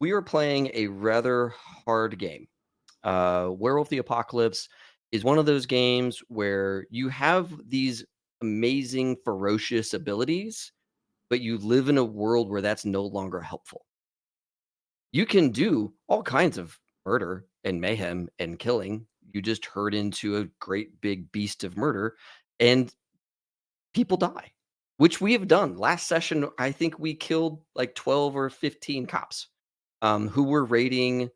we are playing a rather hard game. Werewolf the Apocalypse is one of those games where you have these amazing, ferocious abilities, but you live in a world where that's no longer helpful. You can do all kinds of murder and mayhem and killing. You just herd into a great big beast of murder, and people die, which we have done. Last session, I think we killed like 12 or 15 cops who were raiding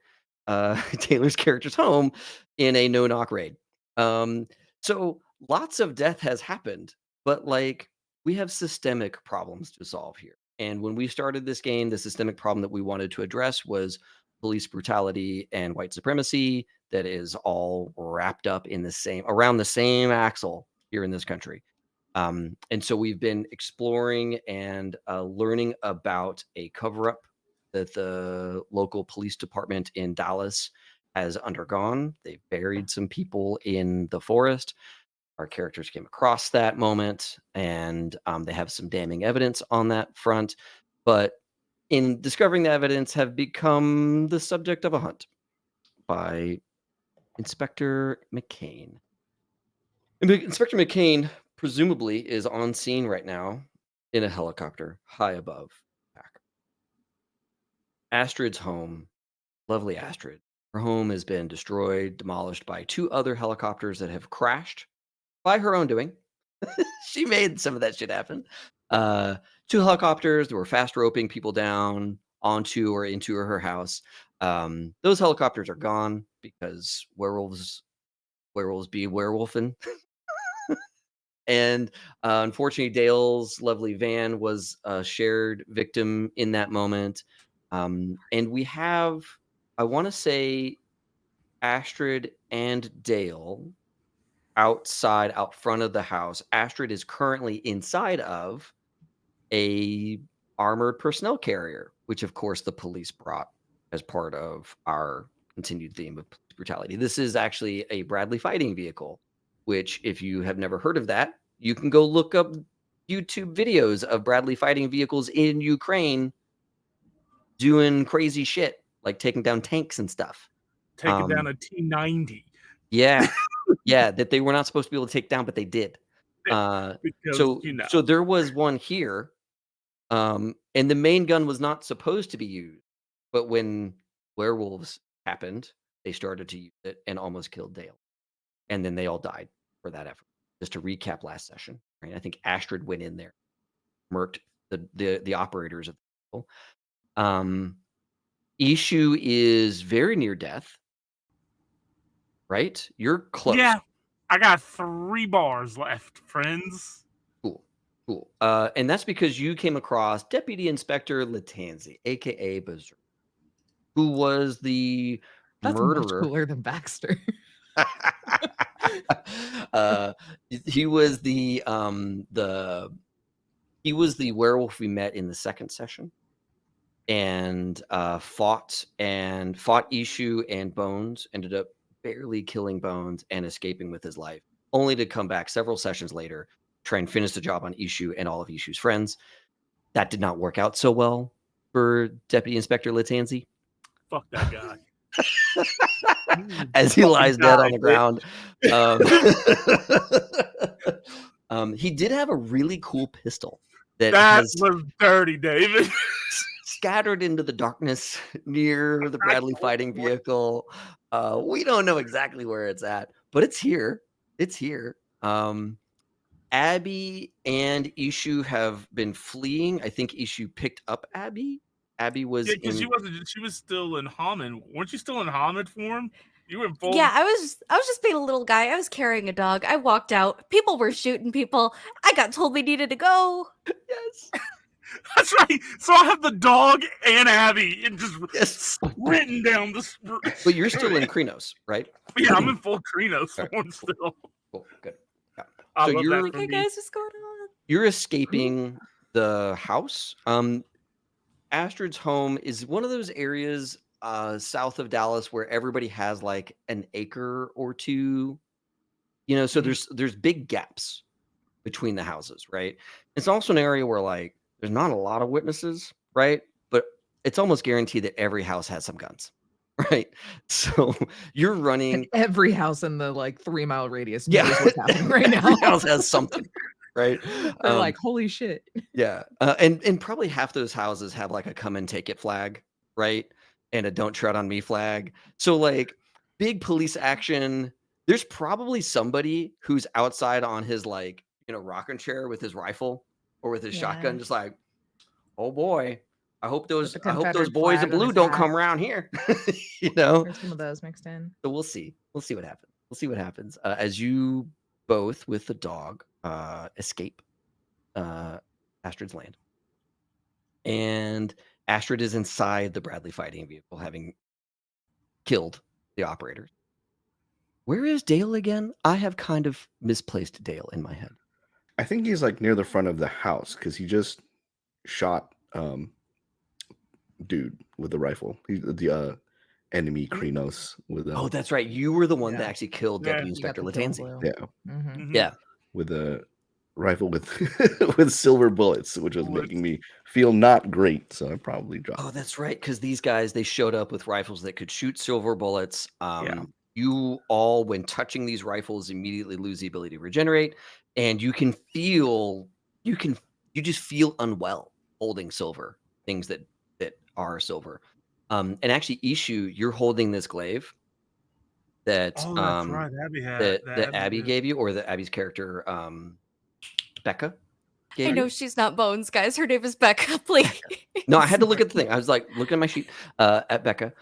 Taylor's character's home in a no knock raid. Um, so lots of death has happened, but like we have systemic problems to solve here. And when we started this game, the systemic problem that we wanted to address was police brutality and white supremacy that is all wrapped up in the same around the same axle here in this country. And so we've been exploring and learning about a cover up that the local police department in Dallas has undergone. They've buried some people in the forest. Our characters came across that moment, and they have some damning evidence on that front. But in discovering the evidence, have become the subject of a hunt by Inspector McCain. And Inspector McCain presumably is on scene right now in a helicopter high above Packer. Astrid's home, lovely Astrid. Her home has been destroyed, demolished by two other helicopters that have crashed by her own doing. She made some of that shit happen. Uh, Two helicopters that were fast roping people down onto or into her house. Those helicopters are gone because werewolves be werewolfing. And unfortunately, Dale's lovely van was a shared victim in that moment. And we have, I want to say, Astrid and Dale outside, out front of the house. Astrid is currently inside of a armored personnel carrier, which of course the police brought as part of our continued theme of police brutality. This is actually a Bradley fighting vehicle, which if you have never heard of that, you can go look up YouTube videos of Bradley fighting vehicles in Ukraine doing crazy shit, like taking down tanks and stuff. Taking down a T-90. Yeah. Yeah, that they were not supposed to be able to take down, but they did. Because, So there was one here. And the main gun was not supposed to be used, but when werewolves happened, they started to use it and almost killed Dale. And then they all died for that effort. Just to recap last session, right? I think Astrid went in there, murked the operators of the vehicle. Ishu is very near death, right? You're close. Yeah, I got 3 bars left, friends. Cool. Cool. And that's because you came across Deputy Inspector Latanzi, aka Berserk, who was the That's much murderer. cooler than Baxter. He was the he was the werewolf we met in the second session, and fought Ishu and Bones. Ended up barely killing Bones and escaping with his life, only to come back several sessions later, try and finish the job on Ishu and all of Ishu's friends. That did not work out so well for Deputy Inspector Latanzi. Fuck that guy. As he lies dead on the ground. He did have a really cool pistol that was dirty, David. Scattered into the darkness near the Bradley fighting vehicle. We don't know exactly where it's at, but it's here. It's here. Abby and Ishu have been fleeing. I think Ishu picked up Abby. Abby was because she was still in Hammond. Weren't you still in Hammond form? You were in full. Yeah, I was just being a little guy. I was carrying a dog. I walked out. People were shooting people. I got told we needed to go. Yes. That's right. So I have the dog and Abby and just sprinting down the street. But you're still in Krenos, right? Yeah, I'm in full Krenos form still. Cool. Good. Yeah. I So love you're, that for Hey me. guys, what's going on? You're escaping the house. Astrid's home is one of those areas south of Dallas where everybody has like an acre or two. You know, so there's big gaps between the houses, right? It's also an area where like there's not a lot of witnesses, right? But it's almost guaranteed that every house has some guns, right? So you're And running. every house in the like 3-mile radius Yeah, knows what's happening right every now. house has something, right? They're like, holy shit. Yeah, and probably half those houses have like a "come and take it" flag, right? And a "don't tread on me" flag. So like big police action. There's probably somebody who's outside on his like rocking chair with his rifle or with his Yeah. shotgun, just like, oh boy, With the I hope those Confederate boys in flag on blue his don't hat. come around here, you know. There's some of those mixed in. So we'll see. We'll see what happens. We'll see what happens as you both with the dog escape Astrid's land. And Astrid is inside the Bradley fighting vehicle, having killed the operators. Where is Dale again? I have kind of misplaced Dale in my head. I think he's like near the front of the house because he just shot dude with the rifle. The enemy Krenos with Oh, that's right. You were the one that Yeah. actually killed Yeah. Deputy You got Inspector the kill Latanzi. blue. yeah, Mhm. Yeah. with a rifle with with silver bullets, which was Bullets. making me feel not great. So I probably dropped. Oh, that's right. Because these guys, they showed up with rifles that could shoot silver bullets. You all, when touching these rifles, immediately lose the ability to regenerate, and you just feel unwell holding silver things that are silver. And actually, Ishu, you're holding this glaive that Oh, that's right. Abby had that Abby did. gave you, or that Abby's character Becca gave I you. know she's not Bones, guys. Her name is Becca. Please. No, I had to look at the thing. I was like looking at my sheet at Becca.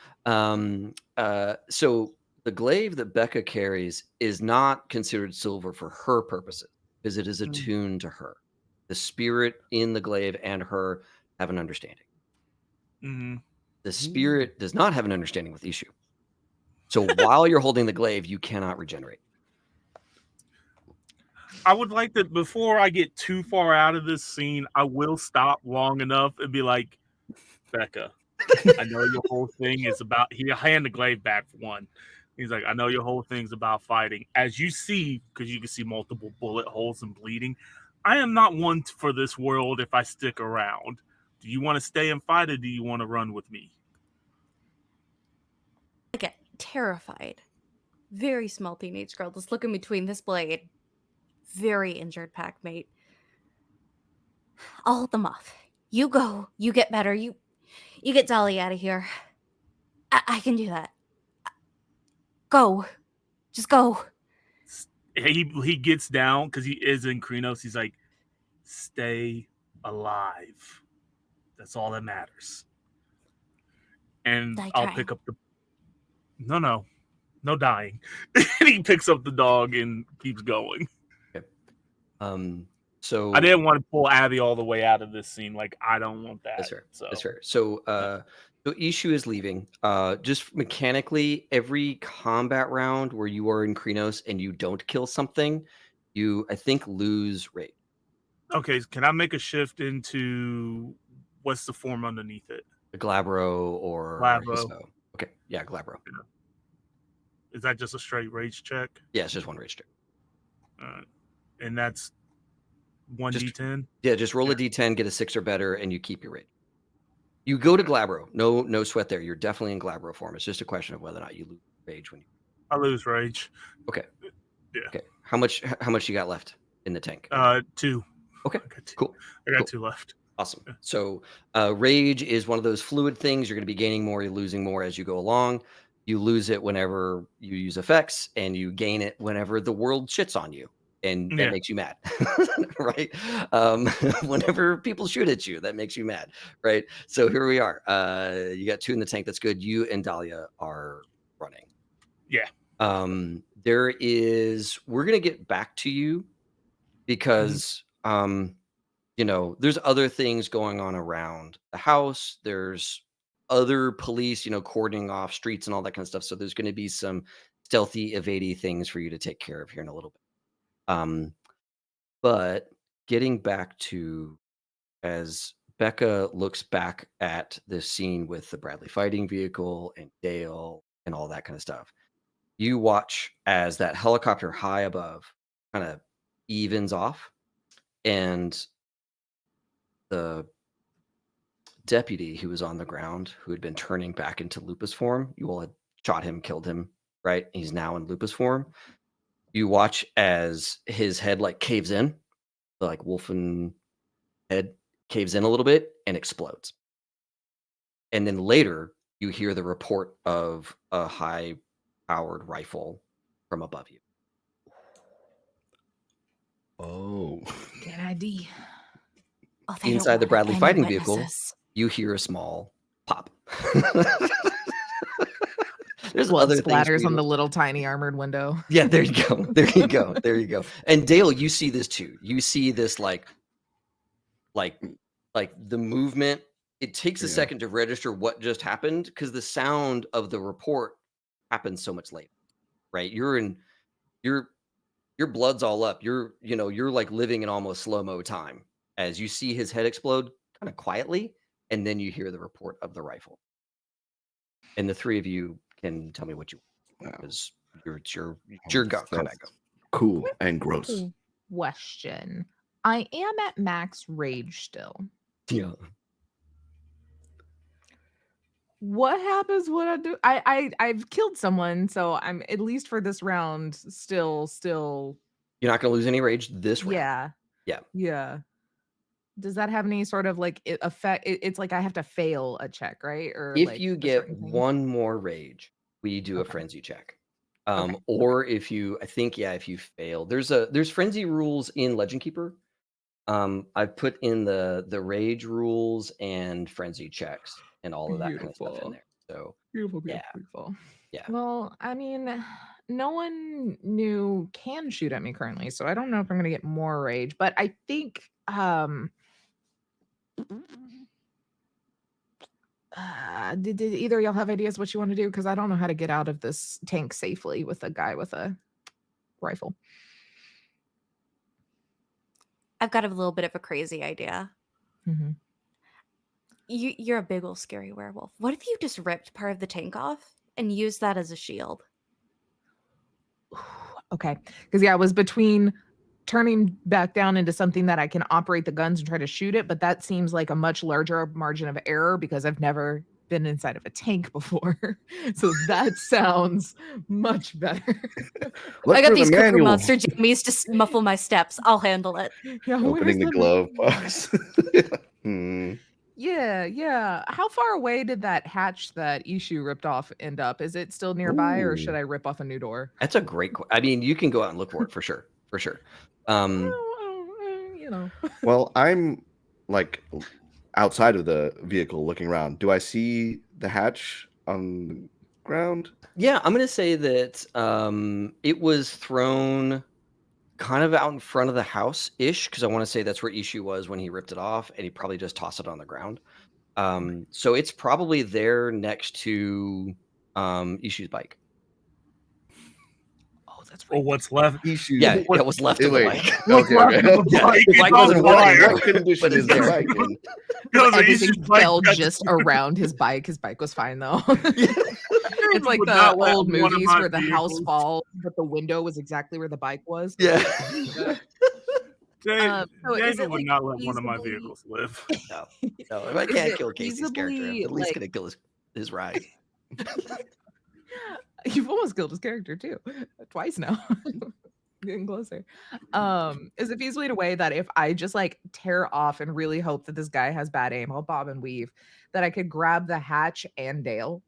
So the glaive that Becca carries is not considered silver for her purposes because it is attuned to her. The spirit in the glaive and her have an understanding. Mhm. The spirit does not have an understanding with Ishu. So while you're holding the glaive, you cannot regenerate. I would like to, before I get too far out of this scene, I will stop long enough and be like, Becca, I know your whole thing is about, he hand the glaive back for one. He's like, I know your whole thing's about fighting. As you see, because you can see multiple bullet holes and bleeding, I am not one for this world if I stick around. Do you want to stay and fight or do you want to run with me? I get terrified. Very small teenage girl just looking between this blade. Very injured pack mate. I'll hold them off. You go. You get better. You get Dolly out of here. I can do that. Go. Just go. He gets down because he is in Krenos. He's like, stay alive. That's all that matters. And Die I'll trying. pick up the no dying. And he picks up the dog and keeps going. Okay. So I didn't want to pull Abby all the way out of this scene. Like, I don't want that. that's fair. So That's fair. So so Ishu is leaving. Just mechanically, every combat round where you are in Krenos and you don't kill something, you I think lose rate. okay, can I make a shift into what's the form underneath it? A Glabro or Glabro. Hispo. Okay, yeah, Glabro. Is that just a straight rage check? Yeah, it's just one rage check. And that's 1d10? Yeah, just roll a d10, get a 6 or better, and you keep your rage. You go to Glabro. No sweat there. You're definitely in Glabro form. It's just a question of whether or not you lose rage when you. I lose rage. Okay. Yeah. Okay. How much you got left in the tank? 2. Okay. I got 2. Cool. I got Cool. 2 left. Awesome. So rage is one of those fluid things. You're going to be gaining more, you're losing more as you go along. You lose it whenever you use effects, and you gain it whenever the world shits on you, and that makes you mad, right? Whenever people shoot at you, that makes you mad, right? So here we are. You got 2 in the tank. That's good. You and Dahlia are running. Yeah. We're going to get back to you because there's other things going on around the house. There's other police, cordoning off streets and all that kind of stuff. So there's going to be some stealthy, evadey things for you to take care of here in a little bit. But getting back to, as Becca looks back at this scene with the Bradley fighting vehicle and Dale and all that kind of stuff, you watch as that helicopter high above kind of evens off, and the deputy who was on the ground, who had been turning back into lupus form. You all had shot him, killed him, right? He's now in lupus form. You watch as his head like caves in, like wolfen head caves in a little bit and explodes. And then later you hear the report of a high-powered rifle from above you. Oh. Get ID. Oh, they don't Inside the want Bradley any fighting vehicle, witnesses. you hear a small pop. There's Blood other things for splatters you on to- the little tiny armored window. Yeah, there you go. There you go. There you go. And Dale, you see this too. You see this like the movement. It takes a Yeah. second to register what just happened because the sound of the report happens so much later, right? Your blood's all up. You're like living in almost slow-mo time as you see his head explode kind of quietly, and then you hear the report of the rifle. And the three of you can tell me what you want Wow. because it's your combat That's go. cool and gross. Question. I am at max rage still. Yeah. What happens when I do? I've killed someone, so I'm at least for this round still. You're not going to lose any rage this round. Yeah. Yeah. Yeah. Does that have any sort of like effect? It's like I have to fail a check, right? Or If like you a get certain thing? one more rage, we do a Okay. frenzy check. Okay. Or if you, I think, if you fail, there's frenzy rules in Legend Keeper. I've put in the rage rules and frenzy checks and all of that kind of stuff in Beautiful. there. So Beautiful, yeah. beautiful. Yeah. Well, I mean, no one new can shoot at me currently, so I don't know if I'm gonna get more rage, but I think did either of y'all have ideas what you want to do? Because I don't know how to get out of this tank safely with a guy with a rifle. I've got a little bit of a crazy idea. Mm-hmm. You're a big old scary werewolf. What if you just ripped part of the tank off and used that as a shield? Okay, because I was between turning back down into something that I can operate the guns and try to shoot it, but that seems like a much larger margin of error because I've never been inside of a tank before. So that sounds much better. Look I got for these the cooker manual. monster jammies to muffle my steps. I'll handle it. Yeah, Opening the where's glove manual? box. Hmm. Yeah. How far away did that hatch that Ishu ripped off end up? Is it still nearby, or should Ooh. I rip off a new door? That's a great I mean, you can go out and look for it for sure. For sure. You know. Well, I'm like outside of the vehicle looking around. Do I see the hatch on the ground? Yeah, I'm gonna say that it was thrown kind of out in front of the house ish because I want to say that's where Ishu was when he ripped it off, and he probably just tossed it on the ground. So it's probably there next to Ishu's bike. Oh, that's Or right. what's left? Issue. Yeah, what's left of the Wait. bike. What's Okay, left okay. of the Yeah, bike? the It's bike on wasn't What, working. fire. what condition But is it's the there. bike in? No, the Everything Issu's bike fell got just destroyed. around his bike. His bike was fine though. You It's like would the not let old one of movies my where the house vehicles- falls, but the window was exactly where the bike was. Yeah. So is Daniel it would like not let one of my feasibly- vehicles live. No, if I Is can't it kill Casey's character, I'm feasibly, at least like- gonna kill his ride. You've almost killed his character too, twice now. Getting closer. Is it feasibly in a way that if I just like tear off and really hope that this guy has bad aim, I'll bob and weave, that I could grab the hatch and Dale?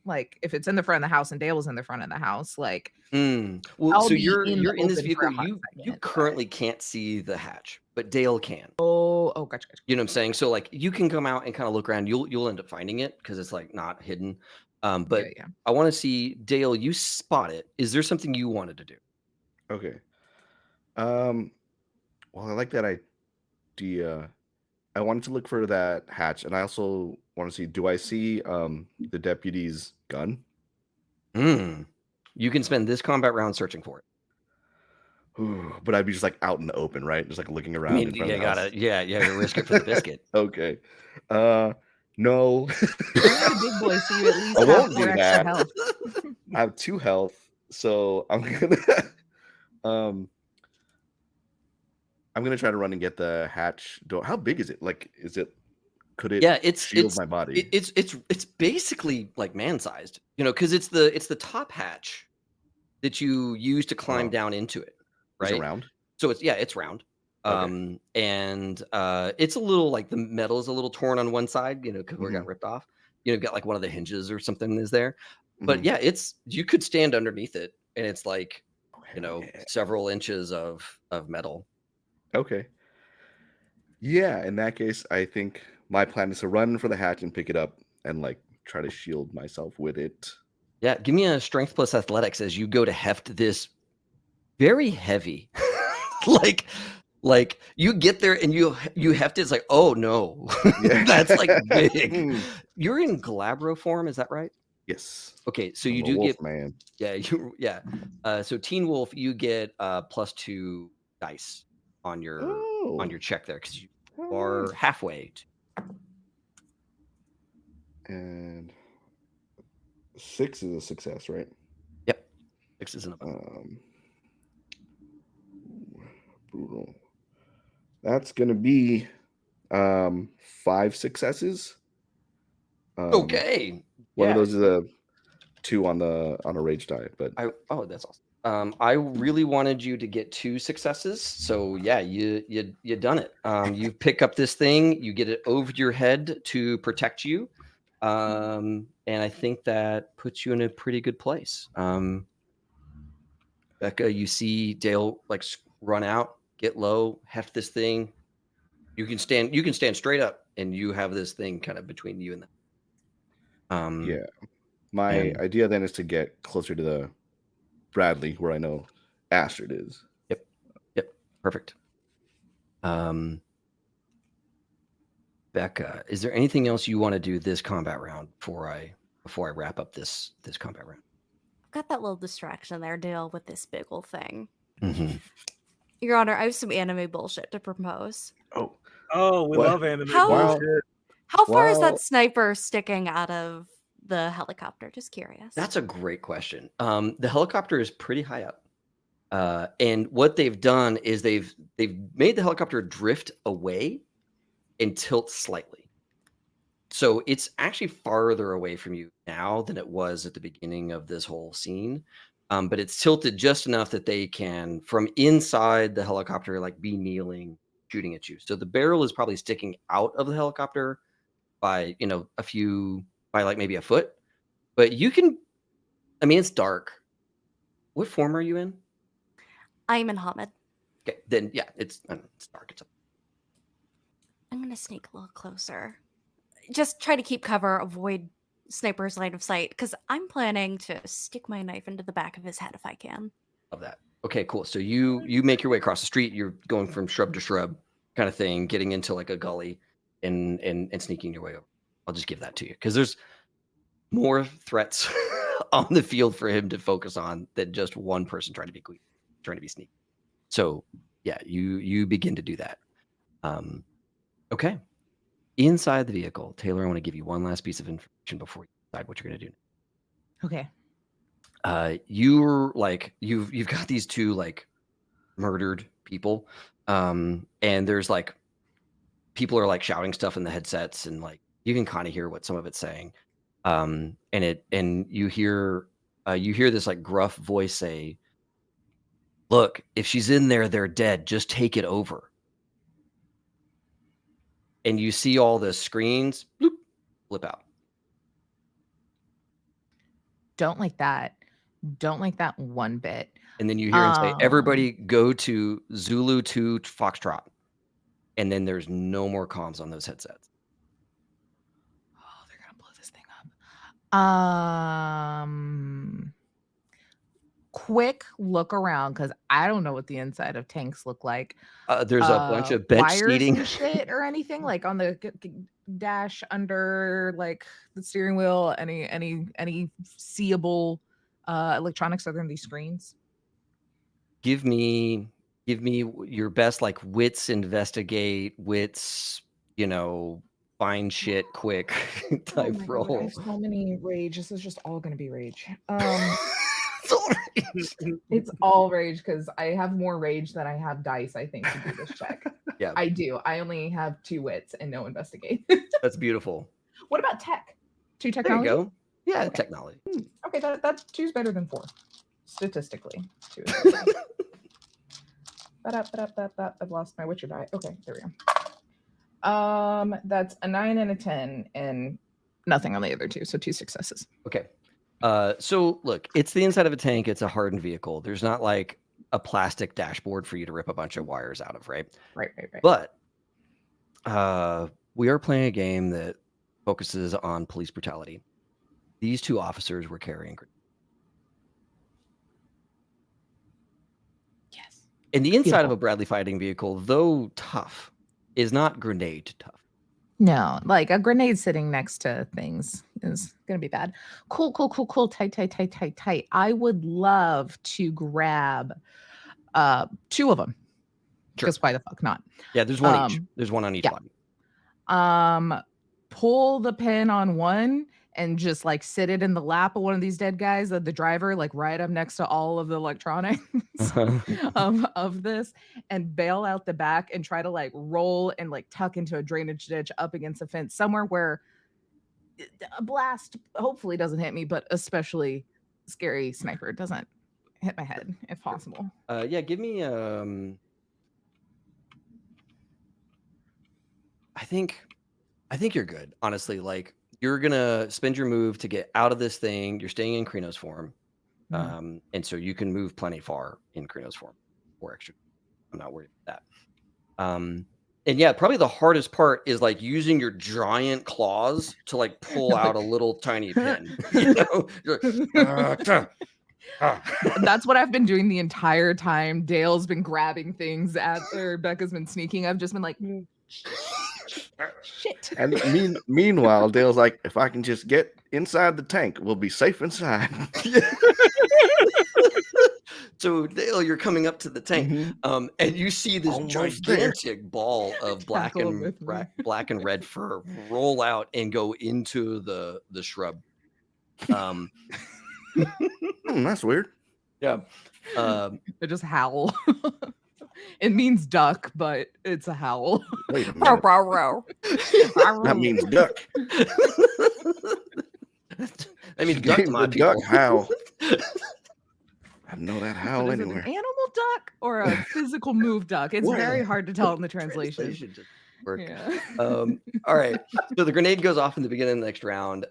Like if it's in the front of the house and Dale was in the front of the house, like Well, I'll so be you're in the in this open for a vehicle. hot You second, but- currently can't see the hatch, but Dale can. oh, gotcha. You know what I'm saying? So like you can come out and kind of look around. You'll end up finding it because it's like not hidden. But Yeah. I want to see Dale. You spot it. Is there something you wanted to do? Okay. Well, I like that idea. I wanted to look for that hatch, and I also want to see. Do I see the deputy's gun? You can spend this combat round searching for it. Ooh, but I'd be just like out in the open, right? Just like looking I around mean, in front you of the house. gotta, you gotta risk it for the biscuit. Okay. No. You're the big boy, so you at least I have won't 4 do extra that. health. I have 2 health, so I'm gonna try to run and get the hatch door. How big is it? Like, is it could it Yeah, shield my body? it's basically like man-sized, because it's the top hatch that you use to climb Oh, down into it, is it right? round? So it's round. Okay. And it's a little like the metal is a little torn on one side, because where it hmm got ripped off. Got like one of the hinges or something is there. But hmm yeah, you could stand underneath it and it's like, Oh, hell yeah. several inches of metal. Okay. Yeah, in that case, I think my plan is to run for the hatch and pick it up and like try to shield myself with it. Yeah, give me a strength plus athletics as you go to heft this very heavy. like you get there and you heft it, it's like, oh no. Yeah. That's like big. You're in Glabro form, is that right? Yes. Okay, so I'm you a do wolf get man. yeah. So Teen Wolf, you get +2 dice on your Oh, check there because you oh, are nice. halfway. And 6 is a success, right? Yep, 6 is an above. Brutal. That's gonna be 5 successes. Okay, One of yeah. those is a 2 on a rage die, but Oh, that's awesome. I really wanted you to get 2 successes, so yeah, you done it. You pick up this thing, you get it over your head to protect you, and I think that puts you in a pretty good place. Becca, you see Dale like run out, get low, heft this thing. You can stand straight up, and you have this thing kind of between you and them. yeah. My And idea then is to get closer to the Bradley where I know Astrid is. yep, perfect. Becca, is there anything else you want to do this combat round before I wrap up this combat round? I've got that little distraction there, Dale, with this big ol' thing. Mm-hmm. Your Honor, I have some anime bullshit to propose. Oh, we What? love anime How- bullshit. How far is Well- that sniper sticking out of the helicopter? Just curious. That's a great question. The helicopter is pretty high up, and what they've done is they've made the helicopter drift away and tilt slightly. So it's actually farther away from you now than it was at the beginning of this whole scene. But it's tilted just enough that they can, from inside the helicopter, like be kneeling, shooting at you. So the barrel is probably sticking out of the helicopter by, by like maybe a foot. But you can, it's dark. What form are you in? I'm in Hamid. Okay, then yeah, it's dark. I'm gonna sneak a little closer. Just try to keep cover, avoid sniper's line of sight, because I'm planning to stick my knife into the back of his head if I can. Of that. Okay, cool. So you make your way across the street. You're going from shrub to shrub, kind of thing, getting into like a gully, and sneaking your way over. I'll just give that to you because there's more threats on the field for him to focus on than just one person trying to be sneaky. So yeah, you begin to do that. Okay. Inside the vehicle, Taylor, I want to give you one last piece of information before you decide what you're going to do. Okay. You're like you've got these 2 like murdered people, and there's like people are like shouting stuff in the headsets, and like you can kind of hear what some of it's saying, and you hear this like gruff voice say, "Look, if she's in there, they're dead. Just take it over." And you see all the screens bloop, flip out. Don't like that. Don't like that one bit. And then you hear him say, "Everybody go to Zulu 2 Foxtrot." And then there's no more comms on those headsets. Oh, they're gonna blow this thing up. Quick look around because I don't know what the inside of tanks look like. There's a bunch of bench Wires seating. and shit or anything like on the dash under like the steering wheel. Any seeable electronics other than these screens? Give me your best like wits investigate, wits, find shit quick type Oh my God, I roll. have so many rage. This is just all gonna be rage. It's all rage because I have more rage than I have dice, I think, to do this check. Yeah, I do. I only have 2 wits and no investigate. that's beautiful. What about tech? 2 There you technology? go. Yeah, Okay. technology. Okay, that's 2's better than 4. Statistically. 2 is better. I've lost my Witcher die. Okay, there we go. That's a 9 and a 10, and nothing on the other 2, so 2 successes. Okay. So look, it's the inside of a tank. It's a hardened vehicle. There's not like a plastic dashboard for you to rip a bunch of wires out of, right? Right. But we are playing a game that focuses on police brutality. These 2 officers were carrying grenades. Yes. And the inside of Beautiful. a Bradley fighting vehicle, though tough, is not grenade tough. No, like a grenade sitting next to things is gonna be bad. Cool. Tight. I would love to grab 2 of them. Sure. Because why the fuck not? Yeah, there's one each. There's one on each yeah. body. Pull the pin on one and just like sit it in the lap of one of these dead guys, the driver, like right up next to all of the electronics of this, and bail out the back and try to like roll and like tuck into a drainage ditch up against a fence somewhere where a blast hopefully doesn't hit me, but especially scary sniper doesn't hit my head if possible. Yeah, give me I think you're good. Honestly, like you're gonna spend your move to get out of this thing. You're staying in Krino's form. And so you can move plenty far in Krino's form or extra. I'm not worried about that. And yeah, probably the hardest part is like using your giant claws to like pull out a little tiny pin. You know? You're like, That's what I've been doing the entire time. Dale's been grabbing things or Becca's been sneaking. I've just been like, shit. And meanwhile, Dale's like, if I can just get inside the tank, we'll be safe inside. So Dale, you're coming up to the tank, Mhm. and you see this Almost there. gigantic ball of black Tackle him with me. black and red fur roll out and go into the shrub. That's weird. Yeah. They just howl. It means duck, but it's a howl. Wait a Row, minute. row, row. That means duck. I mean, duck to my the duck people. howl. I know that But howl is it anywhere. an animal duck or a physical move duck? It's Well, very hard to tell in the translation. Translation just work. Yeah. All right. So the grenade goes off in the beginning of the next round.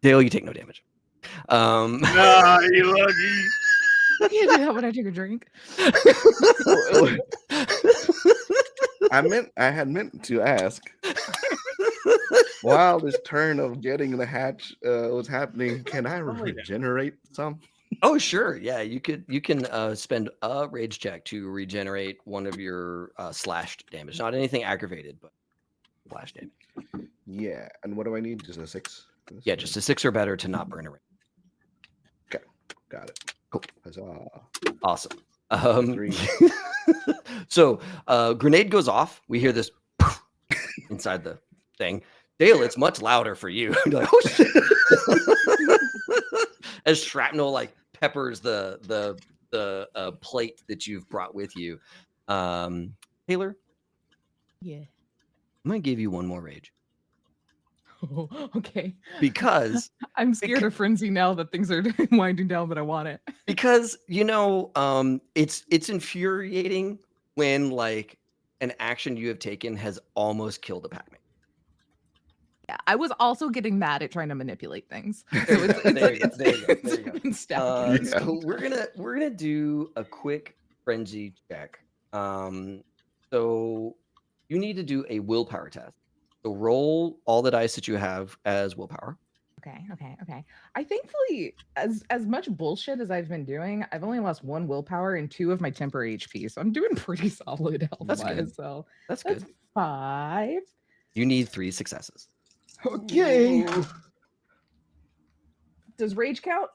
Dale, you take no damage. Nah, you lucky. I can't do that when I take a drink. I had meant to ask. While this turn of getting the hatch was happening, can I regenerate some? Oh, sure. Yeah, you can spend a rage check to regenerate one of your slashed damage. Not anything aggravated, but slash damage. Yeah. And what do I need? Just a 6? Yeah, just a 6 or better to not burn a ring. Okay. Got it. Cool. Huzzah. Awesome. 3. So grenade goes off. We hear this inside the thing. Dale, it's much louder for you. You're like, oh shit. As shrapnel like peppers the plate that you've brought with you. Taylor, Yeah. I'm gonna give you one more rage. Oh, okay. Because I'm scared of frenzy now that things are winding down, but I want it. Because it's infuriating when like an action you have taken has almost killed a pac-man. Yeah, I was also getting mad at trying to manipulate things. So There you go. been stacking. So we're gonna do a quick frenzy check. So you need to do a willpower test. So roll all the dice that you have as willpower. Okay. I thankfully, as much bullshit as I've been doing, I've only lost 1 willpower and 2 of my temporary HP. So I'm doing pretty solid That's health-wise. good. So That's that's good. 5. You need 3 successes. Okay. Does rage count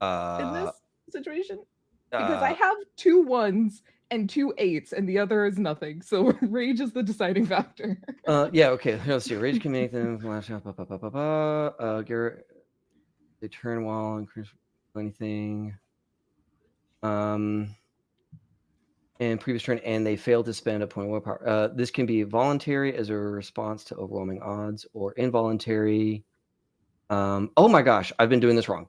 in Uh, this situation? Because I have 2 1s and 2 8s, and the other is nothing. So rage is the deciding factor. Yeah, okay. Let's see. Rage can make them flash up. Garrett, they turn while increase anything. And previous turn, and they fail to spend a point of willpower. This can be voluntary as a response to overwhelming odds, or involuntary. Oh my gosh, I've been doing this wrong.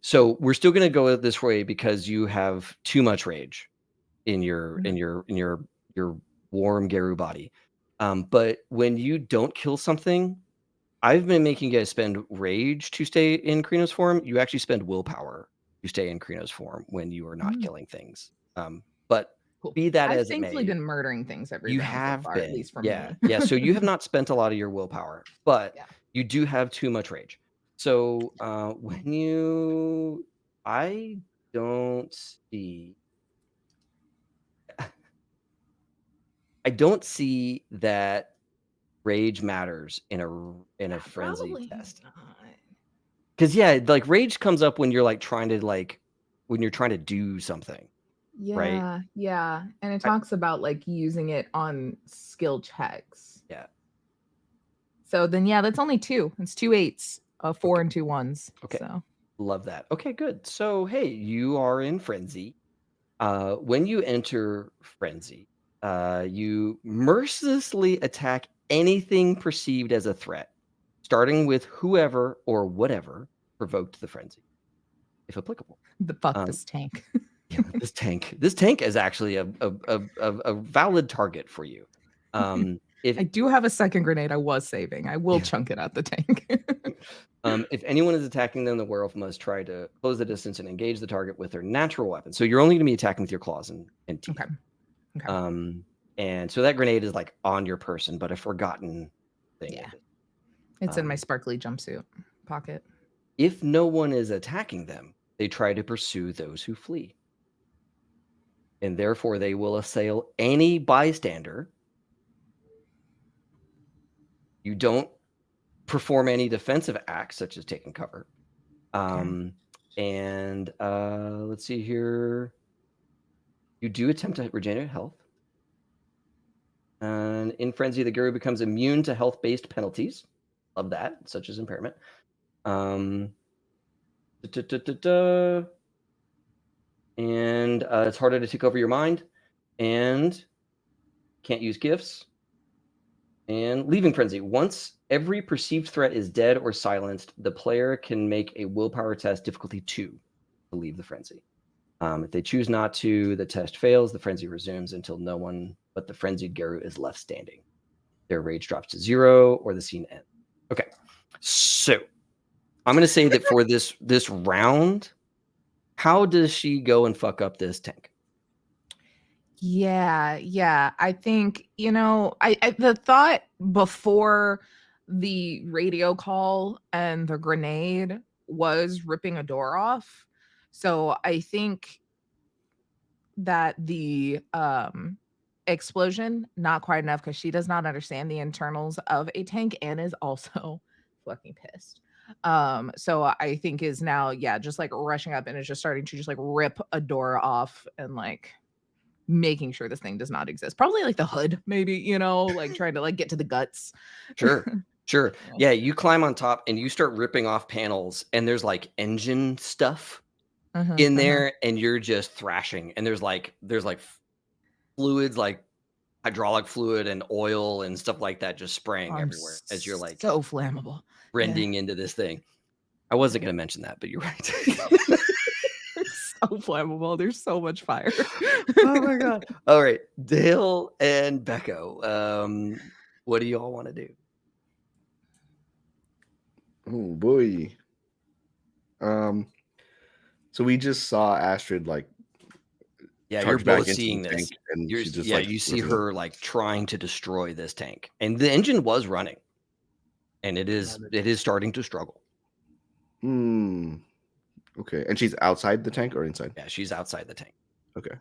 So we're still going to go this way because you have too much rage in your warm Geru body. But when you don't kill something, I've been making you guys spend rage to stay in Krino's form. You actually spend willpower to stay in Krino's form when you are not Mm. killing things. But Cool. be that I've as it thankfully may, been murdering things every you round so have far, at been, least for yeah, me. yeah. So you have not spent a lot of your willpower, but Yeah. you do have too much rage. So when you, I don't see, I don't see that rage matters in a frenzy Probably test. not. Because yeah, like rage comes up when you're like trying to when you're trying to do something, right? Yeah, yeah. And it I- talks about like using it on skill checks. yeah. So then yeah, that's only 2. It's 2 8s, 4 Okay. and 2 1s. Okay. So Love that. Okay, good. So hey, you are in frenzy. When you enter frenzy, you mercilessly attack anything perceived as a threat, starting with whoever or whatever provoked the frenzy, if applicable. the fuck Um, this tank. Yeah, this tank is actually a valid target for you. If I do have a second grenade I was saving. I will Yeah. chunk it at the tank. If anyone is attacking them, the werewolf must try to close the distance and engage the target with their natural weapon. So you're only going to be attacking with your claws and teeth. Okay. Okay. And so that grenade is like on your person, but a forgotten thing. Yeah. At this. It's in my sparkly jumpsuit pocket. If no one is attacking them, they try to pursue those who flee. And therefore, they will assail any bystander. You don't perform any defensive acts, such as taking cover. And let's see here. You do attempt to regenerate health. And in Frenzy, the Guru becomes immune to health-based penalties. Love that, such as impairment. And it's harder to take over your mind. And can't use gifts. And leaving Frenzy. Once every perceived threat is dead or silenced, the player can make a willpower test difficulty 2 to leave the Frenzy. If they choose not to, the test fails. The Frenzy resumes until no one but the Frenzied Geru is left standing. Their rage drops to 0 or the scene ends. Okay. So I'm going to say that for this round, how does she go and fuck up this tank? Yeah. I think, I the thought before the radio call and the grenade was ripping a door off. So I think that the explosion not quite enough because she does not understand the internals of a tank and is also fucking pissed. So I think is now just like rushing up and is just starting to just like rip a door off and like making sure this thing does not exist. Probably like the hood, maybe, like trying to like get to the guts. Sure. Yeah, you climb on top and you start ripping off panels, and there's like engine stuff in there, and you're just thrashing. And there's like fluids, like hydraulic fluid and oil and stuff like that, just spraying everywhere as you're like so flammable, rending into this thing. I wasn't going to mention that, but you're right. So flammable. There's so much fire. Oh my god! All right, Dale and Becco, what do you all want to do? Oh boy. So we just saw Astrid like Yeah, charge you're back both into seeing the this. tank, and she just You see her like trying to destroy this tank, and the engine was running, and it is starting to struggle. Okay, and she's outside the tank or inside? Yeah, she's outside the tank. Okay.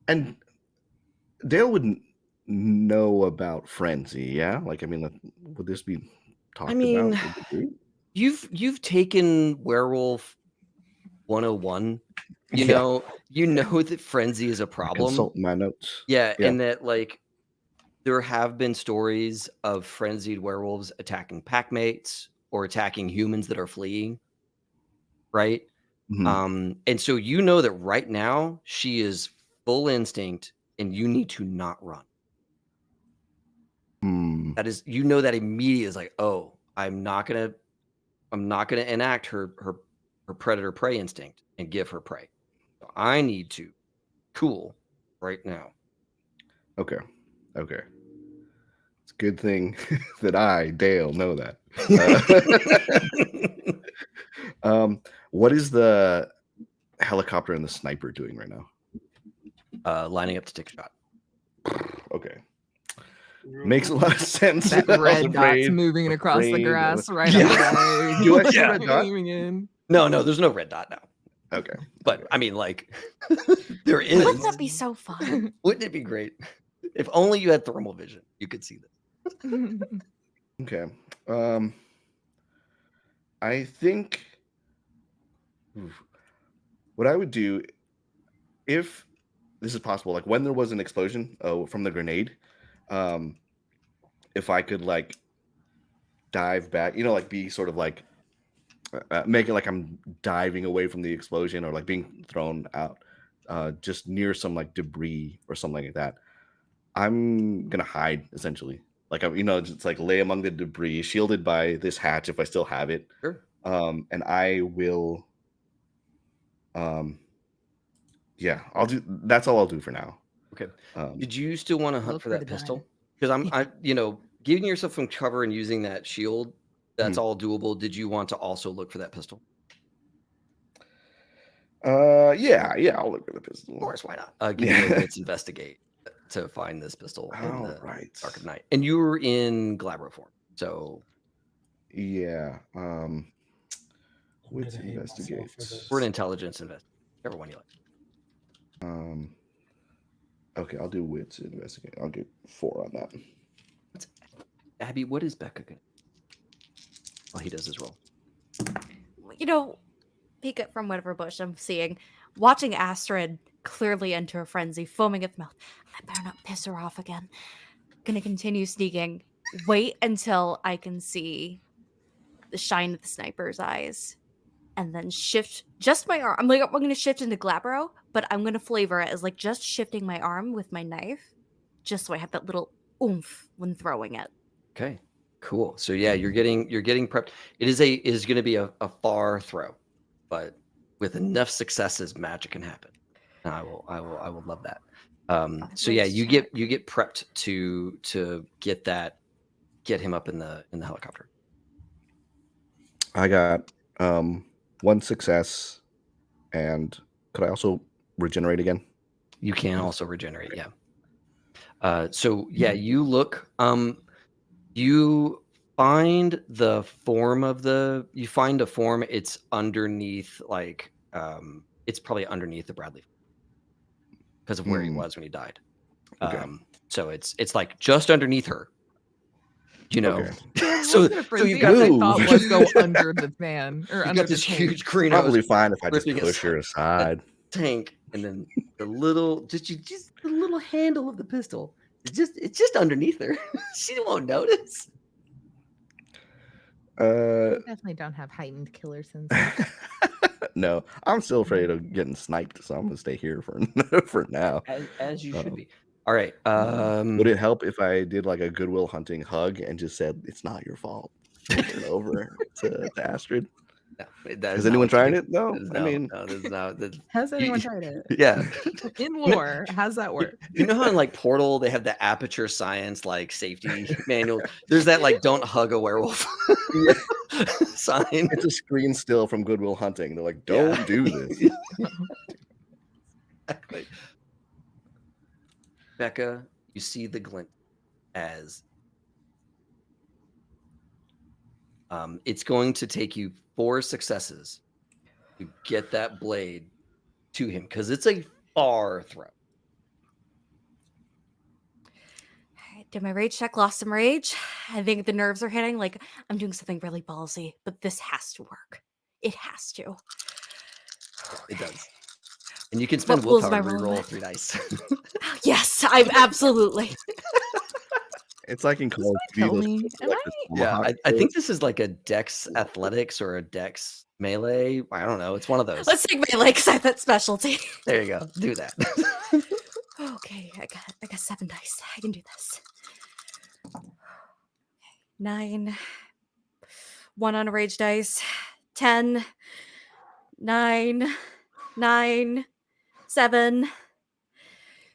And Dale would know about Frenzy. Yeah, like I mean, would this be talked I mean, about with the group? you've taken Werewolf 101. Yeah, You know that frenzy is a I'm problem. consulting my notes. Yeah, Yeah. and that like there have been stories of frenzied werewolves attacking pack mates or attacking humans that are fleeing, right? Mhm. And so you know that right now she is full instinct and you need to not run. Hmm. That is, you know that immediately is like, oh, I'm not gonna enact her predator prey instinct and give her prey. So I need to cool right now. Okay. Okay. It's a good thing that I, Dale, know that. What is the helicopter and the sniper doing right now? Lining up to take a shot. Okay. Makes a lot of sense. That I was red dot's afraid- moving across the afraid of grass it. right Yeah. up the way. Do I see Yeah. red dot? Aiming in. No, there's no red dot now. Okay. But Okay. I mean, like, there is. Wouldn't that be so fun? Wouldn't it be great? If only you had thermal vision, you could see this. Okay. I think what I would do if this is possible, like when there was an explosion from the grenade, if I could like dive back, like be sort of like make it like I'm diving away from the explosion or like being thrown out, just near some like debris or something like that. I'm gonna hide essentially. Like I'm, just like lay among the debris, shielded by this hatch if I still have it. Sure. And I will. Yeah, I'll do. That's all I'll do for now. Okay. Did you still want to hunt Look for for that the pistol? diamond. Because giving yourself some cover and using that shield, that's Mhm. all doable. Did you want to also look for that pistol? Yeah, I'll look for the pistol. Of course, why not? Give me Yeah. a wits investigate to find this pistol in All the right. dark of night. And you were in Glabro form, so Yeah. I'm Wits gonna hate myself for investigate. this. we're an intelligence invest. Whichever one you like. Okay, I'll do wits investigate. I'll get 4 on that. Abby, what is Becca gonna? While he does his roll. Peek it from whatever bush I'm seeing, watching Astrid clearly enter a frenzy, foaming at the mouth. I better not piss her off again. Gonna continue sneaking. Wait until I can see the shine of the sniper's eyes, and then shift just my arm. I'm gonna shift into Glabro, but I'm gonna flavor it as like just shifting my arm with my knife, just so I have that little oomph when throwing it. Okay, cool. So yeah, you're getting prepped. It is going to be a far throw, but with enough successes, magic can happen. And I will love that. So yeah, Let's you check. get prepped to get him up in the helicopter. I got 1 success, and could I also regenerate again? You can also regenerate. Yeah. So yeah, you look. You find the form of you find a form. It's underneath, like, it's probably underneath the Bradley because of where he was when he died. Okay. So it's like just underneath her. Okay. So What a you frenzy got I Move. thought was go under the fan or you under got the this tank. huge green Probably nose fine if I just ripping push her aside. tank, and then the little just the little handle of the pistol. It's just underneath her. She won't notice. Uh, You definitely don't have heightened killer senses. no, I'm still afraid of getting sniped, so I'm gonna stay here for for now. As you should be. All right. Would it help if I did like a Goodwill Hunting hug and just said it's not your fault over and over to Astrid? No, that Has is not anyone what you tried do. it? No, That is I mean, no, this is not. Has anyone tried it? Yeah. In lore, how's that work? You know how in like Portal they have the aperture science like safety manual? There's that like don't hug a werewolf sign. it's a screen still from Goodwill Hunting. They're like, Yeah. don't do this. Exactly. Becca, you see the glint as it's going to take you 4 successes to get that blade to him because it's a far throw. Did my rage check, lost some rage. I think the nerves are hitting. Like, I'm doing something really ballsy, but this has to work. It has to. It does. And you can What spend pools willpower am to I rolling reroll with? 3 dice. Yes, I'm absolutely. It's like in This Call of might Duty, kill those me. people Am like I? the Yeah, tomahawk I think skills. this is like a dex athletics or a dex melee. I don't know. It's one of those. Let's take melee because I have that specialty. There you go. Do that. Okay, I got 7 dice. I can do this. 9. 1 on a rage dice. 10. 9. 9. 7.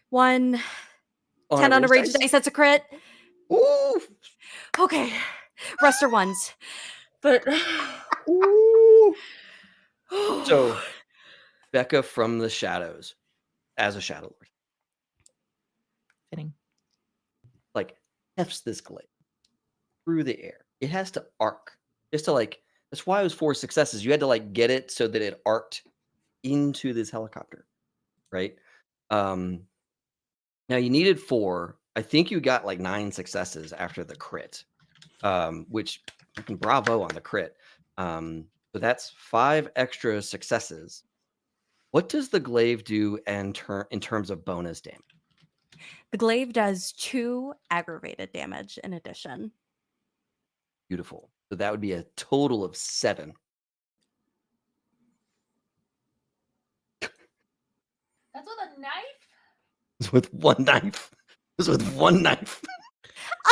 1. 10 on a rage dice. That's a crit. Ooh. Okay. Rest are ones. But Ooh. So, Becca from the shadows as a Shadow Lord, Fitting. like, hefts this glaive through the air. It has to arc. Just to like, that's why it was 4 successes. You had to like get it so that it arced into this helicopter, right? Now you needed 4. I think you got like 9 successes after the crit, which fucking bravo on the crit. So that's 5 extra successes. What does the glaive do in terms of bonus damage? the glaive does 2 aggravated damage in addition. Beautiful. So that would be a total of 7. That's with a knife? It's with one knife. It's with one knife.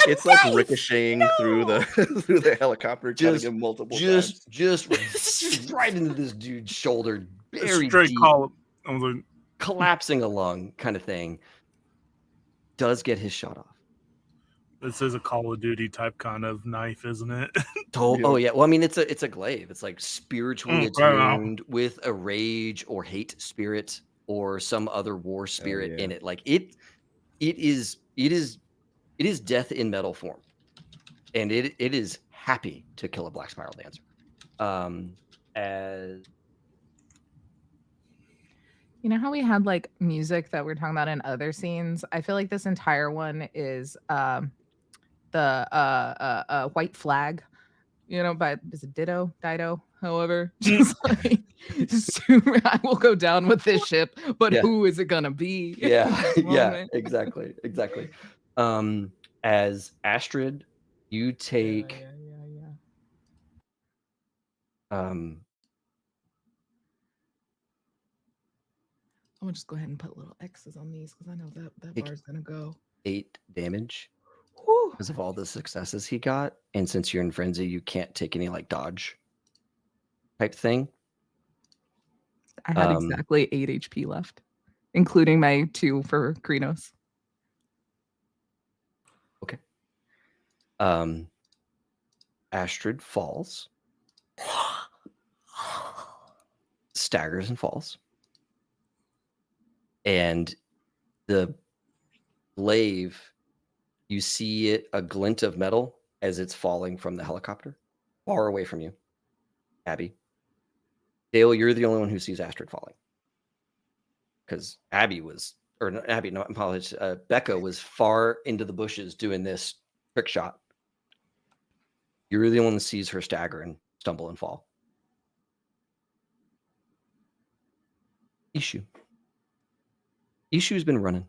A It's like knife! ricocheting through the through the helicopter, cutting Just, him multiple times. just right into this dude's shoulder, very Straight deep, call. I was like, collapsing a lung kind of thing. Does get his shot off. this is a Call of Duty type kind of knife, isn't it? Oh yeah. Well, I mean, it's a glaive. It's like spiritually fair enough. attuned with a rage or hate spirit or some other war spirit yeah. in it. Like it is death in metal form, and it is happy to kill a black spiral dancer. As You know how we had like music that we're talking about in other scenes? I feel like this entire one is the white flag, you know, by is it Dido, however. Just like I will go down with this ship, but Yeah. who is it gonna be? yeah, This yeah, moment. exactly. As Astrid, you take Yeah. um I'm gonna just go ahead and put little X's on these because I know that Take- bar's gonna go. 8 damage Whew. because of all the successes he got, and since you're in frenzy, you can't take any like dodge type thing. I had exactly 8 HP left, including my 2 for Krenos. Okay. Astrid falls, staggers and falls, and the glaive, you see it a glint of metal as it's falling from the helicopter, far away from you. Abby, Dale, you're the only one who sees Astrid falling, because Abby was, or no, Abby, no, apologies. Becca was far into the bushes doing this trick shot. You're the one that sees her stagger and stumble and fall. Ishu's been running.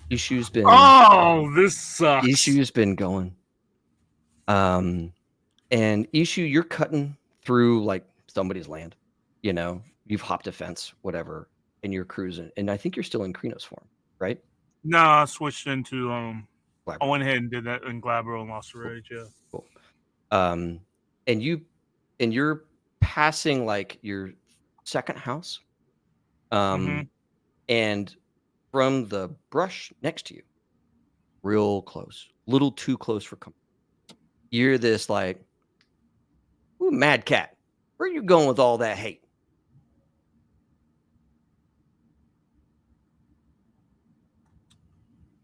Ishu's been Oh, this sucks. Ishu's been going. And Ishu, you're cutting through like somebody's land. You know, you've hopped a fence, whatever, and you're cruising. And I think you're still in Krenos form, right? No, I switched into I Glabro. went ahead and did that in Glabro and Lost Rage. Yeah. Cool. And you're passing like your second house. And from the brush next to you, real close, little too close for comfort, you're this like, ooh, mad cat, where are you going with all that hate?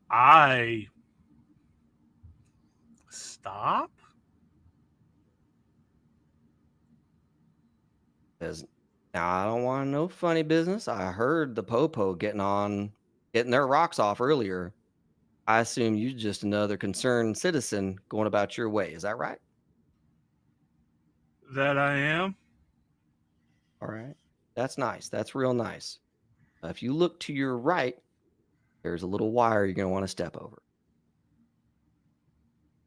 I stop. Says, now I don't want no funny business. I heard the Popo getting their rocks off earlier. I assume you're just another concerned citizen going about your way. Is that right? That I am. All right. That's nice. That's real nice. If you look to your right, there's a little wire you're going to want to step over.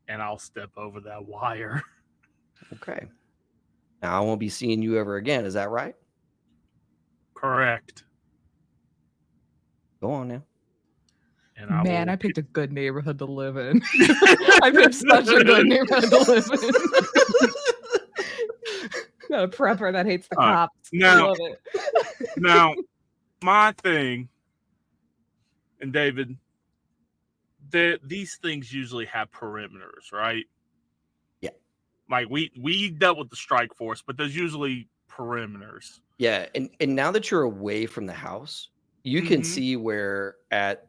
And I'll step over that wire. Okay. Now, I won't be seeing you ever again. Is that right? Correct. Go on now. And Man, will I picked a good neighborhood to live in. I picked such a good neighborhood to live in. Got a prepper that hates the All right. cops. Now- Love it. Now, my thing, and David, these things usually have perimeters, right? Yeah. Like we dealt with the strike force, but there's usually perimeters. Yeah, and now that you're away from the house, you can Mhm. see where at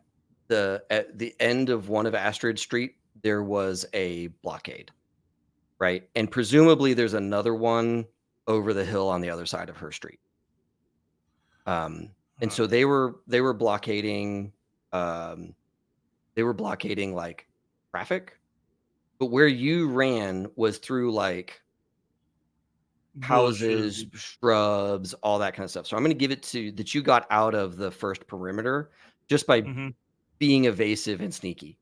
the end of one of Astrid Street there was a blockade, right? And presumably there's another one over the hill on the other side of her street. And so they were blockading like traffic, but where you ran was through like houses, Bushes. shrubs, all that kind of stuff. So I'm going to give it to that you got out of the first perimeter just by Mhm. being evasive and sneaky.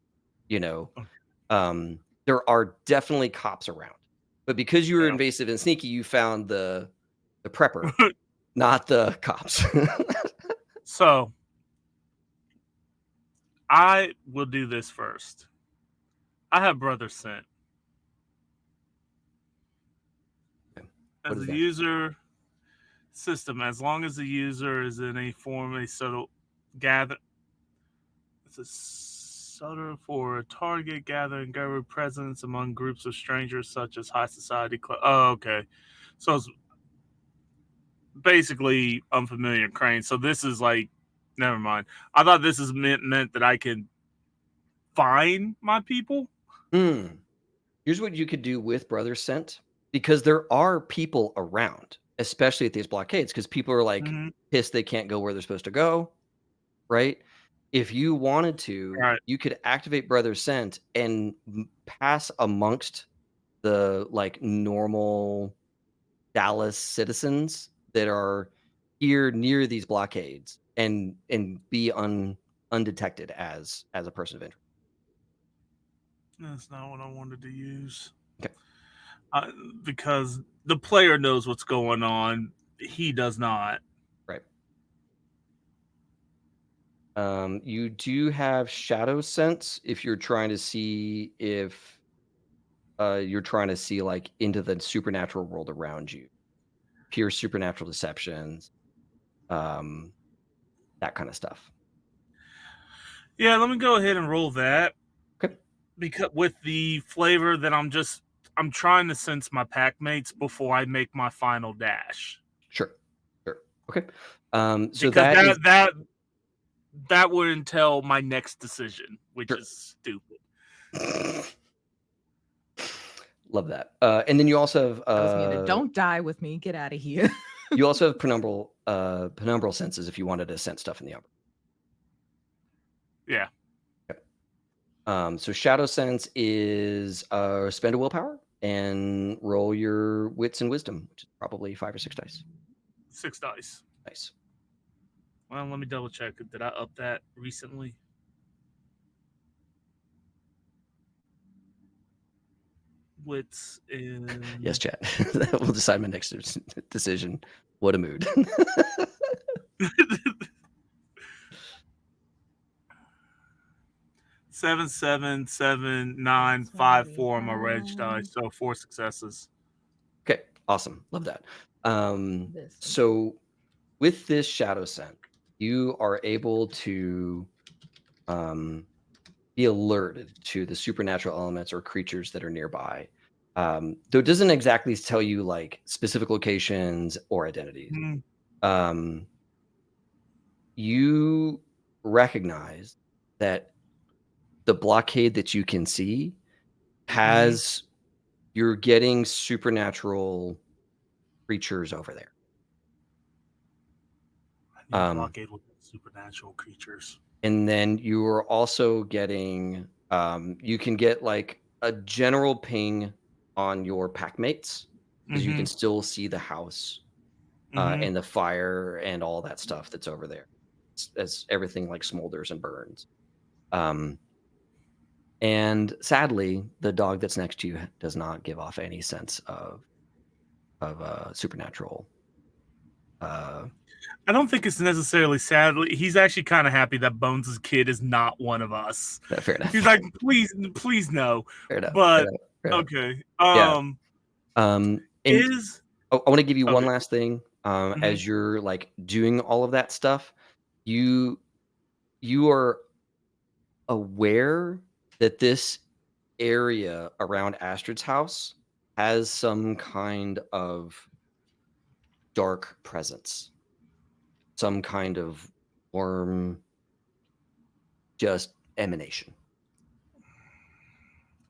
You know, Okay. there are definitely cops around, but because you were Yeah. invasive and sneaky, you found the prepper, not the cops. So I will do this first. I have brother sent. What As is a that? user system, as long as the user is in a form a subtle gather, it's a subtle for a target gathering gather presence among groups of strangers such as high society. Oh, okay. So it's basically unfamiliar crane. So this is like, never mind. I thought this is meant that I can find my people. Here's what you could do with Brother Scent, because there are people around, especially at these blockades, because people are like Mhm. pissed they can't go where they're supposed to go, right? If you wanted to, Right. you could activate Brother Scent and pass amongst the like normal Dallas citizens that are here near these blockades and be undetected as a person of interest. That's not what I wanted to use. Okay. Because the player knows what's going on. He does not. Right. You do have shadow sense if you're trying to see if you're trying to see like into the supernatural world around you, pure supernatural deceptions, that kind of stuff. Yeah, let me go ahead and roll that. Okay. Because with the flavor that I'm trying to sense my pack mates before I make my final dash. Sure. Okay. So Because that that would entail my next decision, which Sure. is stupid. Love that. And then you also have Tells me to don't die with me. Get out of here. you also have penumbral senses if you wanted to sense stuff in the umbra. Yeah. So shadow sense is spend a willpower and roll your wits and wisdom, which is probably 5 or 6 dice. 6 dice. Nice. Well, let me double check. Did I up that recently? Wits in Yes, chat. That will decide my next decision. What a mood. 7, 7, 7, 9, 5, 4 on my reg dice. So 4 successes. Okay, awesome. Love that. This. So with this shadow sense, you are able to be alerted to the supernatural elements or creatures that are nearby. Though it doesn't exactly tell you like specific locations or identities. You recognize that the blockade that you can see has you're getting supernatural creatures over there. I need a blockade with supernatural creatures. And then you are also getting, you can get like a general ping on your pack mates because you can still see the house and the fire and all that stuff that's over there as everything like smolders and burns. And sadly, the dog that's next to you does not give off any sense of supernatural. I don't think it's necessarily sad. He's actually kind of happy that Bones' kid is not one of us. Fair enough. He's like, please no. Fair enough. But fair enough. okay. Yeah. And Is I want to give you one okay. last thing. As you're like doing all of that stuff, you are aware that this area around Astrid's house has some kind of dark presence, some kind of worm, just emanation.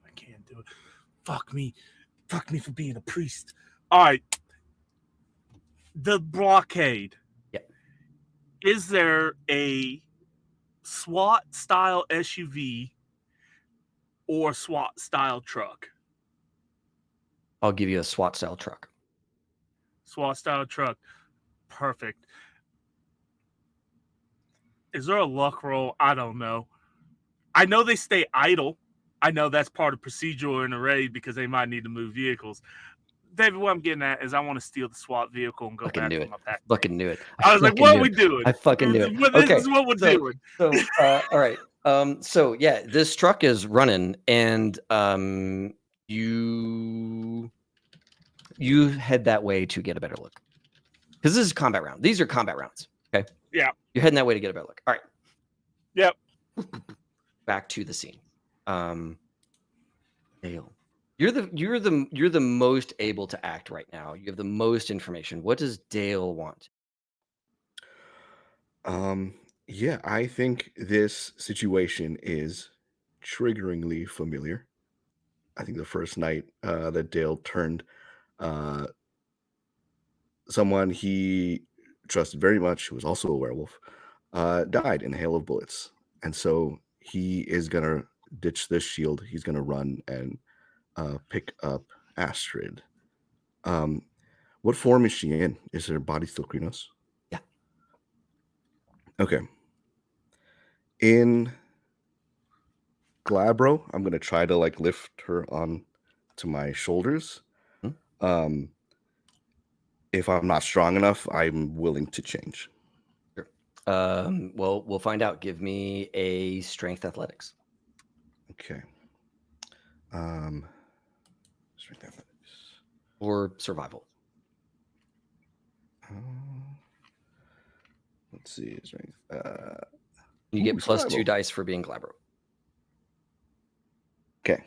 I can't do it. Fuck me for being a priest. All right. The blockade. Yeah. Is there a SWAT style SUV or SWAT style truck? I'll give you a SWAT style truck. SWAT style truck. Perfect. Is there a luck roll? I don't know. I know they stay idle. I know that's part of procedural in a raid because they might need to move vehicles. David, what I'm getting at is I want to steal the SWAT vehicle and go back to my pack. Fucking knew it. I was like, what are we doing? I fucking knew it. This is what we're doing. So, all right. So yeah, this truck is running, and you head that way to get a better look, because this is combat round. These are combat rounds. Okay. Yeah. You're heading that way to get a better look. All right. Yep. Back to the scene. Dale, you're the most able to act right now. You have the most information. What does Dale want? Yeah, I think this situation is triggeringly familiar. I think the first night that Dale turned someone he trusted very much, who was also a werewolf, died in a hail of bullets. And so he is going to ditch this shield. He's going to run and pick up Astrid. What form is she in? Is her body still Krynos? Yeah. Okay. In Glabro, I'm going to try to like lift her on to my shoulders. If I'm not strong enough, I'm willing to change. Sure. Well, we'll find out. Give me a strength athletics. Okay. Strength athletics. Or survival. Let's see. Strength. You get plus survival. 2 dice for being Glabro. Okay.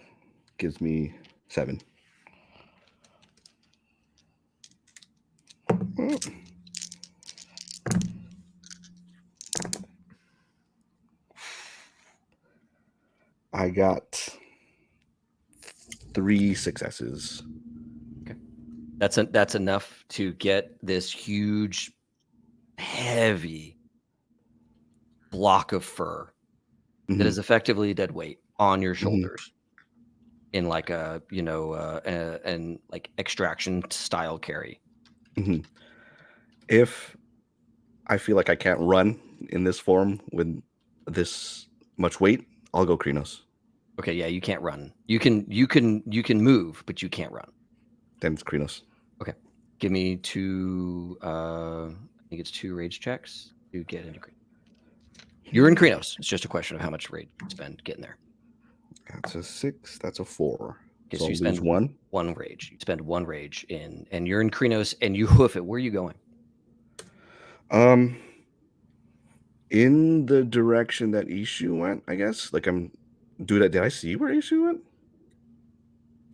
Gives me 7. I got 3 successes. Okay. That's enough to get this huge, heavy block of fur that is effectively dead weight on your shoulders in like a, and like extraction style carry. If I feel like I can't run in this form with this much weight, I'll go Krynos. Okay, yeah, you can't run. You can move, but you can't run. Then it's Krynos. Okay. Give me 2 I think it's 2 rage checks to get into Krynos. You're in Krynos. It's just a question of how much rage you spend getting there. That's a 6. That's a 4. Okay, so you lose spend 1 rage. You spend 1 rage in, and you're in Krynos, and you hoof it. Where are you going? In the direction that Ishu went, I guess. Like did I see where Ishu went?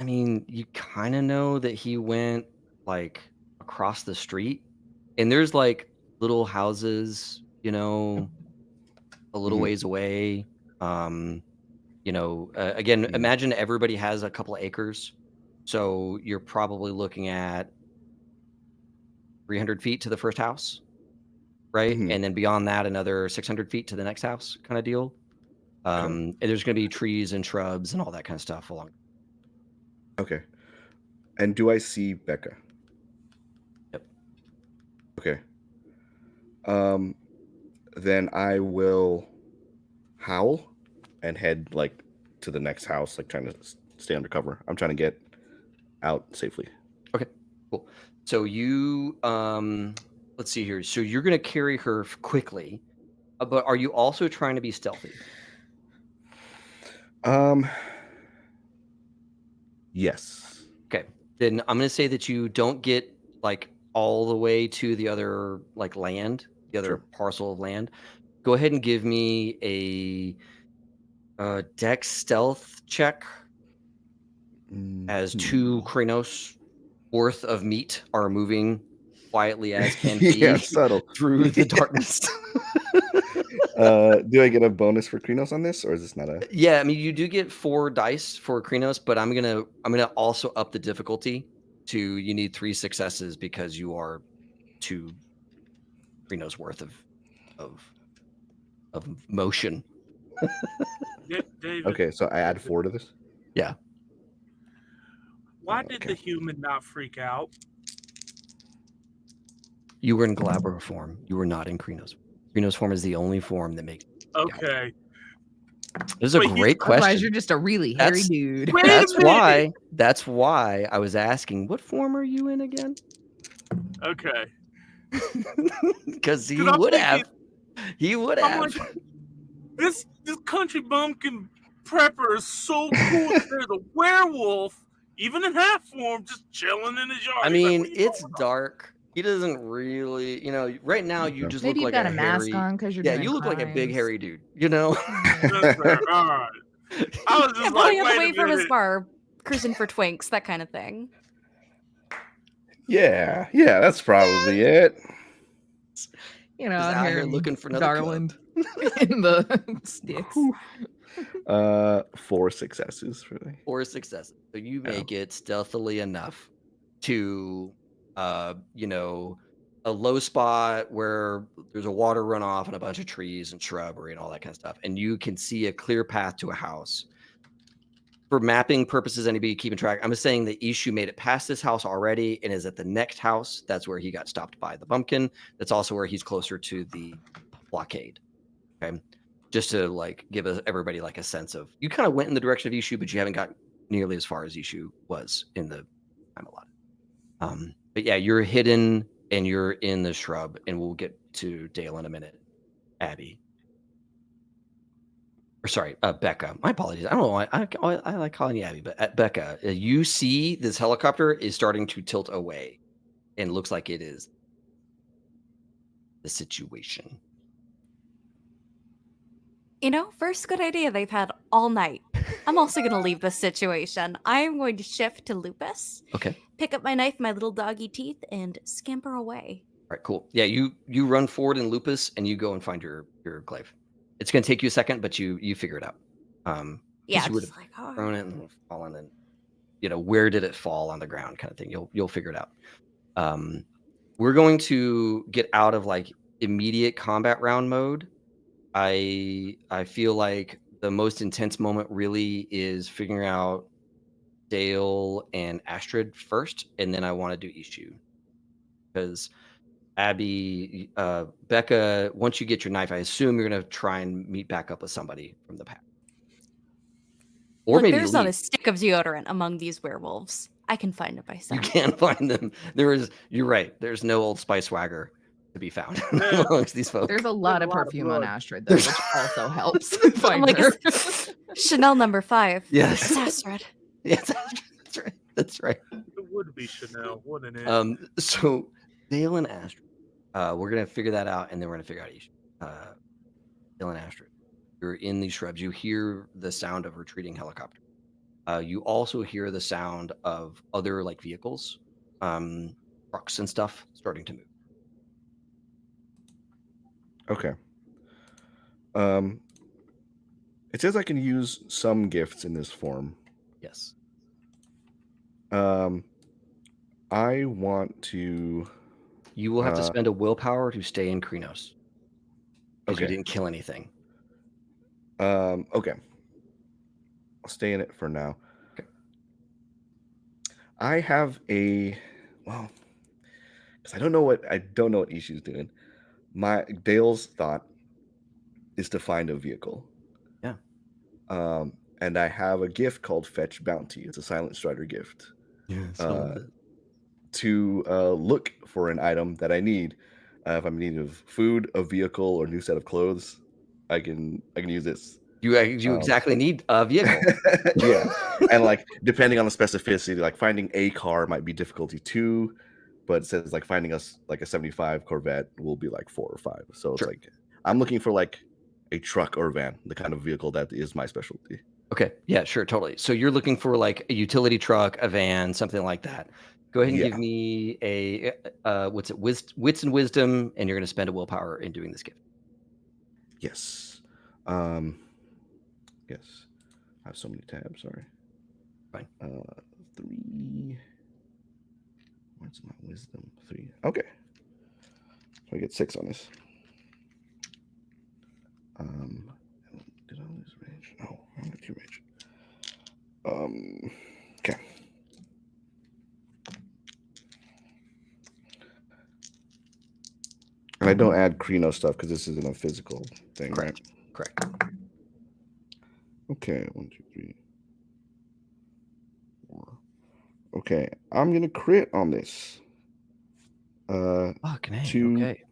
I mean, you kind of know that he went like across the street, and there's like little houses, a little ways away. Again, imagine everybody has a couple of acres, so you're probably looking at 300 feet to the first house. right? Mhm. And then beyond that, another 600 feet to the next house kind of deal. And there's going to be trees and shrubs and all that kind of stuff along. Okay. And do I see Becca? Yep. Okay. Then I will howl and head like to the next house, like trying to stay undercover. I'm trying to get out safely. Okay, cool. So you, let's see here. So you're going to carry her quickly, but are you also trying to be stealthy? Yes. Okay, then I'm going to say that you don't get like all the way to the other like land, the other Sure. parcel of land. Go ahead and give me a dex stealth check as 2 Krynos worth of meat are moving quietly as can Yeah, be subtle. through the darkness. Do I get a bonus for Krynos on this, or is this not a? Yeah, I mean you do get 4 dice for Krynos, but I'm gonna also up the difficulty to you need 3 successes because you are 2 Krynos worth of motion. David, Okay, so I add 4 to this. Yeah. why did Okay. the human not freak out? You were in Glabra form. You were not in Krynos. Krynos form is the only form that makes Okay. This is a Wait, he's- great Otherwise, question. you're just a really hairy That's- dude. Wait That's a minute! why I was asking, what form are you in again? Okay. Because he 'Cause I'm would thinking- have. He would I'm have. like, this country bumpkin prepper is so cool. There's a werewolf, even in half form, just chilling in his yard. I He's like, mean, "What are you it's doing?" dark. He doesn't really, right now you Okay. just Maybe look you've like got a a mask hairy. on because you're Yeah, doing you look like a big crimes. hairy dude. You know. That's fair. All right. I was just like, Pulling up wait away a from his minute. bar, cruising for twinks, that kind of thing. Yeah, that's probably it. You know, Just out out here here in looking for another cup. Garland in the sticks. 4 successes for me. 4 successes. So you Yeah. make it stealthily enough to, a low spot where there's a water runoff and a bunch of trees and shrubbery and all that kind of stuff. And you can see a clear path to a house. For mapping purposes, anybody keeping track, I'm just saying that Ishu made it past this house already and is at the next house. That's where he got stopped by the bumpkin. That's also where he's closer to the blockade. Okay. Just to like give everybody like a sense of, you kind of went in the direction of Ishu, but you haven't got nearly as far as Ishu was in the time allotted. But yeah, you're hidden and you're in the shrub, and we'll get to Dale in a minute. Abby. Or sorry, Becca. My apologies. I don't know why I like calling you Abby, but Becca, you see this helicopter is starting to tilt away, and looks like it is the situation. First good idea they've had all night. I'm also going to leave this situation. I am going to shift to Lupus, Okay. pick up my knife, my little doggy teeth, and scamper away. All right, cool. Yeah, you run forward in Lupus, and you go and find your glaive. It's going to take you a second, but you figure it out. Yeah, you would just have like, oh. thrown it and fallen, and where did it fall on the ground, kind of thing. You'll figure it out. We're going to get out of like immediate combat round mode. I feel like the most intense moment really is figuring out Dale and Astrid first, and then I want to do Ishu, because Abby, Becca, once you get your knife, I assume you're going to try and meet back up with somebody from the past. Or Look, maybe there's not a leave. stick of deodorant among these werewolves. I can find it by You scent. can't find them. You're right. There's no Old Spice swagger to be found amongst these folks. There's a lot of a lot of perfume on blood. Astrid, though, which also helps I'm find like, her. Chanel number 5. Yes. It's Astrid. Yes, that's right. That's right. It would be Chanel, wouldn't it? So Dale and Astrid, we're gonna figure that out, and then we're gonna figure out Ishu. Dale and Astrid, you're in these shrubs. You hear the sound of retreating helicopter. You also hear the sound of other like vehicles, trucks and stuff starting to move. Okay. It says I can use some gifts in this form. Yes. I want to you will have to spend a willpower to stay in Krenos. Because you Okay. didn't kill anything. Okay. I'll stay in it for now. Okay. I have because I don't know what Ishi's doing. Dale's thought is to find a vehicle. Yeah. And I have a gift called Fetch Bounty. It's a Silent Strider gift. Yeah. To look for an item that I need. If I'm in need of food, a vehicle, or a new set of clothes, I can use this. You exactly need a vehicle. Yeah. And like depending on the specificity, like finding a car might be difficulty 2, but it says like finding us like a 75 Corvette will be like 4 or 5. So it's Sure. like I'm looking for like a truck or van, the kind of vehicle that is my specialty. Okay. Yeah, sure, totally. So you're looking for like a utility truck, a van, something like that. Go ahead and give me a what's it? Wits and wisdom, and you're going to spend a willpower in doing this gift. Yes. Yes. I have so many tabs. Sorry. Fine. 3. Where's my wisdom? 3. Okay. So I get 6 on this. Did I lose rage? No, I don't have 2 rage. Okay. And I don't add Kreno stuff because this isn't a physical thing, Correct. right? Correct. Okay, 1, 2, 3, 4. Okay, I'm gonna crit on this. Fucking A. 2. Okay.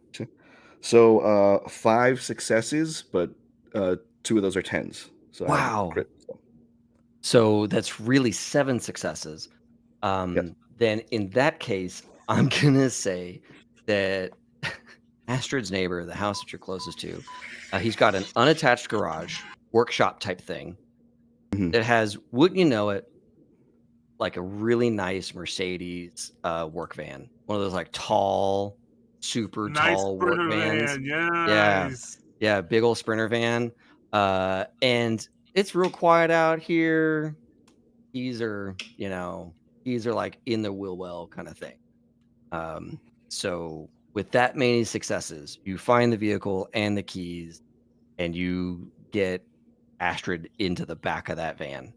So 5 successes, but 2 of those are 10s. So I have a Wow. crit. So that's really 7 successes. Yes. Then in that case, I'm gonna say that Astrid's neighbor, the house that you're closest to, he's got an unattached garage, workshop type thing Mhm. that has, wouldn't you know it, like a really nice Mercedes work van. One of those like tall, super Nice tall work Sprinter vans. van. Yeah. Yes. Yeah, big old Sprinter van. And it's real quiet out here. Keys are like in the wheel well kind of thing. So with that many successes, you find the vehicle and the keys, and you get Astrid into the back of that van.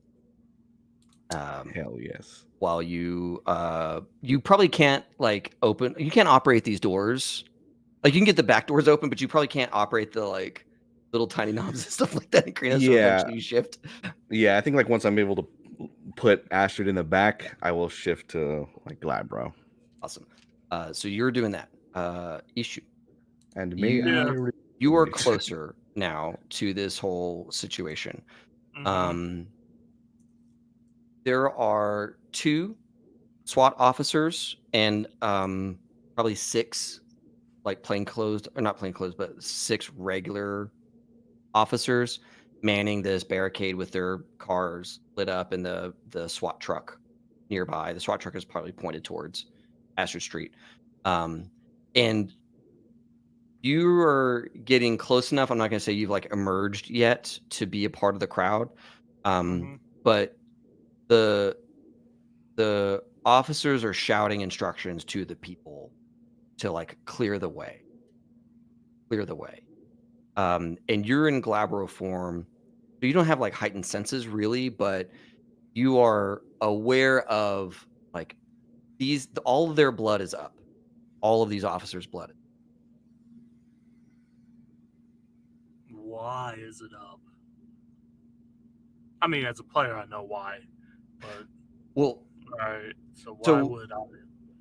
Hell yes. While you probably can't you can't operate these doors. Like you can get the back doors open, but you probably can't operate the like little tiny knobs and stuff like that in Kreno, so eventually you shift. Yeah, I think like once I'm able to put Astrid in the back, I will shift to like Glabro. Awesome. So you're doing that. Issue. And You are closer now to this whole situation. There are 2 SWAT officers and probably 6 like plainclothes, or not plainclothes, but 6 regular officers manning this barricade with their cars lit up in the SWAT truck nearby. The SWAT truck is probably pointed towards Astor Street. And you are getting close enough. I'm not going to say you've like emerged yet to be a part of the crowd. But the officers are shouting instructions to the people to like clear the way. And you're in Glabro form, so you don't have like heightened senses really, but you are aware of like all of their blood is up. All of these officers' blood. Why is it up? I mean, as a player, I know why, but well, all right. So why would I?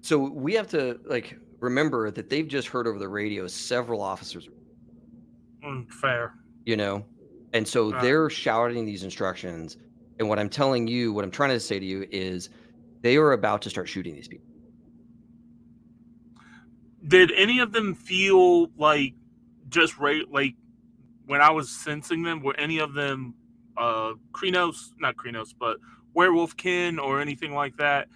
So we have to like remember that they've just heard over the radio several officers. Fair. And so they're shouting these instructions. And what I'm telling you, what I'm trying to say to you is they are about to start shooting these people. Did any of them feel like like when I was sensing them, were any of them not Krenos, but werewolfkin or anything like that?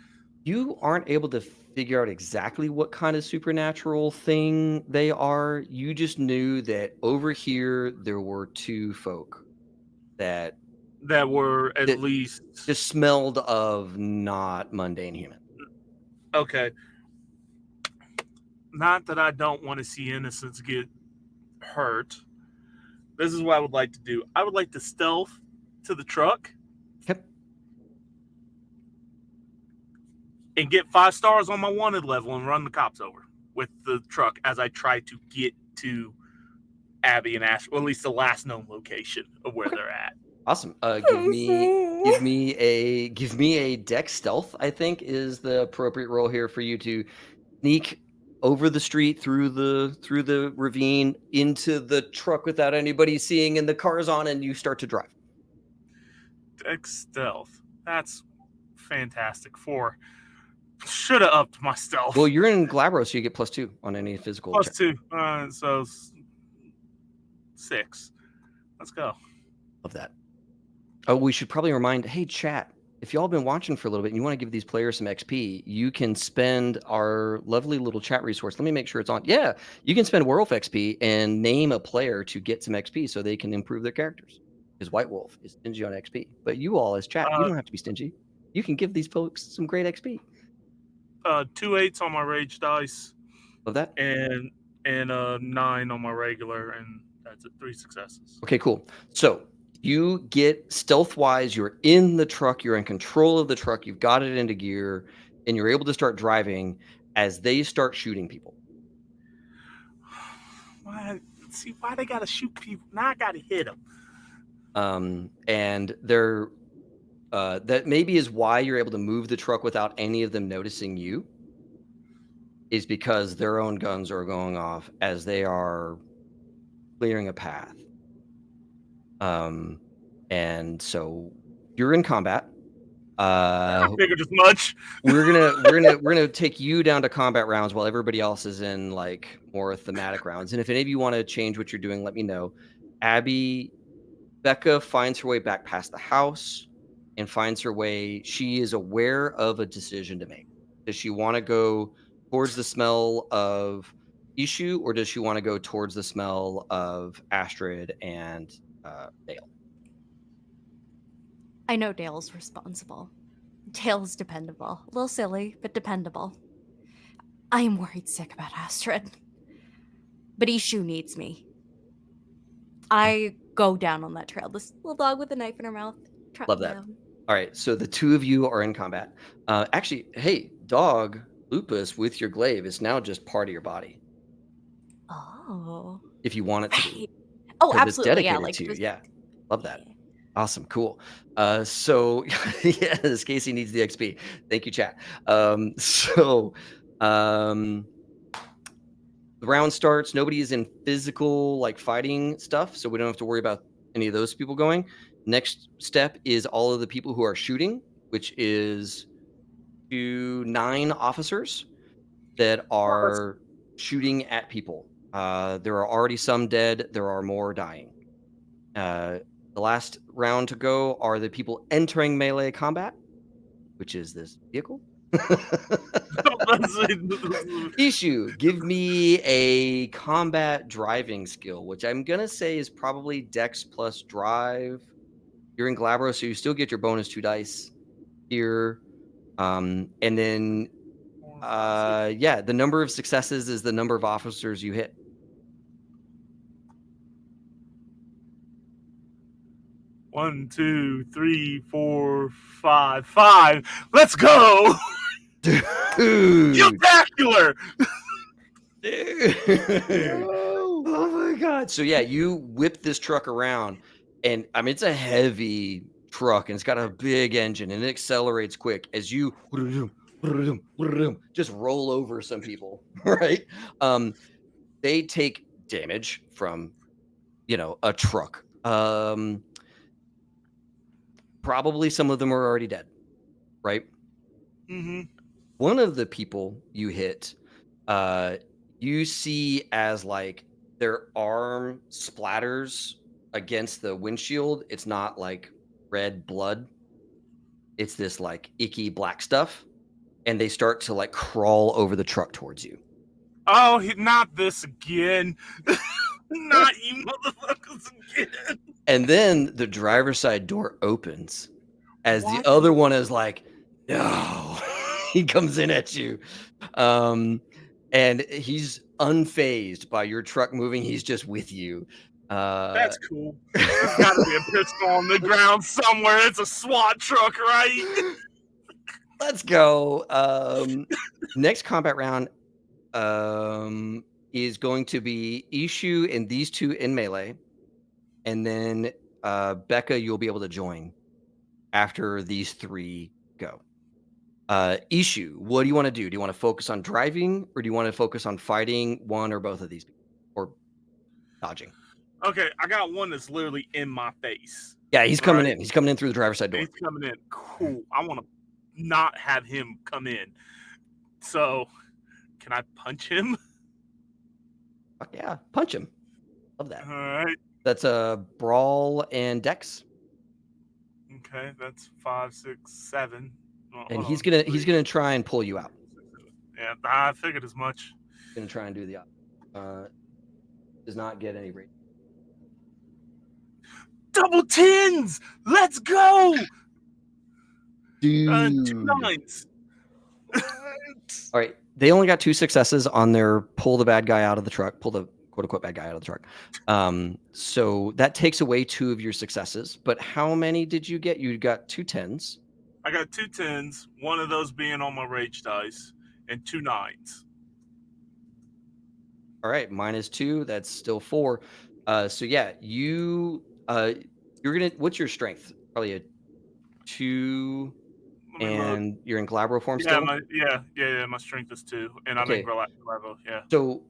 You aren't able to figure out exactly what kind of supernatural thing they are. You just knew that over here there were 2 folk that were at least just smelled of not mundane human. Okay. not that I don't want to see innocents get hurt. This is what I would like to do. I would like to stealth to the truck Yep. and get 5 stars on my wanted level and run the cops over with the truck as I try to get to Abby and Ash, or at least the last known location of where they're at. Awesome. Give me a dex stealth, I think, is the appropriate role here for you to sneak over the street through the ravine into the truck without anybody seeing, and the car's on, and you start to drive. Dex stealth. That's fantastic. 4. Should have upped my stealth. Well, you're in Glabro, so you get +2 on any physical check. +2. So 6. Let's go. Love that. Oh, we should probably remind, hey, chat, if y'all been watching for a little bit and you want to give these players some XP, you can spend our lovely little chat resource. Let me make sure it's on. Yeah, you can spend Werewolf XP and name a player to get some XP so they can improve their characters. Because White Wolf is stingy on XP. But you all as chat, you don't have to be stingy. You can give these folks some great XP. 2 8s on my rage dice. Love that. And 9 on my regular, and that's it. 3 successes. Okay, cool. So you get stealth-wise, you're in the truck, you're in control of the truck, you've got it into gear, and you're able to start driving as they start shooting people. Why they gotta shoot people? Now I gotta hit them. And they're that maybe is why you're able to move the truck without any of them noticing you, is because their own guns are going off as they are clearing a path. And so you're in combat. I figured as much. we're gonna take you down to combat rounds while everybody else is in like more thematic rounds. And if any of you want to change what you're doing, let me know. Becca finds her way back past the house and finds her way. She is aware of a decision to make. Does she want to go towards the smell of Ishu, or does she want to go towards the smell of Astrid and Dale? I know Dale's responsible. Dale's dependable. A little silly, but dependable. I am worried sick about Astrid. But Ishu needs me. I go down on that trail. This little dog with a knife in her mouth. Love that. All right, so the two of you are in combat. Actually, hey, dog, Lupus with your glaive is now just part of your body. Oh. If you want it to be. Oh, absolutely. It's dedicated to you. Yeah, love that. Awesome, cool. So yes, Casey needs the XP. Thank you, chat. The round starts. Nobody is in physical like fighting stuff, so we don't have to worry about any of those people going. Next step is all of the people who are shooting, which is 9 officers that are shooting at people. There are already some dead. There are more dying. The last round to go are the people entering melee combat, which is this vehicle. Ishu, give me a combat driving skill, which I'm going to say is probably Dex plus Drive. You're in Glabro, so you still get your bonus 2 dice here. And then, the number of successes is the number of officers you hit. One, 2, 3, 4, 5. 5. Let's go! Dude. Spectacular! Dude. Oh my god. So yeah, you whip this truck around, and I mean it's a heavy truck and it's got a big engine and it accelerates quick as you just roll over some people, right? They take damage from a truck. Probably some of them are already dead, right? Mm-hmm. One of the people you hit, you see as like their arm splatters against the windshield. It's not like red blood. It's this like icky black stuff. And they start to like crawl over the truck towards you. Oh, not this again. Not you motherfuckers again. And then the driver's side door opens as the other one is like, no. He comes in at you. and he's unfazed by your truck moving. He's just with you. That's cool. There's got to be a pistol on the ground somewhere. It's a SWAT truck, right? Let's go. Next combat round is going to be Ishu and these two in melee, and then Becca, you'll be able to join after these three go. Ishu, what do you want to do? Do you want to focus on driving, or do you want to focus on fighting one or both of these people, or dodging? Okay, I got one that's literally in my face. Yeah, he's coming Right. in. He's coming in through the driver's side door. He's coming in. Cool. I want to not have him come in. So, can I punch him? Fuck yeah, punch him. Love that. All right. That's a brawl and dex, Okay, that's 5, 6, 7. Oh, and hold he's on. gonna try and pull you out. Yeah, I figured as much. He's gonna try and do the does not get any rate. Double tens! Let's go! Dude. 2 9s. All right, they only got 2 successes on their pull the bad guy out of the truck, pull the quote unquote bad guy out of the truck. So that takes away 2 of your successes. But how many did you get? You got 2 10s. I got 2 10s, one of those being on my rage dice, and 2 9s. All right, -2. That's still 4. So yeah, you're gonna. What's your strength? Probably a 2. Let me look. And you're in Glabro form Yeah, still? my strength is 2, and I'm Okay. in Glabro, yeah. So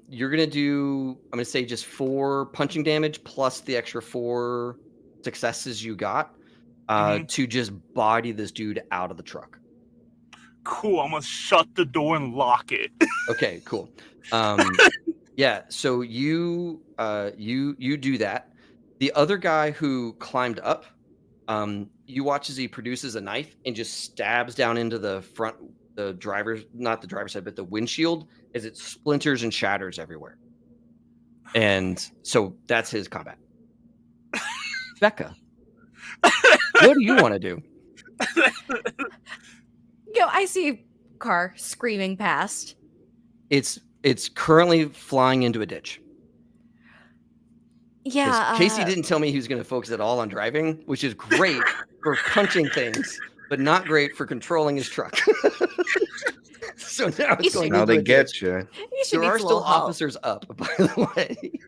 you're gonna do, I'm gonna say just 4 punching damage plus the extra 4 successes you got to just body this dude out of the truck. Cool, I'm gonna shut the door and lock it. Okay, cool. Yeah, so you do that. The other guy who climbed up, you watch as he produces a knife and just stabs down into the front, not the driver's side, but the windshield, as it splinters and shatters everywhere. And so that's his combat. Becca, what do you want to do? I see a car screaming past. It's currently flying into a ditch. 'Cause Yeah. Casey didn't tell me he was going to focus at all on driving, which is great for punching things, but not great for controlling his truck. So now it's going Now into they a get ditch. you. You There should need are a still little help. officers up, by the way.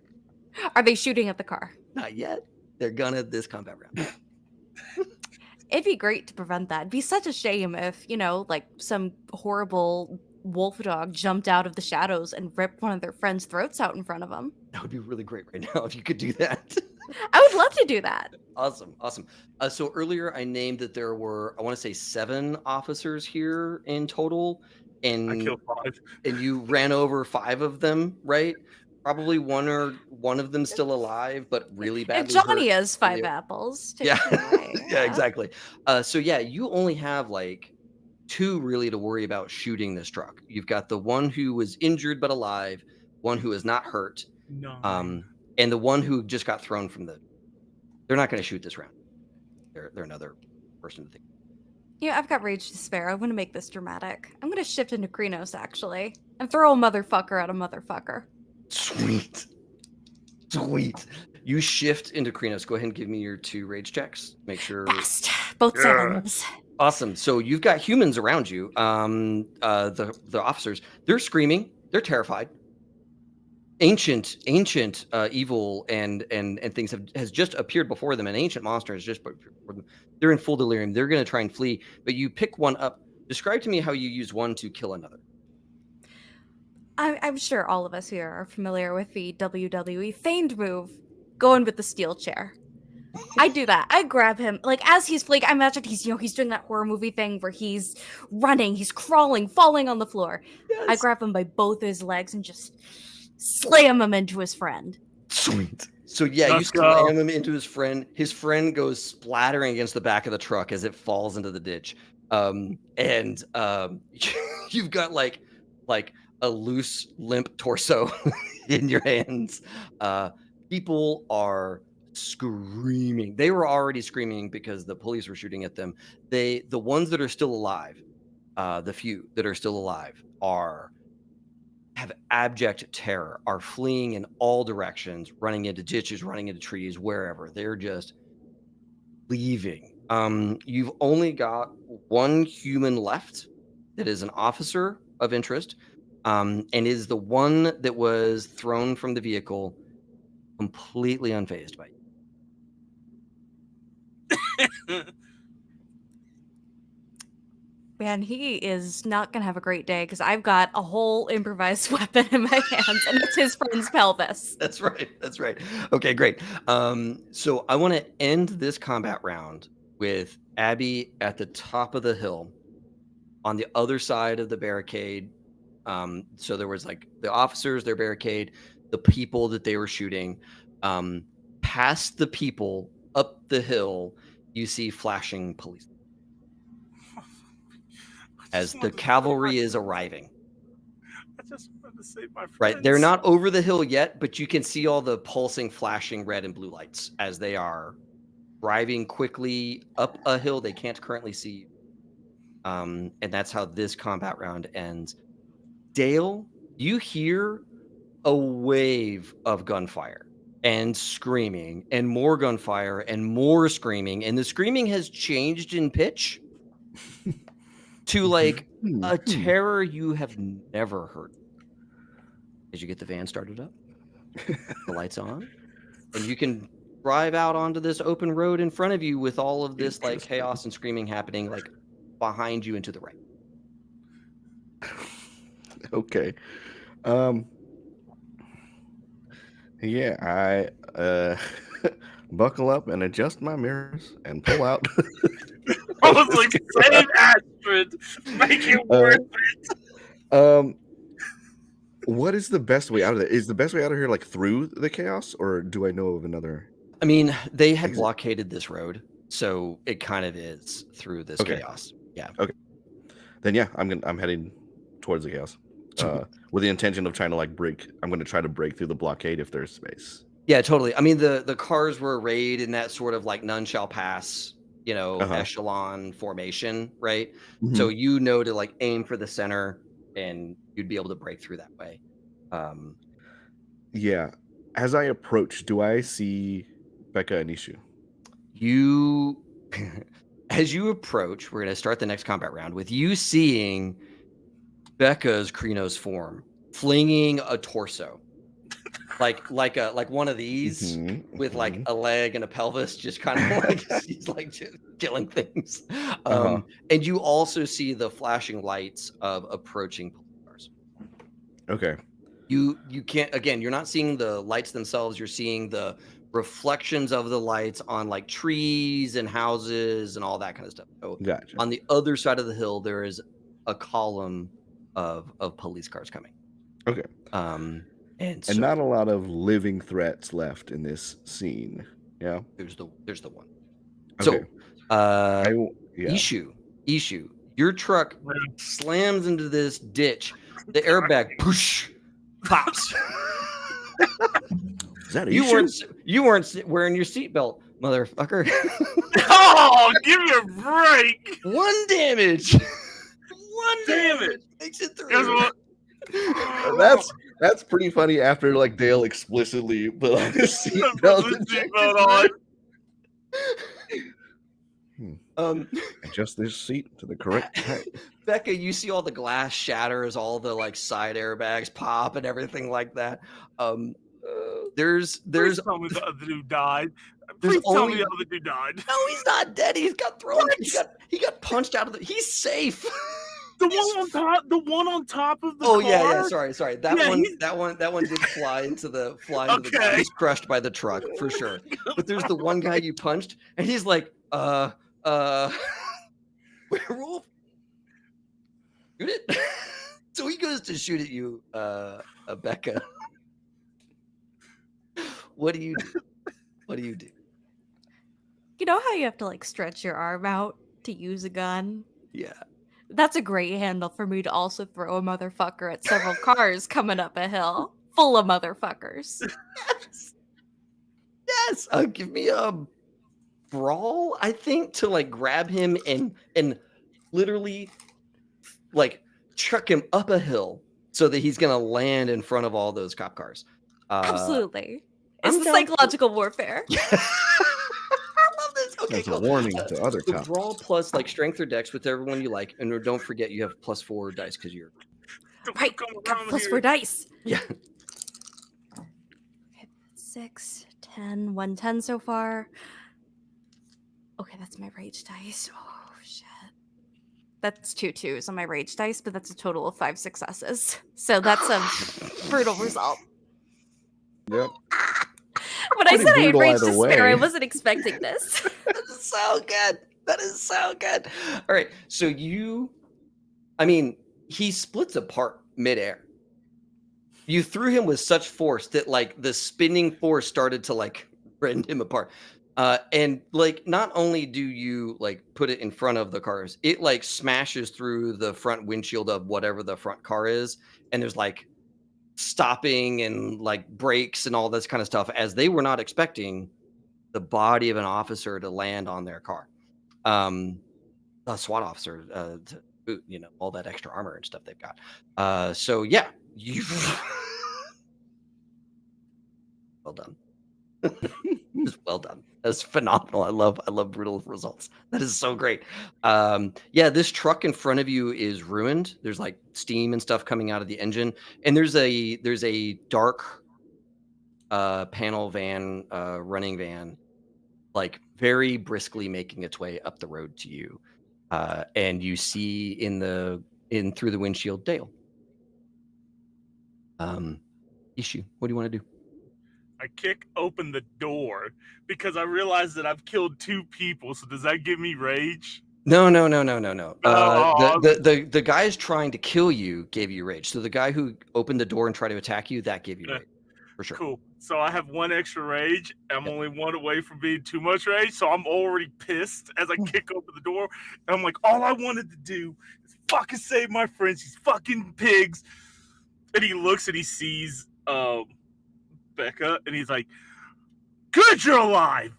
Are they shooting at the car? Not yet. They're gonna this combat round. It'd be great to prevent that. It'd be such a shame if, like some horrible wolf dog jumped out of the shadows and ripped one of their friends' throats out in front of them. That would be really great right now if you could do that. I would love to do that. Awesome. So earlier I named that there were, I want to say 7 officers here in total, I and killed 5. and you ran over 5 of them, right? Probably one of them still alive, but really And badly Johnny hurt. has 5 apples. Take Yeah, it away. yeah, exactly. So yeah, you only have like 2 really to worry about shooting this truck. You've got the one who was injured but alive, one who is not hurt, 9. and the one who just got thrown from the. They're not going to shoot this round. They're another person to think. Yeah, I've got rage to spare. I want to make this dramatic. I'm going to shift into Krenos, actually, and throw a motherfucker at a motherfucker. Sweet. You shift into Krenos. Go ahead and give me your 2 rage checks. Make sure. Best. Both Yeah. 7s. Awesome. So you've got humans around you. The officers. They're screaming. They're terrified. Ancient evil and things has just appeared before them. An ancient monster has just appeared before them. They're in full delirium. They're going to try and flee. But you pick one up. Describe to me how you use one to kill another. I'm sure all of us here are familiar with the WWE feigned move, going with the steel chair. I do that. I grab him, like as he's fleeing. I imagine he's doing that horror movie thing where he's running, he's crawling, falling on the floor. Yes. I grab him by both his legs and just slam him into his friend. Sweet. So yeah, Let's you go. slam him into his friend. His friend goes splattering against the back of the truck as it falls into the ditch. You've got like a loose, limp torso in your hands. People are screaming. They were already screaming because the police were shooting at them. The ones that are still alive, the few that are still alive, are have abject terror, are fleeing in all directions, running into ditches, running into trees, wherever. They're just leaving. You've only got one human left that is an officer of interest, and is the one that was thrown from the vehicle, completely unfazed by you. Man, he is not gonna have a great day because I've got a whole improvised weapon in my hands, and it's his friend's pelvis. That's right. That's right. Okay, great. So I want to end this combat round with Abby at the top of the hill on the other side of the barricade. So there was like the officers, their barricade, the people that they were shooting. Past the people up the hill, you see flashing police as the cavalry is arriving. I just wanted to save my friends. Right. They're not over the hill yet, but you can see all the pulsing, flashing red and blue lights as they are driving quickly up a hill they can't currently see. And that's how this combat round ends. Dale, you hear a wave of gunfire and screaming and more gunfire and more screaming. And the screaming has changed in pitch to like a terror you have never heard. As you get the van started up, the lights on, and you can drive out onto this open road in front of you with all of this like chaos and screaming happening like behind you and to the right. Okay. Yeah, I buckle up and adjust my mirrors and pull out. I was like, save Astrid, make it worth it. What is the best way out of it? Is the best way out of here like through the chaos, or do I know of another? I mean, they had blockaded this road, so it kind of is through this chaos. Yeah. Okay. Then yeah, I'm heading towards the chaos. With the intention of trying to like break. I'm going to try to break through the blockade if there's space. Yeah, totally. I mean, the cars were arrayed in that sort of like none shall pass, echelon formation, right? Mhm. So you know to like aim for the center, and you'd be able to break through that way. Yeah. As I approach, do I see Becca and Ishu? You, as you approach, we're going to start the next combat round with you seeing Becca's Krino's form flinging a torso, like one of these with like a leg and a pelvis, just kind of like she's like just killing things. And you also see the flashing lights of approaching police cars. Okay. You can't, again, you're not seeing the lights themselves. You're seeing the reflections of the lights on like trees and houses and all that kind of stuff. So Gotcha. on the other side of the hill, there is a column of police cars coming. Okay. And not a lot of living threats left in this scene. Yeah. There's the one. Okay. So Ishu, your truck slams into this ditch. The airbag push pops. Is that you weren't wearing your seatbelt, motherfucker. Oh, give me a break. One damage. One damage makes it through. That's pretty funny after like Dale explicitly put on his seatbelt on. Adjust this seat to the correct height. Becca, you see all the glass shatters, all the like side airbags pop and everything like that. There's Please tell me the other dude died. Please tell me the other dude died. No, he's not dead. He's got thrown. He got punched out of the. He's safe. The one on top of the car? Yeah, sorry. That one did fly into the ground. He's crushed by the truck for sure. But there's the one guy you punched, and he's like, werewolf? Shoot it. So he goes to shoot at you, Becca. What do you do? What do you do? You know how you have to like stretch your arm out to use a gun? Yeah. That's a great handle for me to also throw a motherfucker at several cars coming up a hill full of motherfuckers. Yes. Give me a brawl, I think, to like grab him and literally like chuck him up a hill so that he's gonna land in front of all those cop cars. Absolutely. I'm It's the down for- psychological warfare. I love this. Okay, That's a cool. warning to other So cops. brawl plus like strength or dex with everyone you like, and don't forget you have +4 dice because you're Don't Right. come Got around plus here. 4 dice. yeah. 6, 10, 110 so far. Okay, that's my rage dice. Oh, shit. That's 2 2s on my rage dice, but that's a total of 5 successes. So that's a brutal result. Yep. When I Pretty said I had brutal rage either despair, I way. wasn't expecting this. That is so good. That is so good. All right. So he splits apart midair. You threw him with such force that like the spinning force started to like rend him apart. And like not only do you like put it in front of the cars, it like smashes through the front windshield of whatever the front car is, and there's like stopping and like brakes and all this kind of stuff as they were not expecting the body of an officer to land on their car. A SWAT officer to boot, all that extra armor and stuff they've got. So yeah, you well done. Just well done. That's phenomenal. I love brutal results. That is so great. Yeah, this truck in front of you is ruined. There's like steam and stuff coming out of the engine, and there's a dark panel van, running van, like very briskly making its way up the road to you. And you see in through the windshield Dale. Issue, what do you want to do? I kick open the door because I realize that I've killed 2 people. So does that give me rage? No. Oh, The guys trying to kill you gave you rage. So the guy who opened the door and tried to attack you, that gave you rage. For sure. Cool. So I have 1 extra rage. I'm Yep. only 1 away from being too much rage. So I'm already pissed as I kick open the door. And I'm like, all I wanted to do is fucking save my friends. These fucking pigs. And he looks and he sees Becca, and he's like, good, you're alive.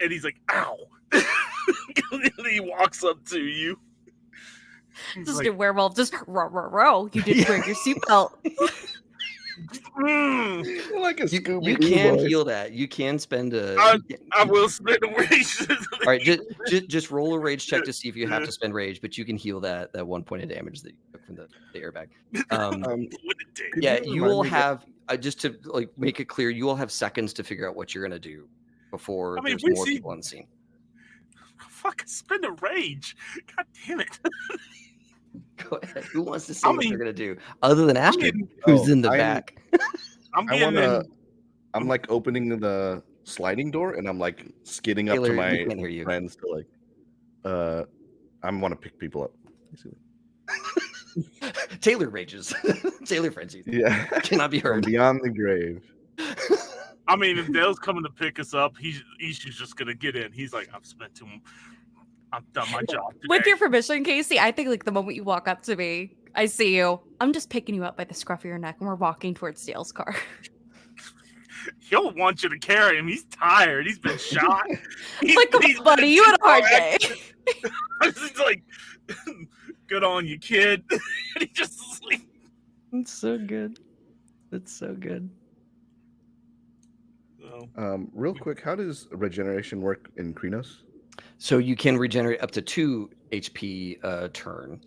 And he's like, ow. And he walks up to you. He's Just like, a werewolf. Just row. You didn't wear your seatbelt. mm, You're like a You Scooby-Doo can voice. heal that. You can spend a. I will spend a rage. All right, just roll a rage check to see if you have to spend rage, but you can heal that 1 point of damage that you took from the airbag. Yeah, you will have just to like make it clear, you will have seconds to figure out what you're gonna do before there's we more see- people on the scene. Fucking spend a rage. God damn it. Go ahead. Who wants to say what they're gonna do other than Astrid, who's in the back? I'm like opening the sliding door and I'm like skidding up Taylor, to we my can't hear you. friends to like I want to pick people up. Taylor rages. Taylor frenzies. Yeah. Cannot be From heard. beyond the grave. I mean, if Dale's coming to pick us up, he's just gonna get in. He's like, I've done my job today. With your permission, Casey, I think like the moment you walk up to me, I see you. I'm just picking you up by the scruff of your neck, and we're walking towards Dale's car. He'll want you to carry him. He's tired. He's been shot. Like, buddy, you had a hard day. He's like, good on you, kid. And he just sleeps. It's so good. It's so good. So, Real quick, how does regeneration work in Krenos? So you can regenerate up to 2 HP a turn.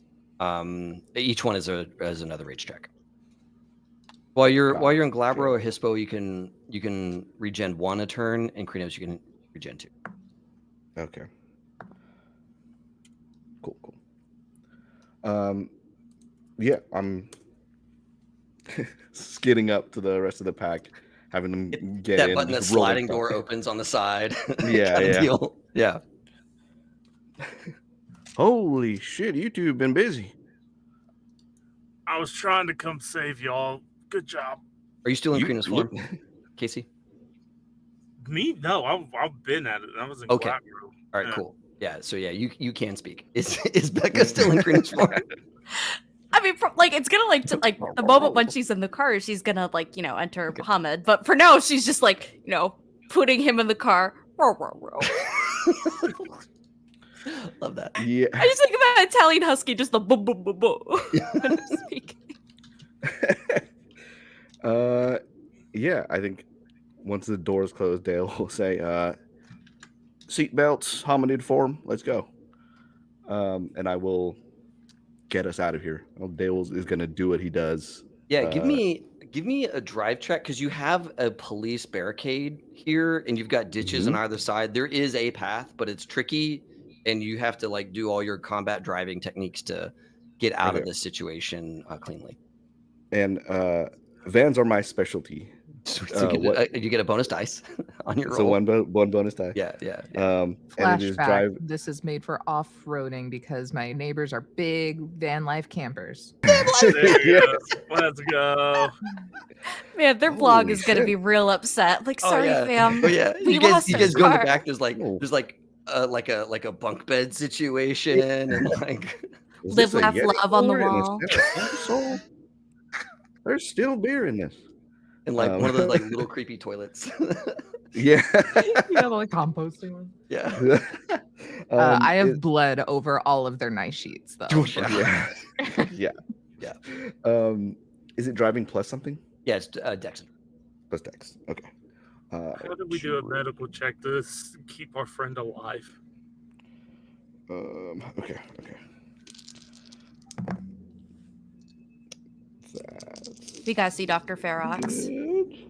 Each one is another rage check. While you're in Glabro or Hispo, you can regen 1 a turn, and Krenos you can regen 2. Okay. Cool. Yeah, I'm skidding up to the rest of the pack, having them get that in. button, that just roll sliding across. door opens on the side. Yeah, Kinda yeah. deal. Yeah. Holy shit, you two have been busy. I was trying to come save y'all. Good job. Are you still in You Krenos look- form, Casey? Me? No, I've been at it. I was in Okay. Glabro. All right, Yeah. cool. Yeah, so yeah, you can speak. Is Becca still in Krenos form? I mean, like it's gonna like the moment when she's in the car, she's gonna like enter Muhammad. But for now, she's just like putting him in the car. Row, row, row. Love that. Yeah. I just think about Italian husky, just the boom, boom, boom, boom. when I'm speaking. Yeah, I think once the doors close, Dale will say, "Seatbelts, hominid form, let's go." And I will get us out of here. Well, Dale is going to do what he does. Yeah, give me a drive check because you have a police barricade here, and you've got ditches on either side. There is a path, but it's tricky, and you have to like do all your combat driving techniques to get out of Okay. this situation cleanly. And vans are my specialty. So you get a bonus dice on your So roll. one bonus die. Yeah. And it is Flashback. drive. This is made for off-roading because my neighbors are big van life campers. There you go. Let's go. Man, their vlog Holy is gonna shit. be real upset. Like, sorry, fam. Oh yeah. We You guys lost our go in the car. back. There's like a bunk bed situation and like Is Live, this a laugh, Yeti love on the cooler and a wall. Santa console? There's still beer in this. and like one of those like little creepy toilets. Yeah. Yeah, the like composting one. Yeah. I have bled over all of their nice sheets though. Yeah. Is it driving plus something? Yeah, it's Dex. Plus Dex. Okay. How do we do a medical check to keep our friend alive? Okay. We gotta see Dr. Ferox. Good.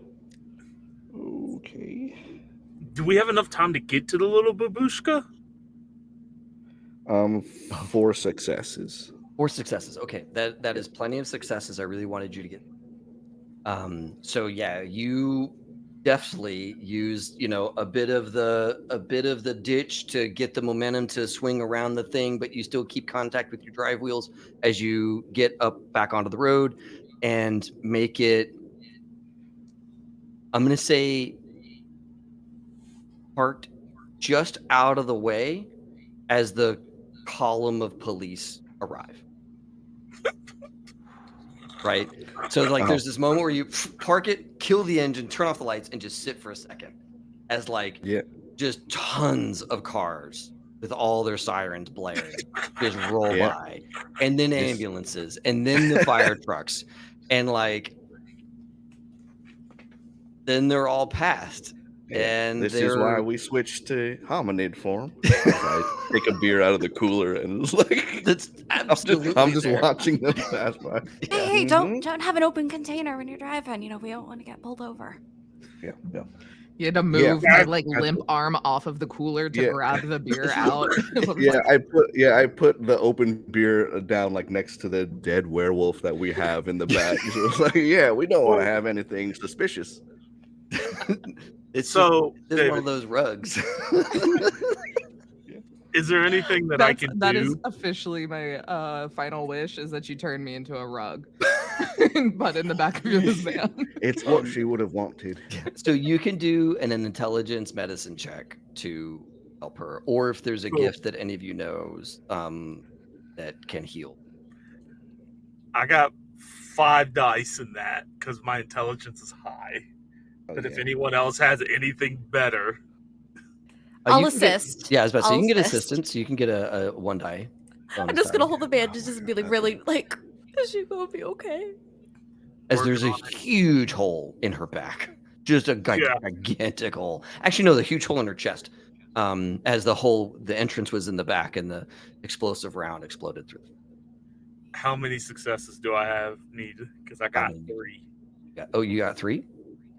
Okay. Do we have enough time to get to the little babushka? 4 successes. 4 successes. Okay, that is plenty of successes. I really wanted you to get. So yeah, you definitely used a bit of the ditch to get the momentum to swing around the thing, but you still keep contact with your drive wheels as you get up back onto the road and make it. I'm gonna say parked just out of the way as the column of police arrive. Right? So like there's this moment where you park it, kill the engine, turn off the lights, and just sit for a second as like just tons of cars with all their sirens blaring just roll by. And then ambulances and then the fire trucks. And like then they're all passed. And this is why we switched to hominid form. I take a beer out of the cooler and it's like that's absolutely I'm just watching them pass by. Hey, don't have an open container when you're driving. We don't want to get pulled over. Yeah. You had to move my like limp arm off of the cooler to grab the beer out. I put the open beer down like next to the dead werewolf that we have in the back. So it's like, we don't want to have anything suspicious. It's one of those rugs. Is there anything that I can do? That is officially my final wish, is that you turn me into a rug, but in the back of this van. It's what she would have wanted. So you can do an intelligence medicine check to help her, or if there's a gift that any of you knows that can heal. I got 5 dice in that because my intelligence is high. But if anyone else has anything better, I'll assist. I was about to say you can get assistance. You can get a 1 die. I'm just gonna hold the bandages and be like, really, like, is she gonna be okay? As there's a huge hole in her back, just a gigantic hole. Actually, no, the huge hole in her chest. As the entrance was in the back, and the explosive round exploded through. How many successes do I need? Because I got 3. You got 3?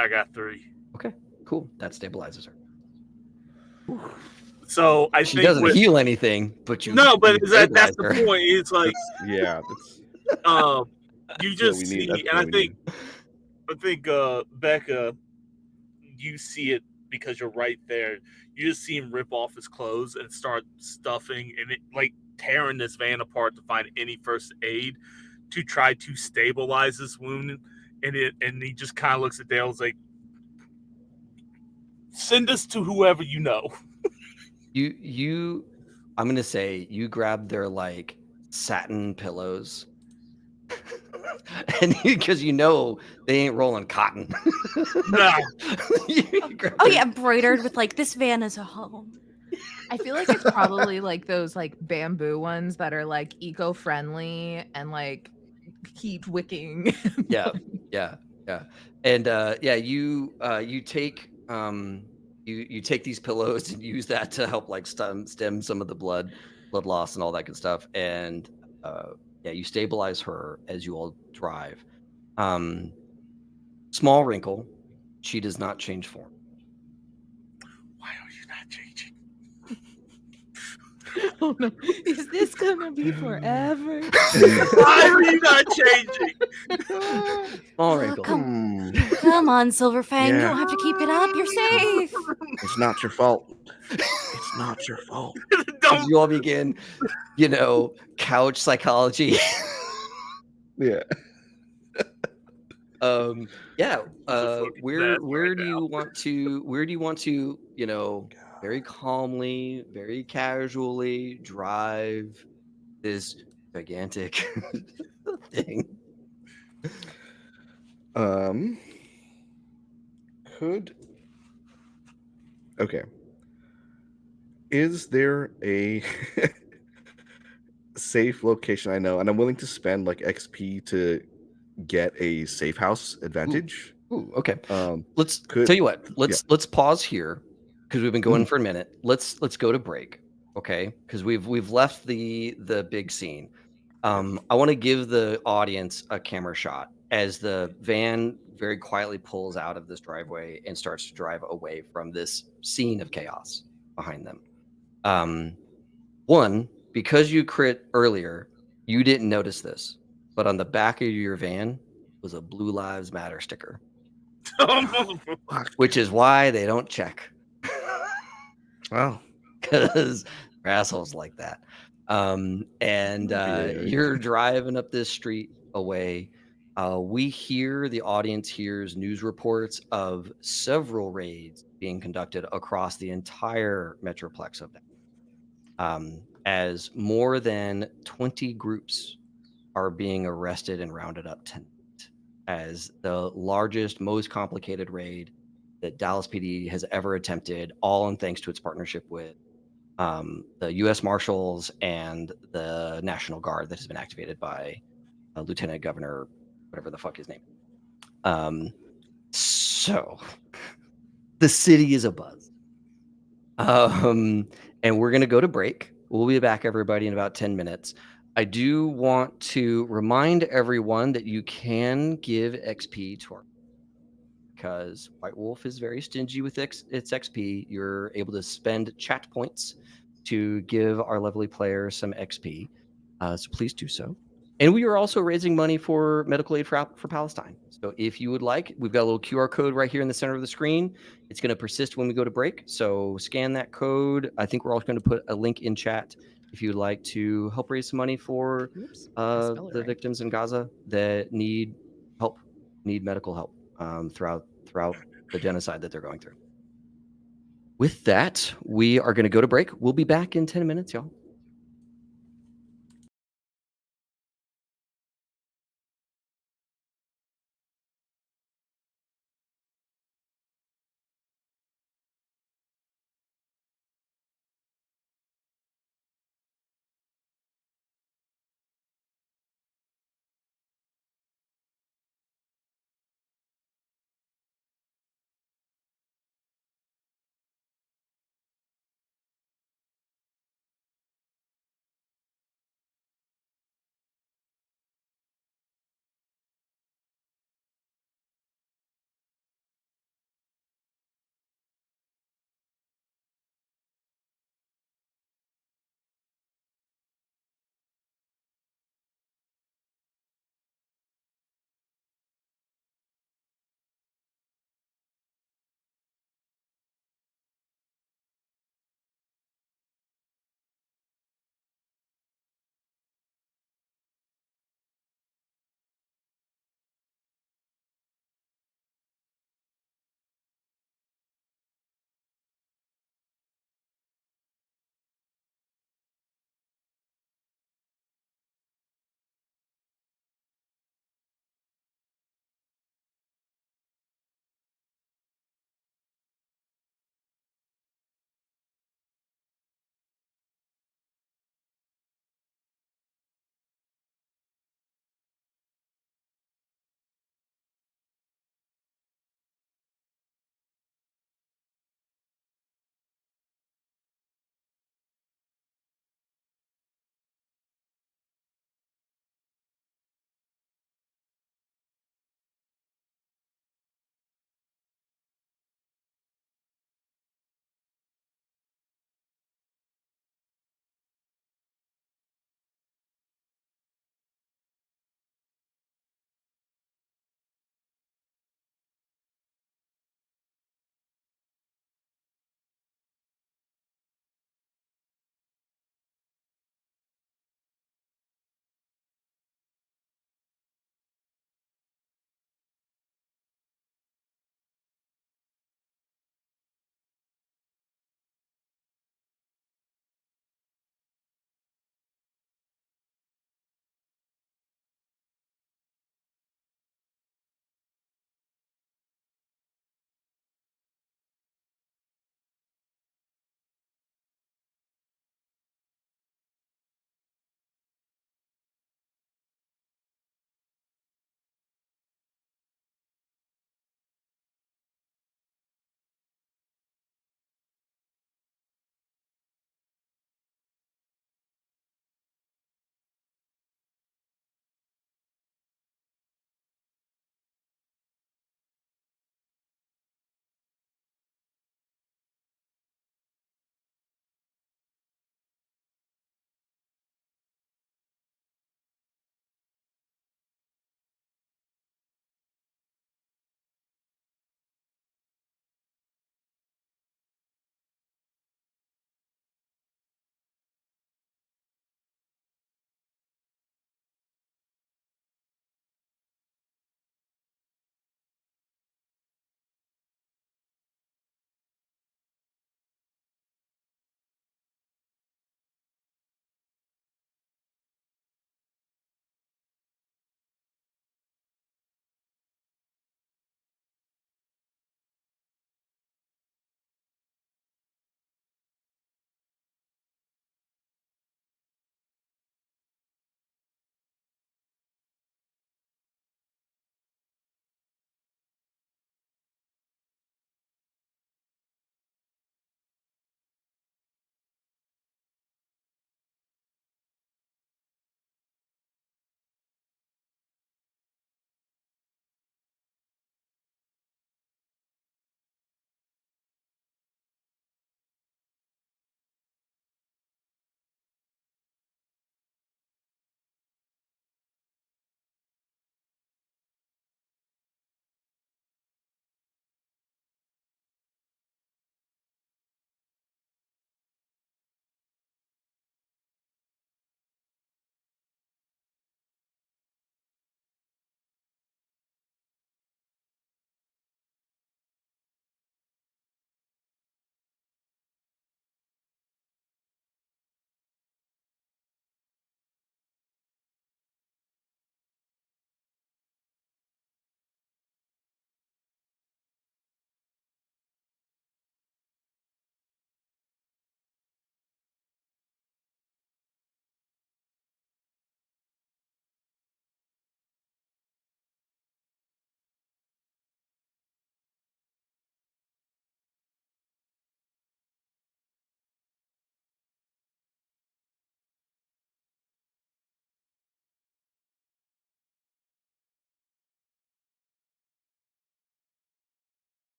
I got 3. Okay, cool. That stabilizes her. So I she think doesn't heal anything, but you. No, but that's the point. It's like you just see, and I think Becca, you see it because you're right there. You just see him rip off his clothes and start stuffing and like tearing this van apart to find any first aid to try to stabilize this wound. And he just kind of looks at Dale's like, send us to whoever you know. I'm gonna say you grab their like satin pillows, and because they ain't rolling cotton. No. Embroidered with like, this van is a home. I feel like it's probably like those like bamboo ones that are like eco-friendly and like heat wicking. Yeah, yeah, yeah. And you take you take these pillows and use that to help like stem some of the blood loss and all that good stuff. And yeah, you stabilize her as you all drive. Um, Small wrinkle, she does not change form. Why are you not changing? Oh no, is this gonna be forever? Why are you not changing? Small Oh, wrinkle. come on, Silverfang. You Yeah. don't have to keep it up. You're safe. It's not your fault. It's not your fault. As Don't. you all begin, couch psychology. Yeah. Yeah. It's a fucking Where mess right do you want to very calmly, very casually drive this gigantic thing? Um. Could. Okay. Is there a safe location I know, and I'm willing to spend like XP to get a safe house advantage? Ooh, okay. Um. Let's Could. tell you what. Yeah. Let's pause here because we've been going Mhm. for a minute. Let's go to break, okay? Because we've left the big scene. I want to give the audience a camera shot as the van very quietly pulls out of this driveway and starts to drive away from this scene of chaos behind them. One, because you crit earlier, you didn't notice this, but on the back of your van was a Blue Lives Matter sticker, Oh, motherfucker. Fuck. which is why they don't check. Wow. Because assholes like that. And Yeah. you're driving up this street away. The audience hears news reports of several raids being conducted across the entire metroplex of that. As more than 20 groups are being arrested and rounded up tonight, as the largest, most complicated raid that Dallas PD has ever attempted, all in thanks to its partnership with the U.S. Marshals and the National Guard that has been activated by Lieutenant Governor, whatever the fuck his name. So the city is abuzz. And we're gonna go to break. We'll be back, everybody, in about 10 minutes. I do want to remind everyone that you can give XP to our because White Wolf is very stingy with its XP. You're able to spend chat points to give our lovely players some XP. So please do so. And we are also raising money for medical aid for Palestine. So if you would like, we've got a little QR code right here in the center of the screen. It's going to persist when we go to break. So scan that code. I think we're also going to put a link in chat if you'd like to help raise some money for Oops, I spelled it the right. victims in Gaza that need help, need medical help throughout the genocide that they're going through. With that, we are going to go to break. We'll be back in 10 minutes, y'all.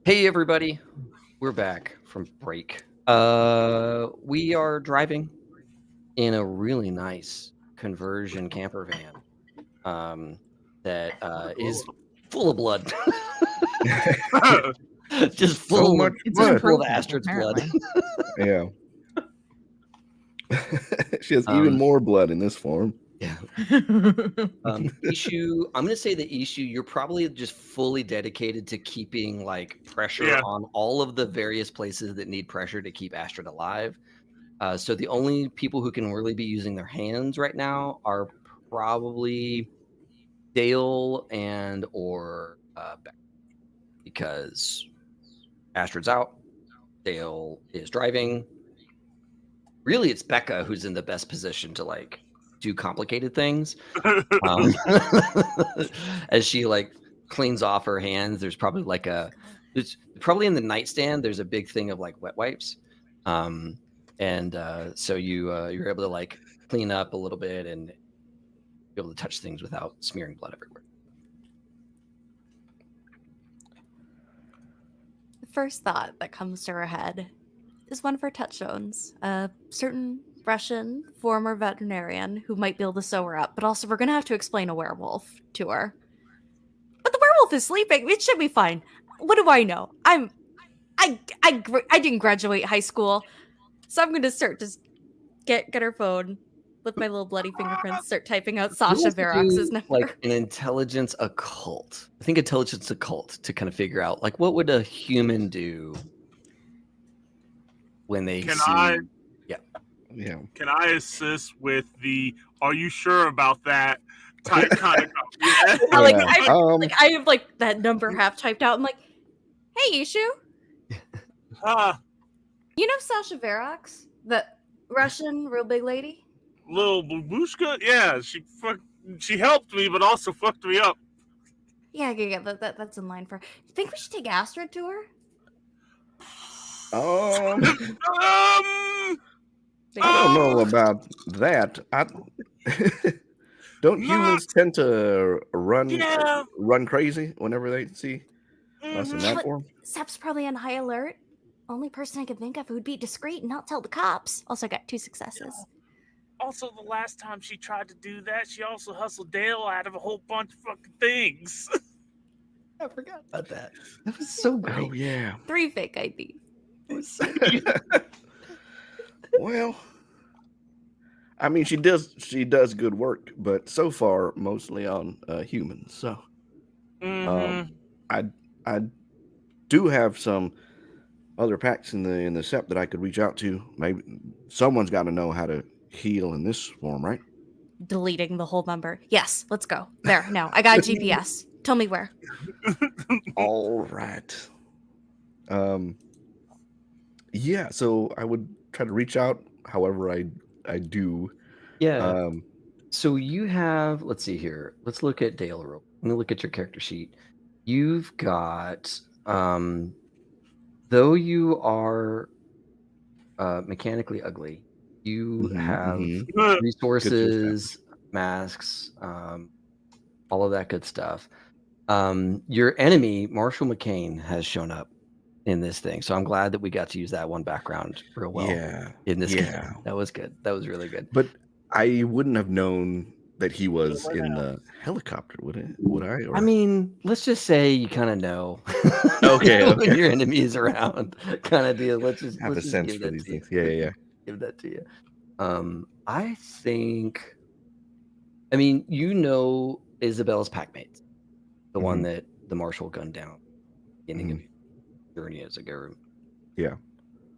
Hey everybody, we're back from break. We are driving in a really nice conversion camper van that is full of blood. Just So full much of It's blood. an full of improvement, Astrid's blood. apparently. Yeah. She has Um, even more blood in this form. Yeah. Ishu, I'm gonna say the Ishu, you're probably just fully dedicated to keeping like pressure Yeah. on all of the various places that need pressure to keep Astrid alive. So the only people who can really be using their hands right now are probably Dale and or Beck, because Astrid's out, Dale is driving. Really, it's Becca who's in the best position to like do complicated things. As she like cleans off her hands, there's probably like it's probably in the nightstand. There's a big thing of like wet wipes, and so you're able to like clean up a little bit and be able to touch things without smearing blood everywhere. The first thought that comes to her head is one of her touchstones, a certain Russian former veterinarian who might be able to sew her up, but also we're gonna have to explain a werewolf to her. But the werewolf is sleeping. It should be fine. What do I know? I didn't graduate high school, so I'm gonna start just get her phone with my little bloody fingerprints, start typing out You Sasha have to Verox's do, number. like an intelligence occult. I think intelligence occult to kind of figure out like what would a human do when they Can see. I Yeah. can I assist with the "Are you sure about that?" type kind of? Yeah. Like, Yeah, I have like that number half typed out. I'm like, hey, Ishu, you know Sasha Verox, the Russian real big lady? Little babushka. Yeah, she helped me, but also fucked me up. Yeah, that's in line for. You think we should take Astrid to her? I Um, don't know about that. Don't No. humans tend to Yeah. run crazy whenever they see us in Mhm. that But form? Sep's probably on high alert. Only person I could think of who'd be discreet and not tell the cops. Also got 2 successes. Also, the last time she tried to do that, she also hustled Dale out of a whole bunch of fucking things. I forgot about that. That was so great. Oh yeah. 3 fake IDs. It was so good. Well, I mean, she does good work, but so far mostly on humans. So I I do have some other packs in the SEP that I could reach out to. Maybe someone's got to know how to heal in this form, right? Deleting the whole number. Yes, let's go. There, now. I got GPS. Tell me where. All right. Yeah, so I would try to reach out however I do. Yeah. So you have, let's see here. Let's look at Dale real. Let me look at your character sheet. You've got, though you are mechanically ugly, you have Good to establish. resources, masks, all of that good stuff. Your enemy, Marshall McCain, has shown up in this thing. So I'm glad that we got to use that one background real well in this game. That was good. That was really good. But I wouldn't have known that he was in the helicopter, would I? I mean, let's just say you kind of know. Okay, when okay. your enemy is around, kind of deal. Let's just Have a sense give for that these to you. things. Yeah. Give that to you. I think. I mean, you know Isabel's packmates, the one that the Marshal gunned down at the beginning of your journey as a guru. Yeah.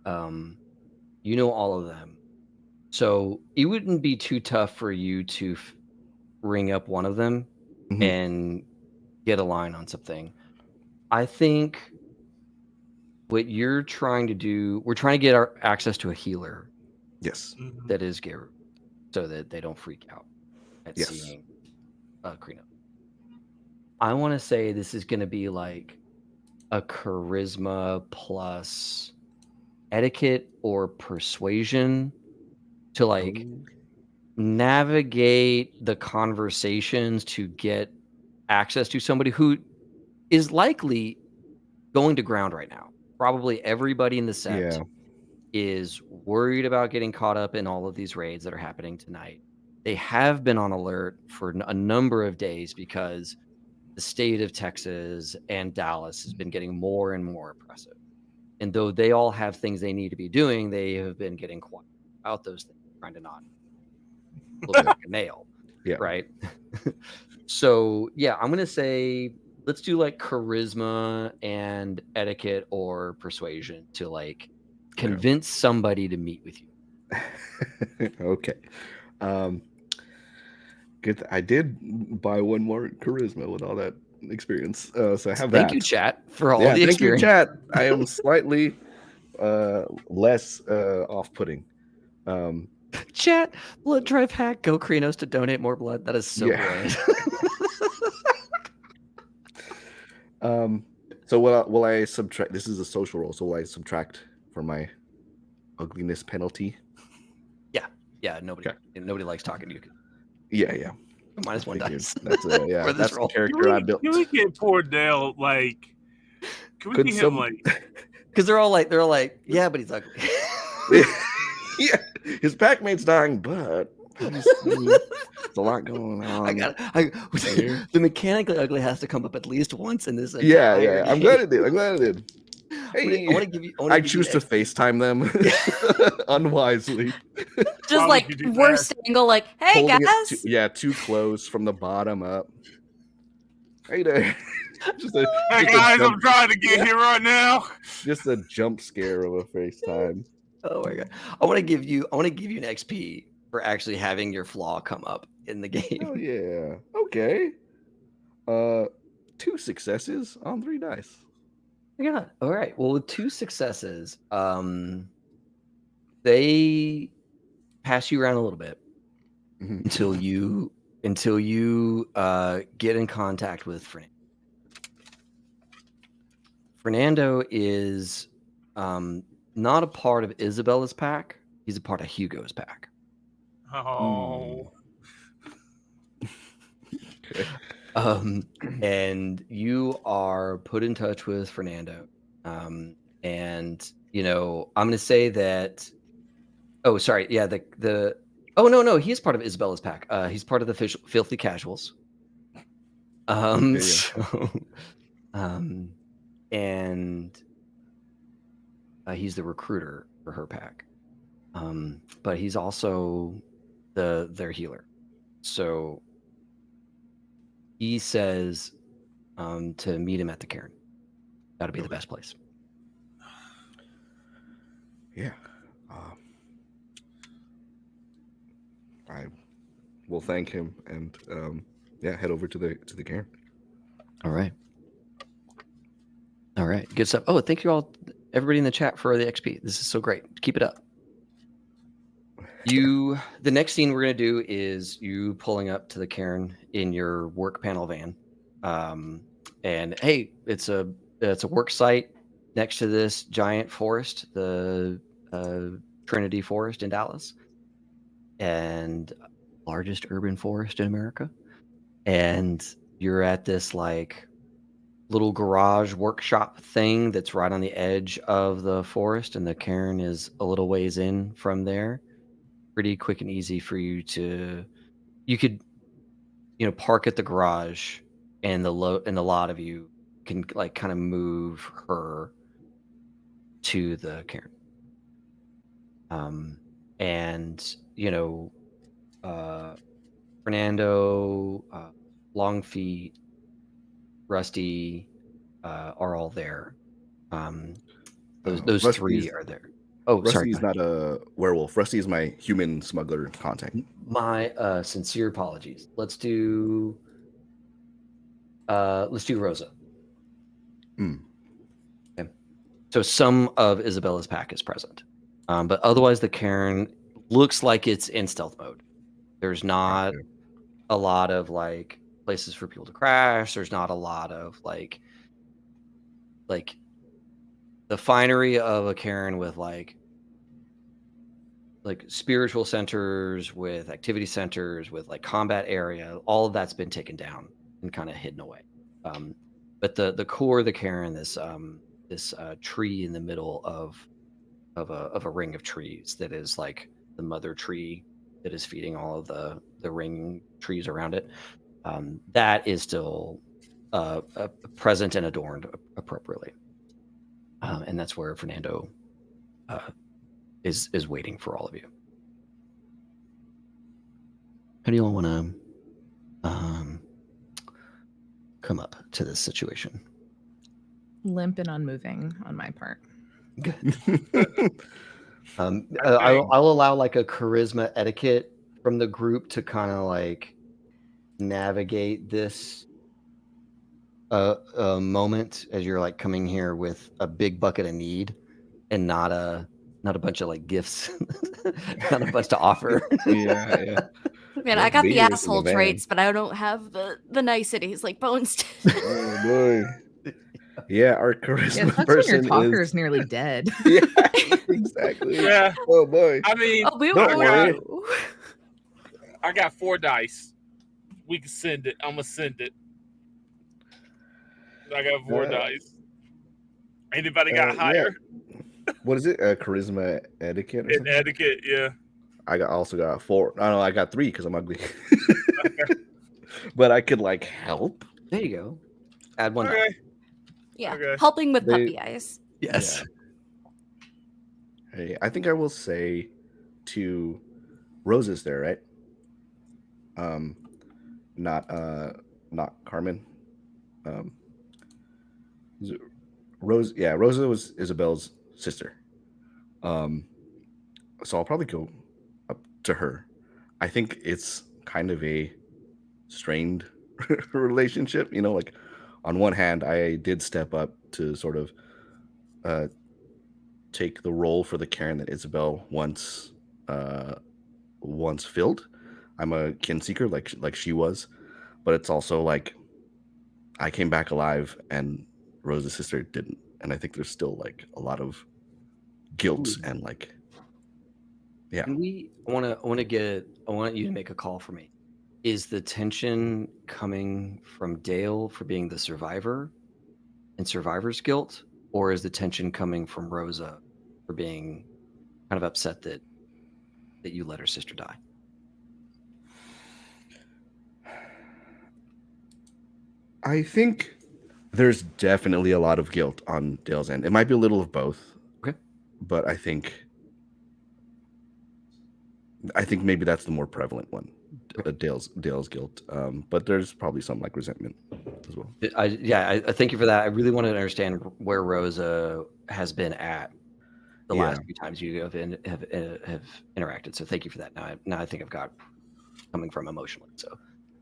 You know all of them, so it wouldn't be too tough for you to ring up one of them and get a line on something. I think what you're trying to do, we're trying to get our access to a healer. Yes. That is Geru, so that they don't freak out at seeing Krino. I want to say this is going to be like a charisma plus etiquette or persuasion to like navigate the conversations to get access to somebody who is likely going to ground right now. Probably everybody in the set Yeah. is worried about getting caught up in all of these raids that are happening tonight. They have been on alert for a number of days because the state of Texas and Dallas has been getting more and more oppressive. And though they all have things they need to be doing, they have been getting quiet about those things, trying to not look like a nail. Yeah. Right. So yeah, I'm gonna say let's do like charisma and etiquette or persuasion to like convince somebody to meet with you. Okay. Good. I did buy one more charisma with all that experience. So I have Thank that. you, chat, for all Yeah, the thank experience. you, chat. I am slightly less off-putting. Chat, blood drive hack, go Krenos to donate more blood. That is so Yeah. good. So will I subtract? This is a social roll, so will I subtract for my ugliness penalty? Yeah, nobody likes talking to you. Yeah. Minus one Figured. dice. That's For this that's the roll. character I built. Can we get poor Dale like? Can we Could get him some- like? Because they're all like, yeah, but he's ugly. Yeah, his packmate's dying, but there's a lot going on. The mechanically ugly has to come up at least once in this. Yeah. entire I'm glad it did. Hey, I want to give you. I choose to FaceTime them unwisely. Just Why would like you do worst angle, like, hey Holding guys. it too close from the bottom up. Hey there. Hey guys, I'm trying to get here right now. Just a jump scare of a FaceTime. Oh my god! I want to give you an XP for actually having your flaw come up in the game. Oh yeah. Okay. 2 successes on 3 dice. Yeah. All right. Well, with 2 successes, they pass you around a little bit until you get in contact with Fernando. Fernando is not a part of Isabella's pack. He's a part of Hugo's pack. Oh. Okay. And you are put in touch with Fernando. And I'm going to say that. Oh, sorry. Yeah. Oh no, he is part of Isabella's pack. He's part of the Filthy Casuals. Yeah. So, and he's the recruiter for her pack. But he's also their healer. So he says to meet him at the cairn. That'll be the best place. Yeah. I will thank him and head over to the cairn. All right. Good stuff. Oh, thank you all, everybody in the chat, for the XP. This is so great. Keep it up. The next scene we're gonna do is you pulling up to the cairn in your work panel van. And hey, it's a work site next to this giant forest, the Trinity Forest in Dallas, and largest urban forest in America. And you're at this like little garage workshop thing that's right on the edge of the forest, and the cairn is a little ways in from there. Pretty quick and easy for you could park at the garage, and the lot of you can like kind of move her to the cairn. And Fernando, Longfeet, Rusty are all there. Those 3 are there. Oh, sorry. Rusty's not a werewolf. Rusty is my human smuggler contact. My sincere apologies. Let's do Rosa. Okay. So some of Isabella's pack is present, but otherwise the cairn looks like it's in stealth mode. There's not a lot of like places for people to crash. There's not a lot of like the finery of a cairn with like spiritual centers, with activity centers, with like combat area. All of that's been taken down and kind of hidden away. but the core of the cairn, this tree in the middle of a ring of trees that is like the mother tree that is feeding all of the ring trees around it. That is still present and adorned appropriately, and that's where Fernando is waiting for all of you. How do you all want to come up to this situation? Limp and unmoving on my part. Good. I'll allow like a charisma etiquette from the group to kind of like navigate this moment as you're like coming here with a big bucket of need and not a bunch of like gifts, not a bunch to offer. Yeah. Man, I got the asshole traits, but I don't have the niceties like Bones did. Oh boy. Yeah, our charisma That's person when your talker is is nearly dead. Yeah, exactly. Yeah. Oh boy. I mean, don't worry. I got 4 dice. We can send it. I'm gonna send it. I got 4 dice. Anybody got higher? Yeah. What is it? Charisma etiquette or something? Etiquette, yeah. I also got 4. No, I got 3 because I'm ugly. But I could like help. There you go. Add 1 die. Okay. Yeah. Okay. Helping with puppy eyes. Yes. Yeah. Hey, I think I will say to Roses there, right? Not Carmen. Rose, yeah, Rosa was Isabel's sister. So I'll probably go up to her. I think it's kind of a strained relationship, you know, like on one hand, I did step up to sort of take the role for the Karen that Isabel once filled. I'm a kin seeker like she was, but it's also like I came back alive and Rose's sister didn't, and I think there's still like a lot of guilt and like yeah. I want you to make a call for me. Is the tension coming from Dale for being the survivor and survivor's guilt, or is the tension coming from Rosa for being kind of upset that you let her sister die? I think there's definitely a lot of guilt on Dale's end. It might be a little of both. Okay. But I think maybe that's the more prevalent one. Dale's guilt. But there's probably some like resentment as well. I thank you for that. I really wanted to understand where Rosa has been at the last few times you have interacted. So thank you for that. Now I think I've got coming from emotionally. So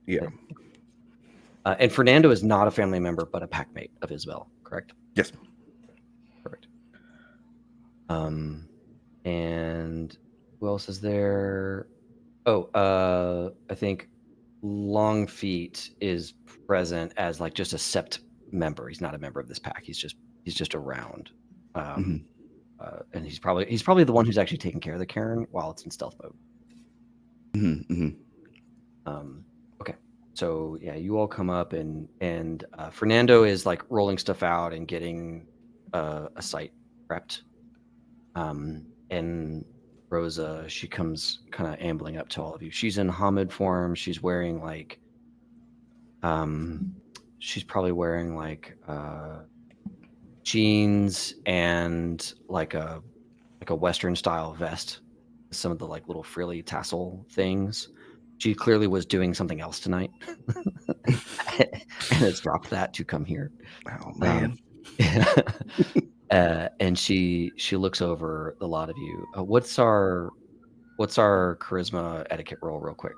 yeah. And Fernando is not a family member, but a packmate of Isabel, correct? Yes. Perfect. And who else is there? Oh, I think Longfeet is present as like just a sept member. He's not a member of this pack. He's just around. And he's probably the one who's actually taking care of the Karen while it's in stealth mode. Okay. So yeah, you all come up and Fernando is like rolling stuff out and getting a site prepped. And Rosa, she comes kind of ambling up to all of you. She's in Hamid form. She's wearing like, she's probably wearing like jeans and like a Western style vest. Some of the like little frilly tassel things. She clearly was doing something else tonight, and has dropped that to come here. Oh man! And she looks over the lot of you. What's our charisma etiquette roll, real quick?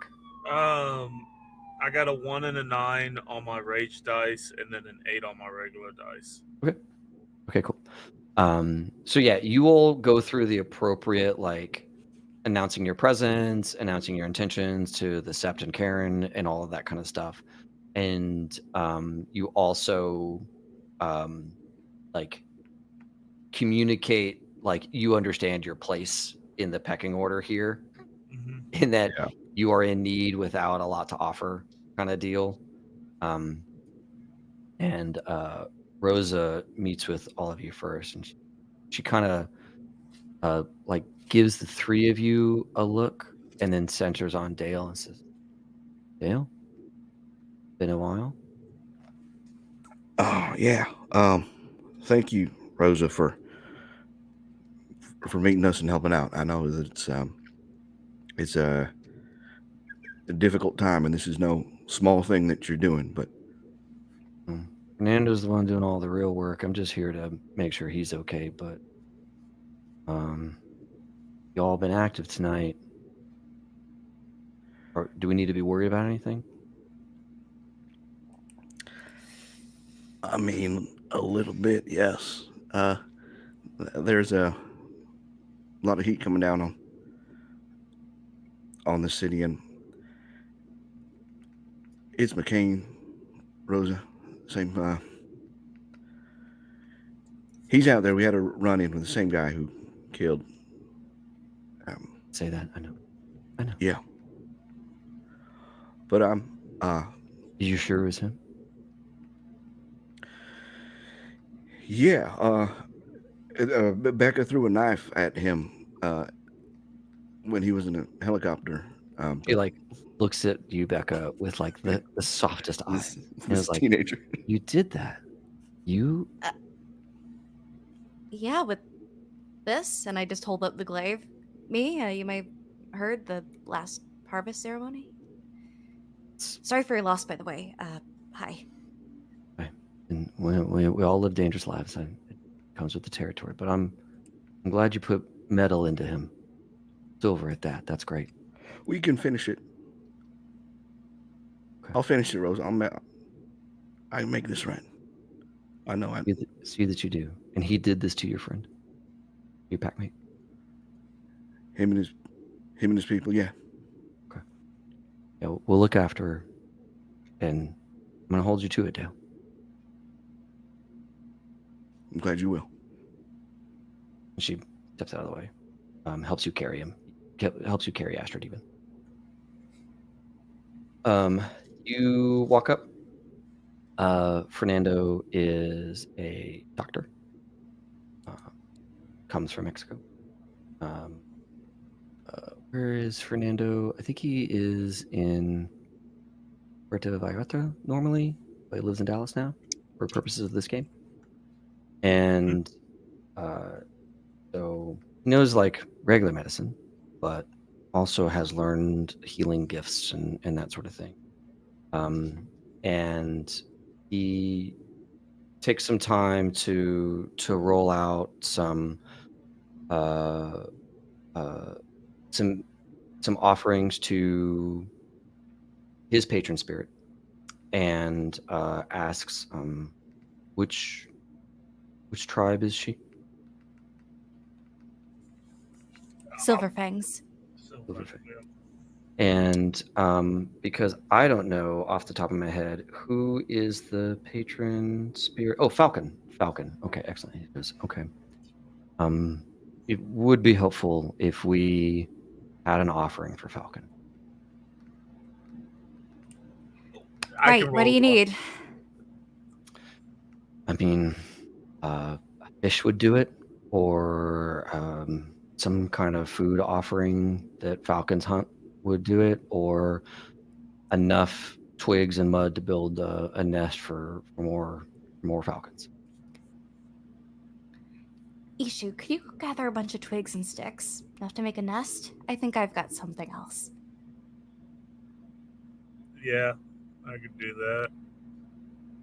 I got a 1 and a 9 on my rage dice, and then an 8 on my regular dice. Okay, cool. So yeah, you all go through the appropriate like announcing your presence, announcing your intentions to the Sept and Karen and all of that kind of stuff. And you also like communicate like you understand your place in the pecking order here, in that you are in need without a lot to offer kind of deal. And Rosa meets with all of you first, and she kind of like gives the three of you a look, and then centers on Dale and says, "Dale, been a while." Oh yeah. Thank you, Rosa, for meeting us and helping out. I know that it's a difficult time, and this is no small thing that you're doing. But Fernando's the one doing all the real work. I'm just here to make sure he's okay. But y'all been active tonight. Or do we need to be worried about anything? I mean, a little bit, yes. There's a lot of heat coming down on the city, and it's McCain, Rosa, same. He's out there. We had a run-in with the same guy who killed. Say that. I know. Yeah. But Are you sure it was him? yeah. Becca threw a knife at him when he was in a helicopter. She like looks at you, Becca, with like the softest eyes. And This was like, teenager. "You did that? You?" Yeah, with this, and I just hold up the glaive. Me, you may have heard the last harvest ceremony. Sorry for your loss, by the way. Hi. And we all live dangerous lives. And it comes with the territory. But I'm glad you put metal into him. Silver at that. That's great. We can finish it. Okay. I'll finish it, Rose. I can make this right. I know. See that you do. And he did this to your friend, your packmate. Him and his people. Yeah. Okay. Yeah, we'll look after her, and I'm gonna hold you to it, Dale. I'm glad you will. She steps out of the way. Helps you carry him. Helps you carry Astrid even. You walk up. Fernando is a doctor. Comes from Mexico. Where is Fernando? I think he is in Puerto Vallarta normally, but he lives in Dallas now for purposes of this game. And so he knows like regular medicine, but also has learned healing gifts and that sort of thing. And he takes some time to roll out some offerings to his patron spirit, and asks, which tribe is she? Silverfangs. Silverfang. And because I don't know off the top of my head, who is the patron spirit? Oh, Falcon. Okay, excellent. It is. Okay. It would be helpful if we had an offering for Falcon. Right. What do you need? I mean, a fish would do it, or some kind of food offering that Falcons hunt would do it, or enough twigs and mud to build a nest for more falcons. Ishu, could you gather a bunch of twigs and sticks? Enough to make a nest? I think I've got something else. Yeah, I could do that.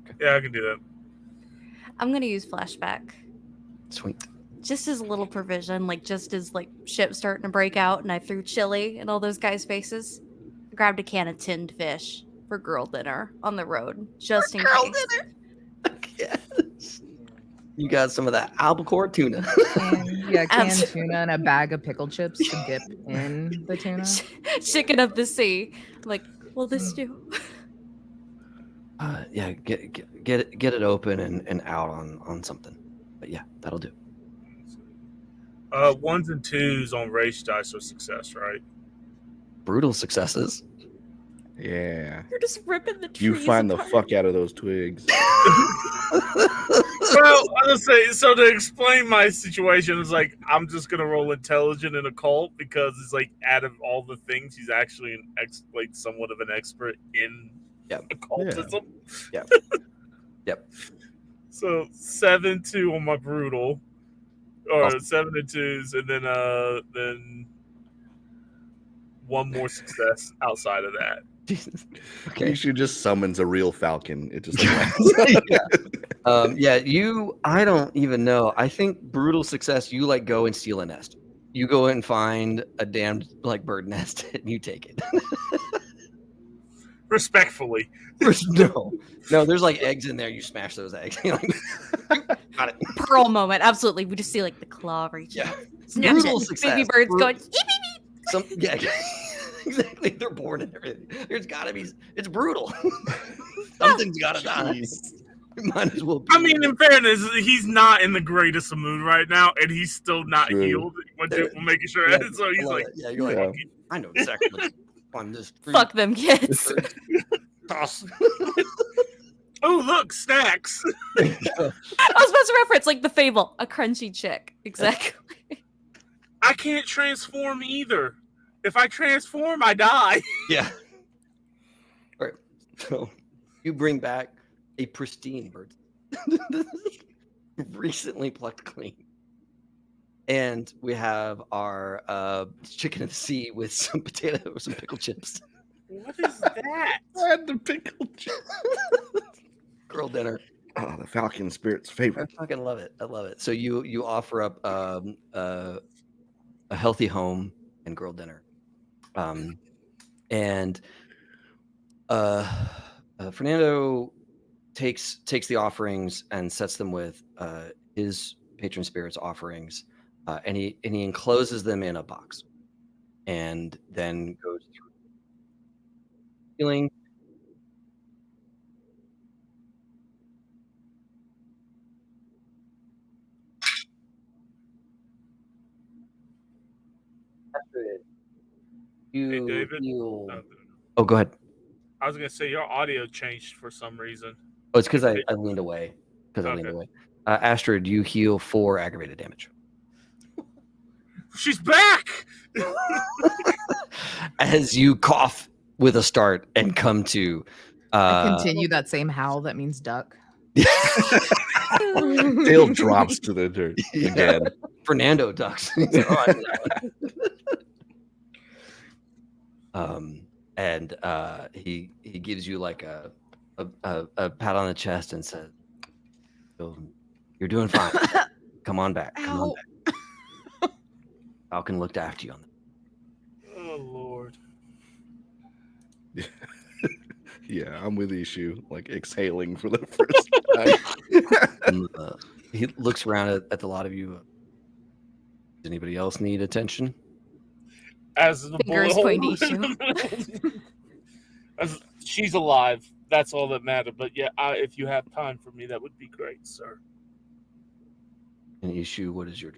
Okay. Yeah, I can do that. I'm gonna use flashback. Sweet. Just as a little provision, like just as like ship's starting to break out and I threw chili in all those guys' faces. I grabbed a can of tinned fish for girl dinner on the road, just in case. Yes. You got some of that albacore tuna. Canned tuna and a bag of pickled chips to dip in the tuna. Chicken of the sea. Like, will this do? Yeah, get it open and out on something. But yeah, that'll do. 1s and 2s on race dice are success, right? Brutal successes. Yeah. You're just ripping the trees You find the apart. fuck out of those twigs. Well, I'll say so. To explain my situation, it's like I'm just gonna roll intelligent in occult because it's like out of all the things, he's actually like somewhat of an expert in occultism. Yep. Yep. So 7-2 on my brutal, or Awesome. 7 and 2s, and then one more success outside of that. Jesus. You Okay. should just summons a real falcon. It just like I don't even know. I think brutal success, you like go and steal a nest. You go and find a damned like bird nest and you take it. Respectfully, No, there's like eggs in there. You smash those eggs. You're like, got it. Pearl moment. Absolutely. We just see like the claw reaching. Yeah. Snatch Brutal it. success. Baby birds going. Yeah, exactly. They're born and everything. There's gotta be. It's brutal. Something's gotta die. Might as well be. I mean, in fairness, he's not in the greatest of mood right now, and he's still not True. healed. When people making sure, Yeah, so he's like, yeah, you're like, Yeah. okay, I know exactly what on this. Fuck them kids. Toss. "Oh, look, snacks." I was supposed to reference like the fable, a crunchy chick. Exactly. I can't transform either. If I transform, I die. Yeah. All right. So you bring back a pristine bird, recently plucked clean, and we have our chicken of the sea with some some pickled chips. What is that? I had the pickle. Girl dinner. Oh, the falcon spirit's I favorite. fucking love it. I love it. So you offer up a healthy home and girl dinner, and Fernando takes the offerings and sets them with his patron spirit's offerings, and he encloses them in a box, and then goes through healing. Hey, David. Heal. Oh, go ahead. I was gonna say your audio changed for some reason. Oh, it's because I leaned away. I leaned away. Astrid, you heal 4 aggravated damage. She's back. As you cough with a start and come to. I continue that same howl that means duck. Tail drops to the dirt again. Fernando ducks. And he gives you like a pat on the chest and says, "You're doing fine. Come on back. Come on back. Falcon looked after you on that." Oh Lord. Yeah, I'm with Ishu, like exhaling for the first time. And, he looks around at the lot of you. Does anybody else need attention? As the Fingers bullet pointing As she's alive. That's all that mattered. But yeah, if you have time for me, that would be great, sir. And Ishu, what is your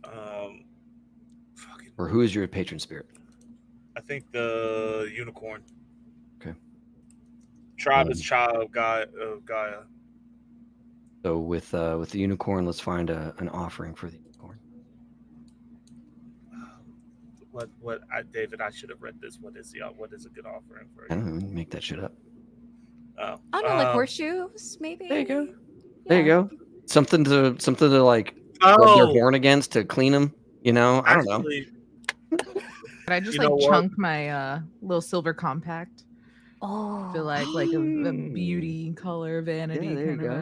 Fucking, or who is your patron spirit? I think the unicorn. Okay. Tribe is child of Gaia. So with the unicorn, let's find an offering for the unicorn. David, I should have read this. What is a good offering for I you? don't know. Make that shit up. Oh, I don't know, like horseshoes, maybe. There you go. Yeah. There you go. Something to like rub their horn against to clean them. You know, I don't know. Could I just You like know what? chunk my little silver compact? Oh. Feel like a beauty, color, vanity Yeah, there you kind of go.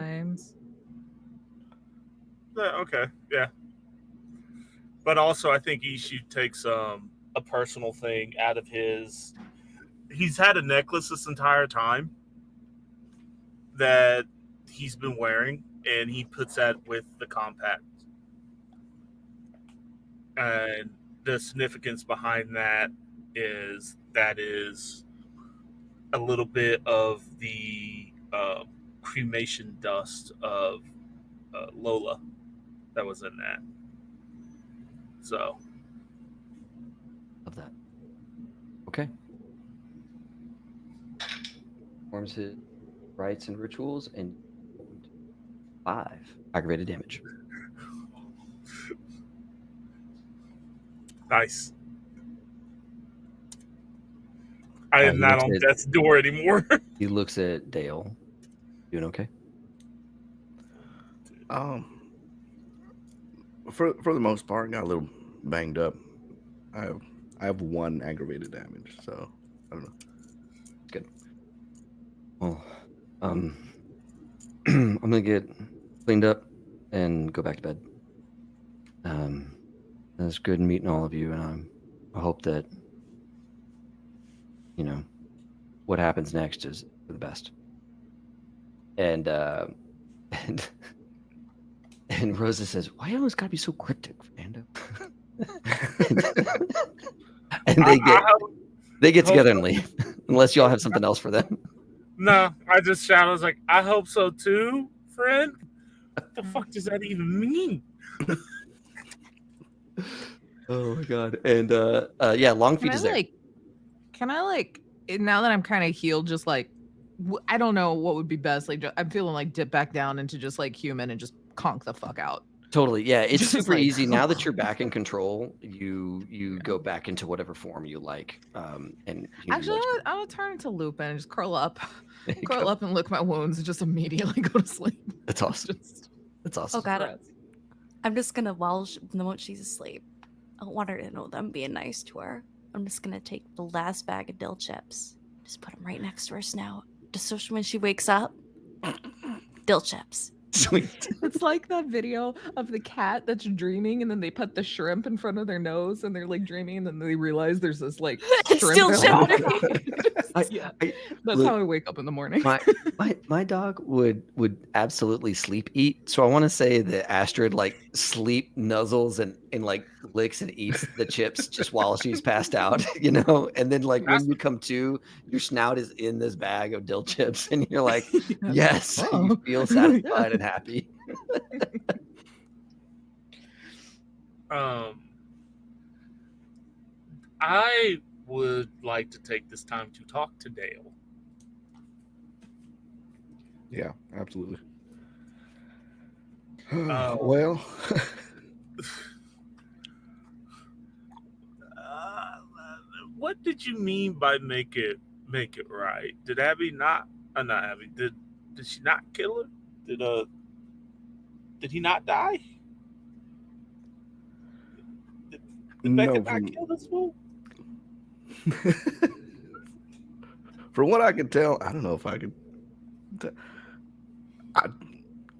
vibes. Okay, yeah. But also, I think Ishu takes a personal thing out of his. He's had a necklace this entire time that he's been wearing, and he puts that with the compact. And the significance behind that is a little bit of the cremation dust of Lola that was in that. So Love that. Okay. performs his rites and rituals, and 5 aggravated damage. Nice. I am He not looks on at death's door anymore. he looks at Dale. Doing okay? For the most part, got a little banged up. I have 1 aggravated damage, so I don't know. Good. Well, I'm gonna get cleaned up and go back to bed. It's good meeting all of you, and I hope that what happens next is for the best. And and and Rosa says, "Why you always gotta be so cryptic, Fernando?" And they get together and leave, unless y'all have something else for them. No, I just shout. I was like, I hope so too, friend. What the fuck does that even mean? Oh my god! And yeah, Longfeet is there. Can I now that I'm kind of healed, just I don't know what would be best. I'm feeling like dip back down into just human and just conk the fuck out. Totally, yeah. It's Just super easy now that you're back in control. You go back into whatever form you like. And Actually, I would turn into Lupin and just curl up, go. up and lick my wounds and just immediately go to sleep. That's awesome. That's awesome. Oh god, I'm just gonna while she's asleep. I don't want her to know that I'm being nice to her. I'm just gonna take the last bag of dill chips, just put them right next to her snout, just so when she wakes up, dill chips. Sweet. It's like that video of the cat that's dreaming, and then they put the shrimp in front of their nose, and they're dreaming, and then they realize there's this shrimp. Still shrimp. That's how I wake up in the morning. My dog would absolutely sleep eat. So I want to say that Astrid sleep nuzzles and licks and eats the chips just while she's passed out, and then when you come to, your snout is in this bag of dill chips, and you're like, yes, you feel satisfied and happy. I would like to take this time to talk to Dale. Yeah, absolutely. Well, what did you mean by make it right? Did Abby not Abby, did she not kill her? Did he not die? Did Becca not kill this fool? From what I can tell, I don't know if I could.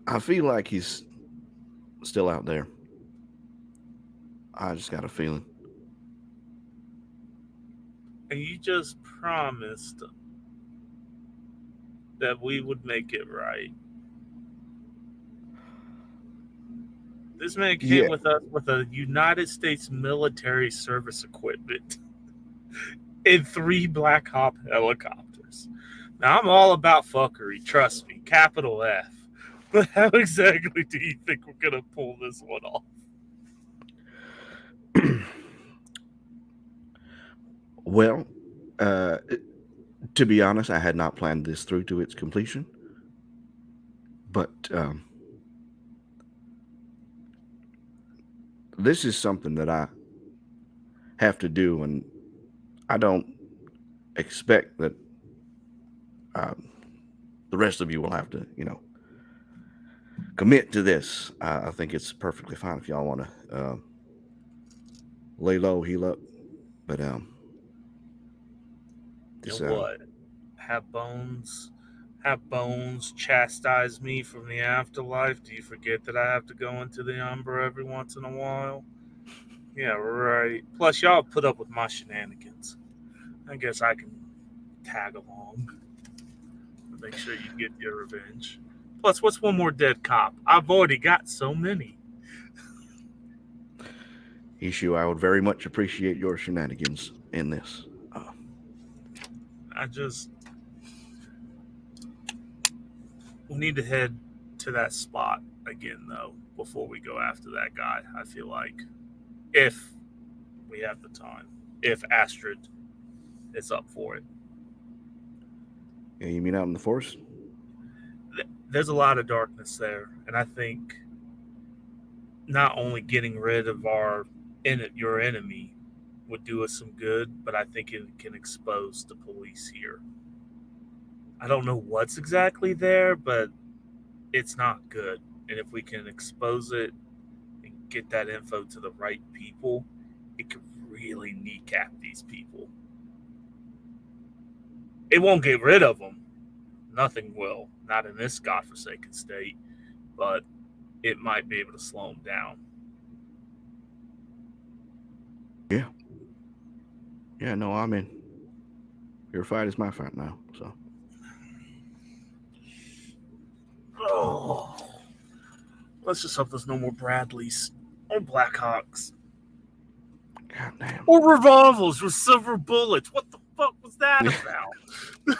I feel like he's still out there. I just got a feeling. And you just promised that we would make it right. This man came with us with a United States military service equipment in 3 Black Hawk helicopters. Now, I'm all about fuckery, trust me, capital F. But how exactly do you think we're going to pull this one off? Well, to be honest, I had not planned this through to its completion. But this is something that I have to do, and I don't expect that the rest of you will have to, commit to this. I think it's perfectly fine if y'all want to lay low, heal up, but what? Have bones chastise me from the afterlife? Do you forget that I have to go into the Umbra every once in a while? Yeah, right. Plus, y'all put up with my shenanigans. I guess I can tag along. Make sure you get your revenge. Plus, what's one more dead cop? I've already got so many. Ishu, I would very much appreciate your shenanigans in this. We need to head to that spot again, though, before we go after that guy, I feel like. If we have the time. If Astrid is up for it. Yeah, you mean out in the forest? There's a lot of darkness there, and I think not only getting rid of your enemy would do us some good, but I think it can expose the police here. I don't know what's exactly there, but it's not good. And if we can expose it and get that info to the right people, it could really kneecap these people. It won't get rid of them. Nothing will. Not in this godforsaken state. But it might be able to slow them down. Yeah. Yeah, no, I mean, your fight is my fight now, so. Oh. Let's just hope there's no more Bradleys or Blackhawks. God damn. Or revolvers with silver bullets. What the fuck was that about?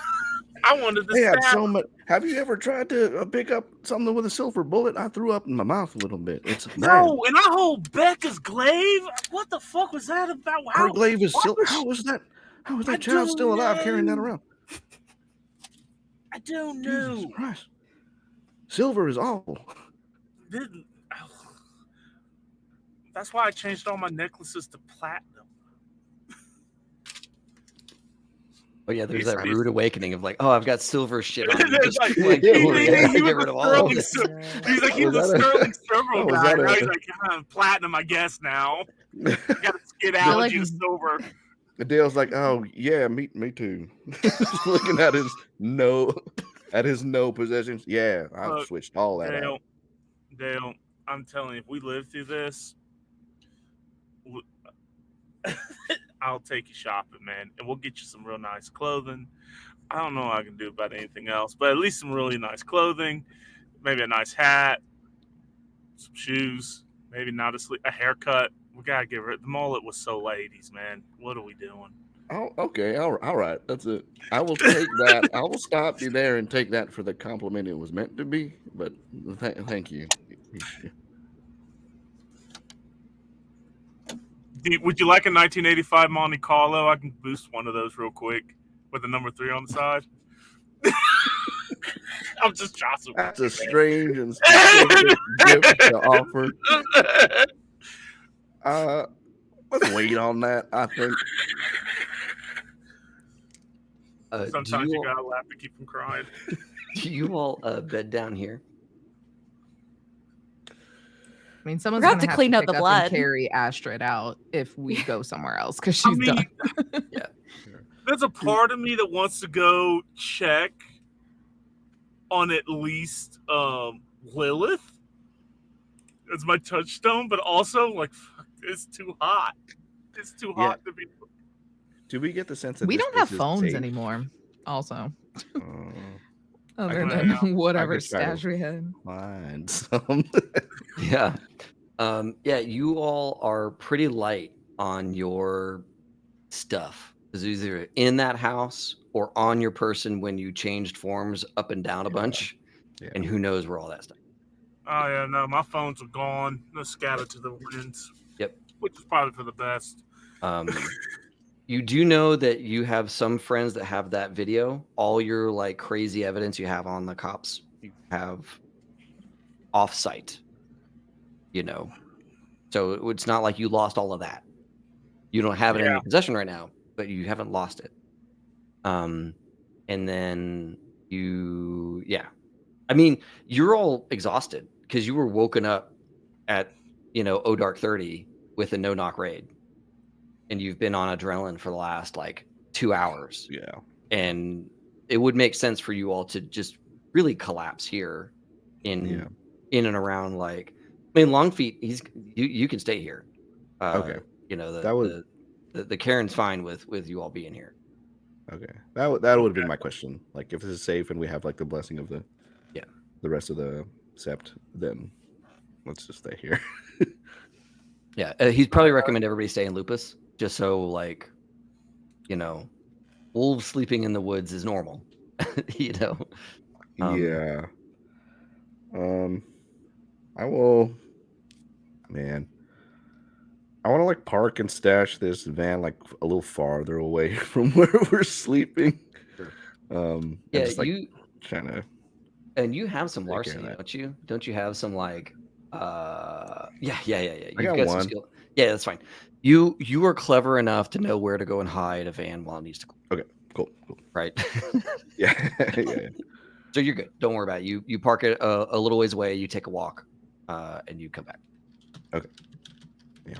I wanted to They had stab so much. Have you ever tried to pick up something with a silver bullet? I threw up in my mouth a little bit. It's bad. No, and I hold Becca's glaive. What the fuck was that about? Her glaive is still. How was that? How was that child still alive carrying that around? I don't know. Jesus Christ. Silver is awful. That's why I changed all my necklaces to platinum. Oh yeah, there's that rude awakening of like, oh, I've got silver shit on. Just like, like, he get rid of all of this. He's like, he's a sterling silver guy. that a- Now he's like, platinum, I guess now. Got to skedaddle you to silver. Dale's like, oh yeah, me too. Just looking at his no possessions. Yeah, I switched all that out. Dale, I'm telling you, if we live through this, I'll take you shopping, man, and we'll get you some real nice clothing. I don't know what I can do about anything else, but at least some really nice clothing, maybe a nice hat, some shoes, maybe not a haircut. We gotta get rid. The mullet was so 80s, man. What are we doing? Oh, okay, all right. That's it. I will take that. I will stop you there and take that for the compliment it was meant to be. But thank you. Would you like a 1985 Monte Carlo? I can boost one of those real quick with the number 3 on the side. I'm just jostling. That's a strange and specific gift to offer. Let's wait on that, I think. Sometimes you gotta laugh to keep from crying. Do you all bed down here? I mean, someone's going to have clean to up pick the up blood. and carry Astrid out if we go somewhere else because she's done. Yeah. There's a part of me that wants to go check on at least Lilith as my touchstone, but also like, fuck, it's too hot. It's too hot to be. Do we get the sense that we this don't have place is phones safe? anymore? Also, other can- than whatever could try to stash we had. Find some. Yeah. Yeah, you all are pretty light on your stuff. It's either in that house or on your person when you changed forms up and down a bunch. Yeah. And who knows where all that stuff. Oh yeah, no, my phones are gone. They're scattered to the winds. Yep. Which is probably for the best. You do know that you have some friends that have that video. All your like crazy evidence you have on the cops, you have off-site. You know, so it's not like you lost all of that. You don't have it in your possession right now, but you haven't lost it. And then I mean, you're all exhausted because you were woken up at O Dark 30 with a no knock raid, and you've been on adrenaline for the last like 2 hours. Yeah. And it would make sense for you all to just really collapse here in and around like. I mean, Longfeet, you can stay here. Okay. The Karen's fine with you all being here. Okay. That would have been my question. Like, if this is safe and we have like the blessing of the rest of the sept, then let's just stay here. Yeah, he'd probably recommend everybody stay in Lupus, just so like, wolves sleeping in the woods is normal. Yeah. I will. Man, I want to like park and stash this van like a little farther away from where we're sleeping. Sure. Yeah, and just like you trying to and you have some take care of larceny, that. don't you? Don't you have some like yeah. I You've got got some one. skill. Yeah, that's fine. You are clever enough to know where to go and hide a van while it needs to cool, Okay, cool. right? Yeah, yeah. So you're good. Don't worry about it. You park it a little ways away, you take a walk, and you come back. Okay. Yeah.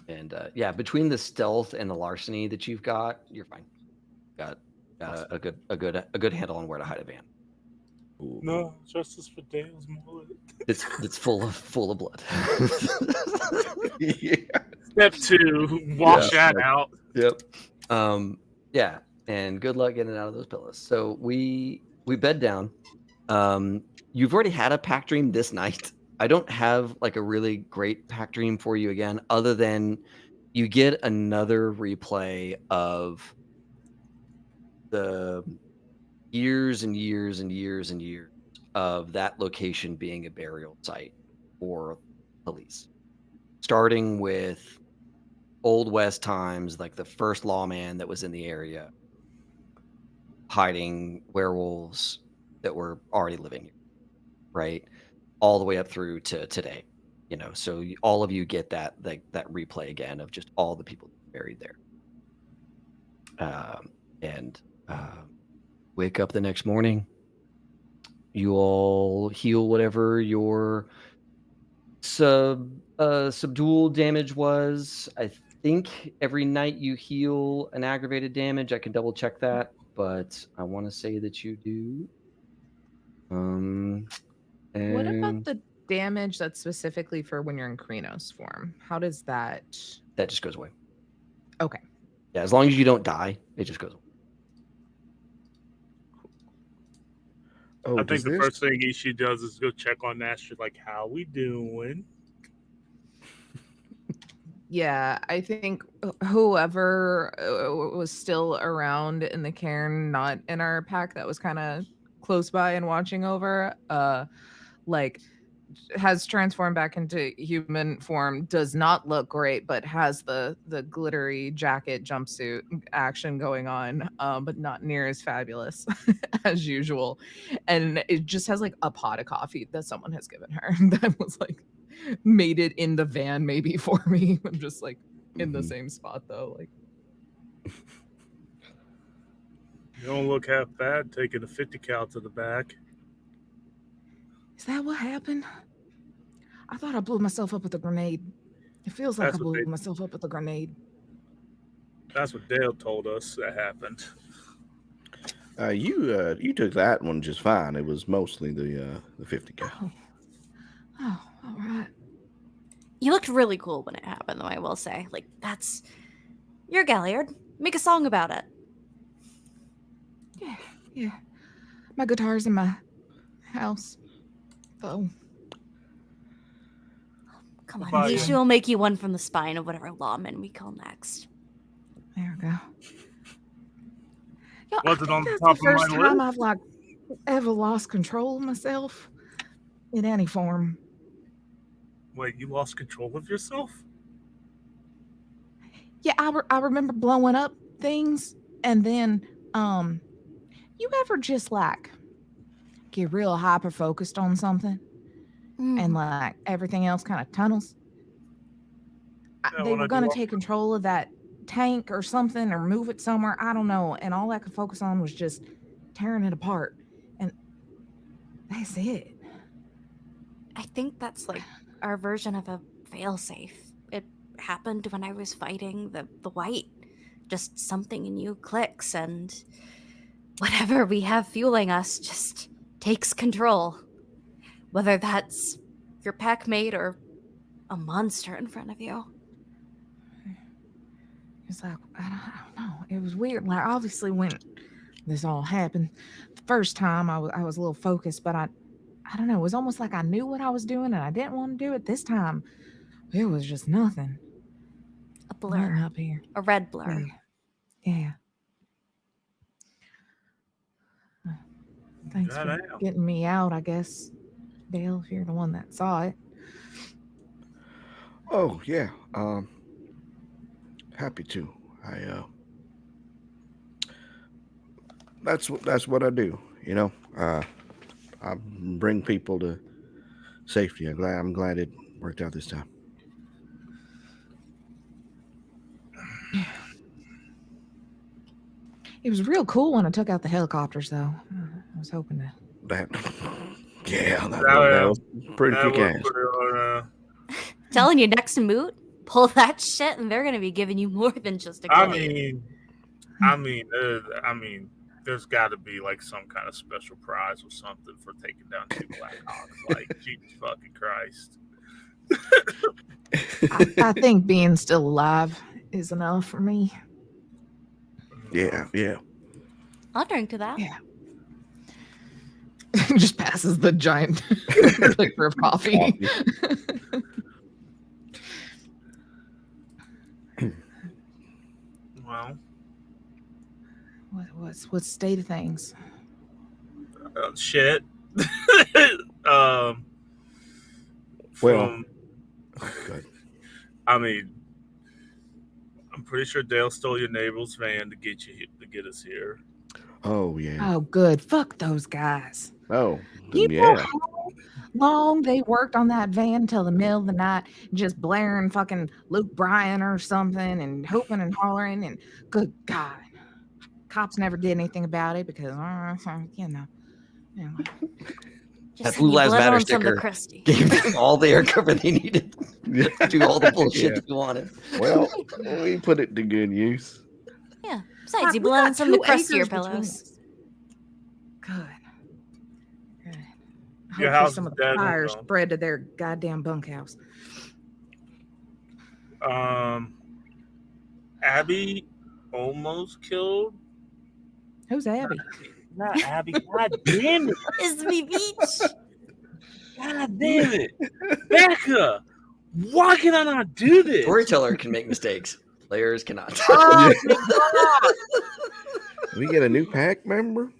And yeah, between the stealth and the larceny that you've got, you're fine. Got Awesome. a good handle on where to hide a van. Ooh. No, justice for Dale's mullet. That's full of blood. Yeah. Step 2, wash Yeah. that out. Yep. Yeah, and good luck getting out of those pillows. So we bed down. You've already had a pack dream this night. I don't have like a really great pack dream for you again, other than you get another replay of the years and years and years and years of that location being a burial site for police. Starting with Old West times, like the first lawman that was in the area hiding werewolves that were already living here, right? All the way up through to today. So all of you get that replay again of just all the people buried there. And wake up the next morning. You all heal whatever your subdual damage was. I think every night you heal an aggravated damage. I can double check that, but I want to say that you do. What about And the damage that's specifically for when you're in Krenos form? How does that? that just goes away. Okay. Yeah, as long as you don't die, it just goes away. Oh, I does think the this? first thing Ishi does is go check on Astrid, like, how we doing? Yeah, I think whoever was still around in the cairn, not in our pack, that was kind of close by and watching over, like has transformed back into human form, does not look great, but has the glittery jacket jumpsuit action going on, but not near as fabulous as usual. And it just has like a pot of coffee that someone has given her that was like made it in the van maybe for me. I'm just like in the Mhm. same spot though. Like, You don't look half bad taking a 50 cal to the back. is that what happened? I thought I blew myself up with a grenade. It feels like I That's what blew they. myself up with a grenade. That's what Dale told us that happened. You took that one just fine. It was mostly the 50 cal. Oh, all right. You looked really cool when it happened, though, I will say. Like, that's. You're Galliard. Make a song about it. Yeah. My guitar's in my house. Oh, Come What on, about you? Ishu will make you one from the spine of whatever lawman we kill next. there we go. Yo, I Was it think on the that's top the of my first time list? I've like ever lost control of myself in any form. Wait, you lost control of yourself? Yeah, I remember blowing up things, and then you ever just like get real hyper focused on something, and like everything else kind of tunnels. Yeah, They when were I do. gonna take control of that tank or something, or move it somewhere. I don't know, and all I could focus on was just tearing it apart, and that's it. I think that's like our version of a failsafe. It happened when I was fighting the white. Just something in you clicks, and whatever we have fueling us just takes control. Whether that's your packmate or a monster in front of you. It's like I don't know. It was weird. Like obviously when this all happened, the first time I was a little focused, but I don't know. It was almost like I knew what I was doing and I didn't want to do it. This time, it was just nothing. A blur. Nothing up here. A red blur. Yeah. Thanks for Goddamn. getting me out, I guess, Dale, if you're the one that saw it. Oh yeah. Happy to. I that's what I do. I bring people to safety. I'm glad it worked out this time. It was real cool when I took out the helicopters, though. I was hoping to. That yeah, that That was pretty that kick was ass. pretty, Telling you, next moot, pull that shit, and they're gonna be giving you more than just a I glade. mean, there's got to be like some kind of special prize or something for taking down two Blackhawks. Like, Jesus fucking Christ. I think being still alive is enough for me. Yeah. I'll drink to that. Yeah. Just passes the giant flavor of coffee. Well, What's state of things? shit. Well, good. I mean, I'm pretty sure Dale stole your neighbor's van to get us here. Oh yeah. Oh, good. Fuck those guys. Oh You know yeah. how long they worked on that van till the middle of the night, just blaring fucking Luke Bryan or something and hooping and hollering, and good God. Cops never did anything about it because, Anyway. Just Blue you Lives bled Matter on some of the sticker Christie. gave them all the air cover they needed to do all the bullshit Yeah. they wanted. Well, we put it to good use. Yeah. Besides, Fuck, you we bled on got some of the 2 acres crustier between pillows. us. Good. Your Hopefully house some is of the dead, fire though. spread to their goddamn bunkhouse. Abby almost killed. Who's Abby? Not Abby. God damn it. Is me beach? God damn it. Becca, why can I not do this? Storyteller can make mistakes. Players cannot. Oh, We get a new pack member.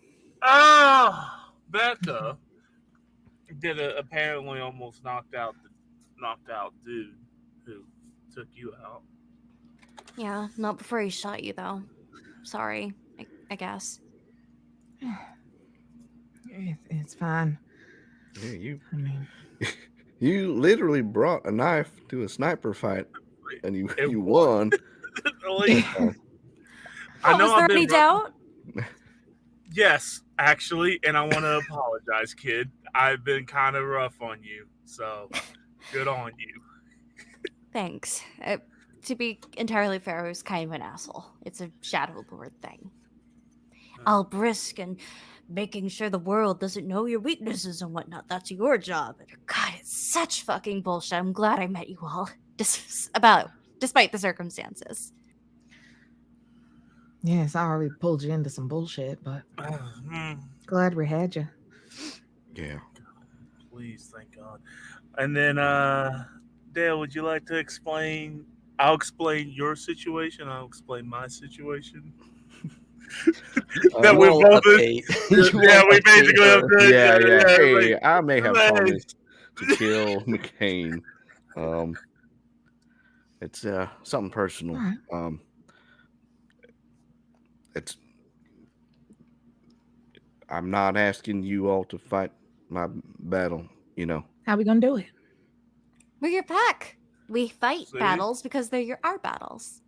Becca did apparently almost knocked out dude who took you out. Yeah, not before he shot you, though. Sorry, I guess. It's fine. Yeah, I mean, you literally brought a knife to a sniper fight, and It you won. Like, Oh, I know is there I've been any doubt? Yes, actually, and I want to apologize, kid. I've been kind of rough on you, so good on you. Thanks. To be entirely fair, I was kind of an asshole. It's a Shadow Lord thing. All brisk and making sure the world doesn't know your weaknesses and whatnot. That's your job. God, it's such fucking bullshit. I'm glad I met you all. Despite the circumstances. yeah, sorry we pulled you into some bullshit, but glad we had you. Yeah. Please, thank God. And then, Dale, would you like to explain? I'll explain your situation. I'll explain my situation. That we Roll both. update. Yeah, we basically updated. Yeah. Hey, like, I may have hey. promised to kill McCain. It's something personal. Alright. It's. I'm not asking you all to fight my battle. How we gonna do it? We're your pack. We fight See? battles because they're our battles.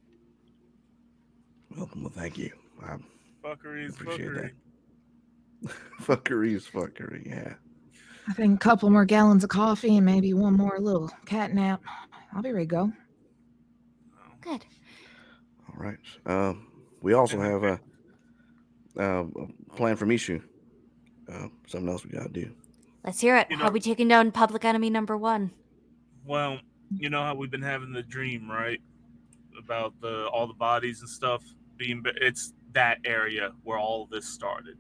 Well, thank you. I Fuckery is appreciate fuckery. that. Fuckery is fuckery. Yeah. I think a couple more gallons of coffee and maybe one more little cat nap. I'll be ready to go. Good. All right. We also have a plan for Mishu. Something else we gotta do. Let's hear it. You How know- we taking down public enemy number 1? Well, you know how we've been having the dream, right? About all the bodies and stuff being. It's that area where all this started.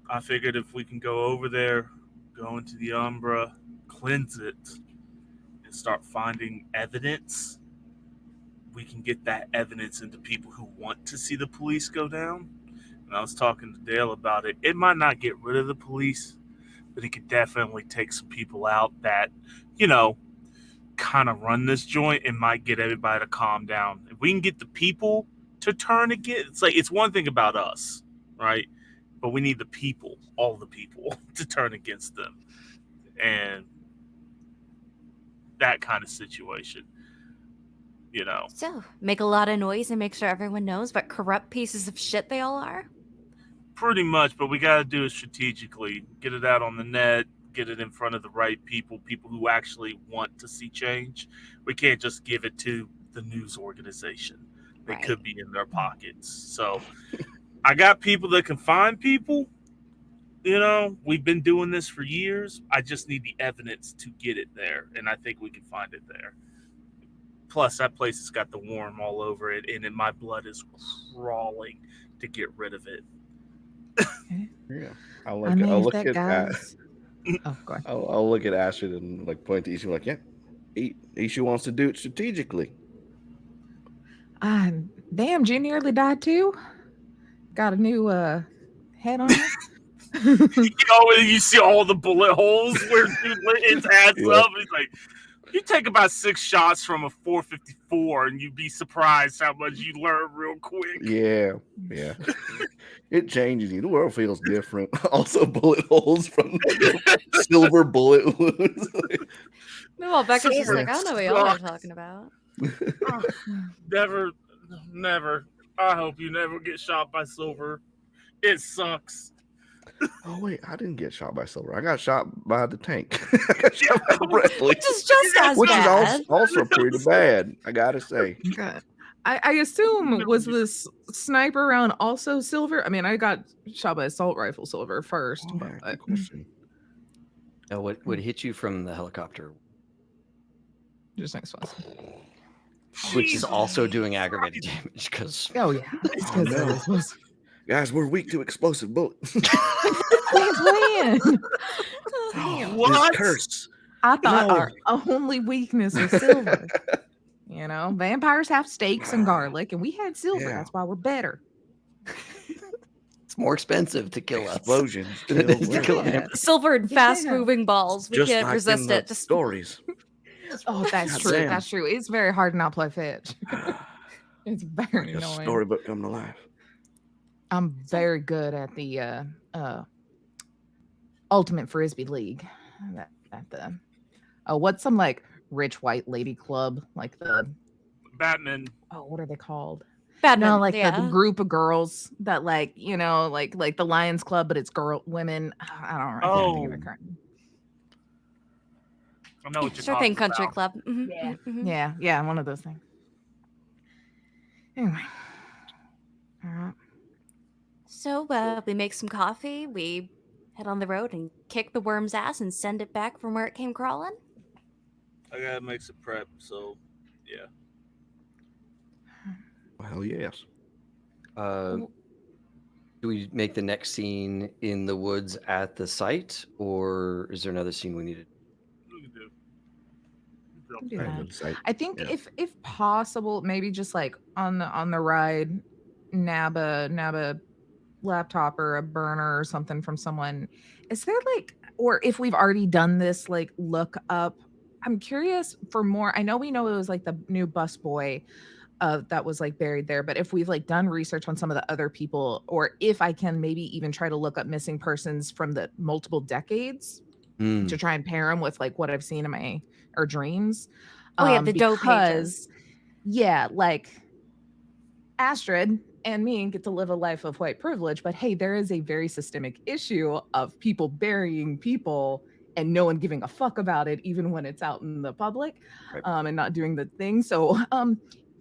I figured if we can go over there, go into the Umbra, cleanse it, and start finding evidence, we can get that evidence into people who want to see the police go down. And I was talking to Dale about it. It might not get rid of the police, but it could definitely take some people out that, kind of run this joint and might get everybody to calm down. If we can get the people to turn against. It's like it's one thing about us, right? But we need the people, all the people, to turn against them, and that kind of situation. You know, So, make a lot of noise and make sure everyone knows what corrupt pieces of shit they all are? pretty much. But we got to do it strategically. Get it out on the net. Get it in front of the right people who actually want to see change. We can't just give it to the news organization. They Right. could be in their pockets. So I got people that can find people. You know, we've been doing this for years. I just need the evidence to get it there, and I think we can find it there. Plus, that place has got the worm all over it, and my blood is crawling to get rid of it. Yeah, I'll I look. mean, I'll if look that at. guy's. Oh, go ahead. I'll look at Astrid and like point to Ishu like, yeah, Ishu wants to do it strategically. Damn, G nearly died too. Got a new head on you. You know, and you see all the bullet holes where dude lit his ass Yeah. up. He's like, you take about 6 shots from a 454, and you'd be surprised how much you learn real quick. Yeah. It changes you. The world feels different. Also, bullet holes from the silver bullet wounds. No, Becca's just Silver like, I don't know what y'all are sucks. talking about. Never. I hope you never get shot by silver. It sucks. Oh wait, I didn't get shot by silver. I got shot by the tank. I got shot by Bradley, Which is just as which bad. is also pretty bad. I gotta say. God. I assume was this sniper round also silver? I mean, I got shot by assault rifle silver first. Oh, yeah, but good question. Now, what would hit you from the helicopter, just next one. which is Jesus also doing Christ. aggravated damage because Oh yeah. It's 'cause no. this was Guys, we're weak to explosive bullets. plan. This What? curse. I thought No. our only weakness was silver. You know, vampires have steaks and garlic, and we had silver. Yeah. That's why we're better. it's more expensive to kill us. Explosions. than it is to kill a Yeah. vampire. Silver and Yeah. fast-moving balls. We Just can't like resist in the it. Just stories. Oh, that's God true. damn. That's true. It's very hard to not play fetch. It's very Like a annoying. storybook come to life. I'm very good at the Ultimate Frisbee League. At the what's some like rich white lady club, like the Batman. what are they called? Batman. No, like yeah. the group of girls that like like the Lions Club, but it's women. I can't think of it currently. I know what you're Sure talking thing, country about. club. Mhm, Yeah. mhm. Yeah, one of those things. Anyway, all right. So we make some coffee. We head on the road and kick the worm's ass and send it back from where it came crawling. I gotta make some prep, so yeah. Well, yes. Do we make the next scene in the woods at the site, or is there another scene we need to? We can do. Do Right, that. good sight. I think Yeah. if possible, maybe just like on the ride, nab a laptop or a burner or something from someone. Is there like, or if we've already done this, like look up. I'm curious for more. I know we know it was like the new bus boy that was like buried there, but if we've like done research on some of the other people, or if I can maybe even try to look up missing persons from the multiple decades to try and pair them with like what I've seen in my dreams. Oh, yeah, the dough pages. Yeah, like Astrid and me get to live a life of white privilege, but hey, there is a very systemic issue of people burying people and no one giving a fuck about it, even when it's out in the public, Right. and not doing the thing. So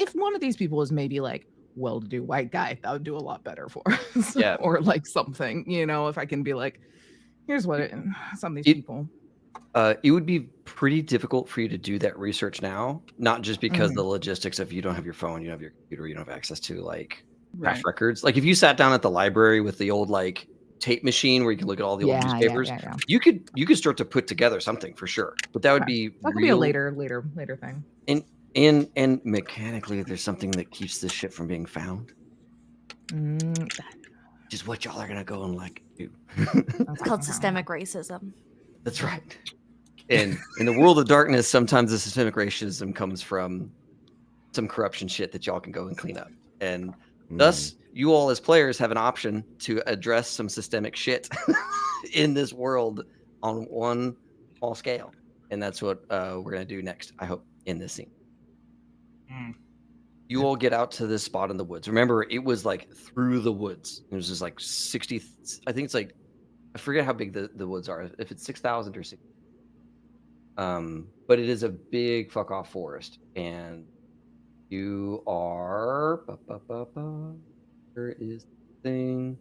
if one of these people is maybe like well-to-do white guy, that would do a lot better for us. Yeah. Or like something, if I can be like, here's what some of these people. It would be pretty difficult for you to do that research now, not just because the logistics of you don't have your phone, you don't have your computer, you don't have access to like past records. Like if you sat down at the library with the old like tape machine where you can look at all the old newspapers, you could start to put together something for sure. But that would be that could be a later thing. And mechanically, there's something that keeps this shit from being found. Which is what y'all are gonna go and like do. It's called systemic racism. That's right. And in the world of darkness, sometimes the systemic racism comes from some corruption shit that y'all can go and clean up. And Thus, you all as players have an option to address some systemic shit in this world on one small scale. And that's what we're going to do next, I hope, in this scene. Mm. You all get out to this spot in the woods. Remember, it was like through the woods. It was just like 60, I think it's like, I forget how big the woods are, if it's 6,000 or 6. But it is a big fuck off forest. And you are, where is the thing?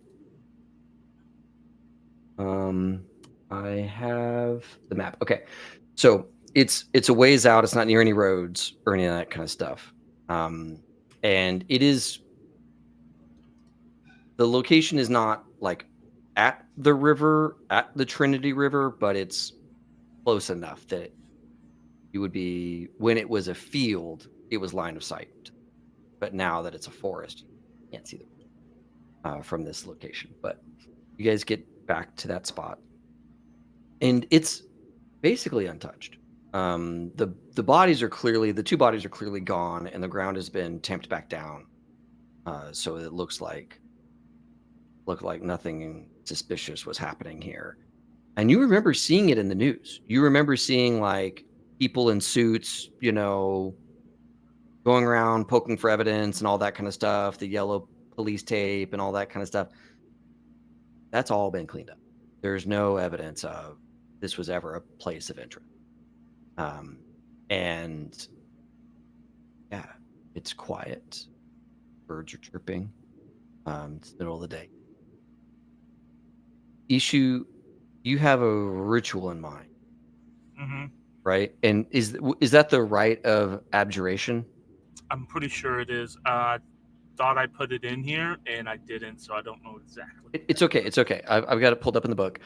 I have the map. Okay. So it's a ways out. It's not near any roads or any of that kind of stuff. And it is, the location is not like at the river, at the Trinity River, but it's close enough that you would be, when it was a field, it was line of sight. But now that it's a forest, you can't see the from this location. But you guys get back to that spot, and it's basically untouched. The bodies are clearly, the 2 bodies are clearly gone, and the ground has been tamped back down, so it looked like nothing suspicious was happening here. And you remember seeing it in the news. You remember seeing like people in suits, you know, going around poking for evidence and all that kind of stuff, the yellow police tape and all that kind of stuff. That's all been cleaned up. There's no evidence of this was ever a place of interest. And yeah, it's quiet. Birds are chirping. It's the middle of the day. Ishu, you have a ritual in mind, right? And is that the rite of abjuration? I'm pretty sure it is. Thought I put it in here and I didn't, so I don't know exactly. It's okay. It's okay. I've got it pulled up in the book.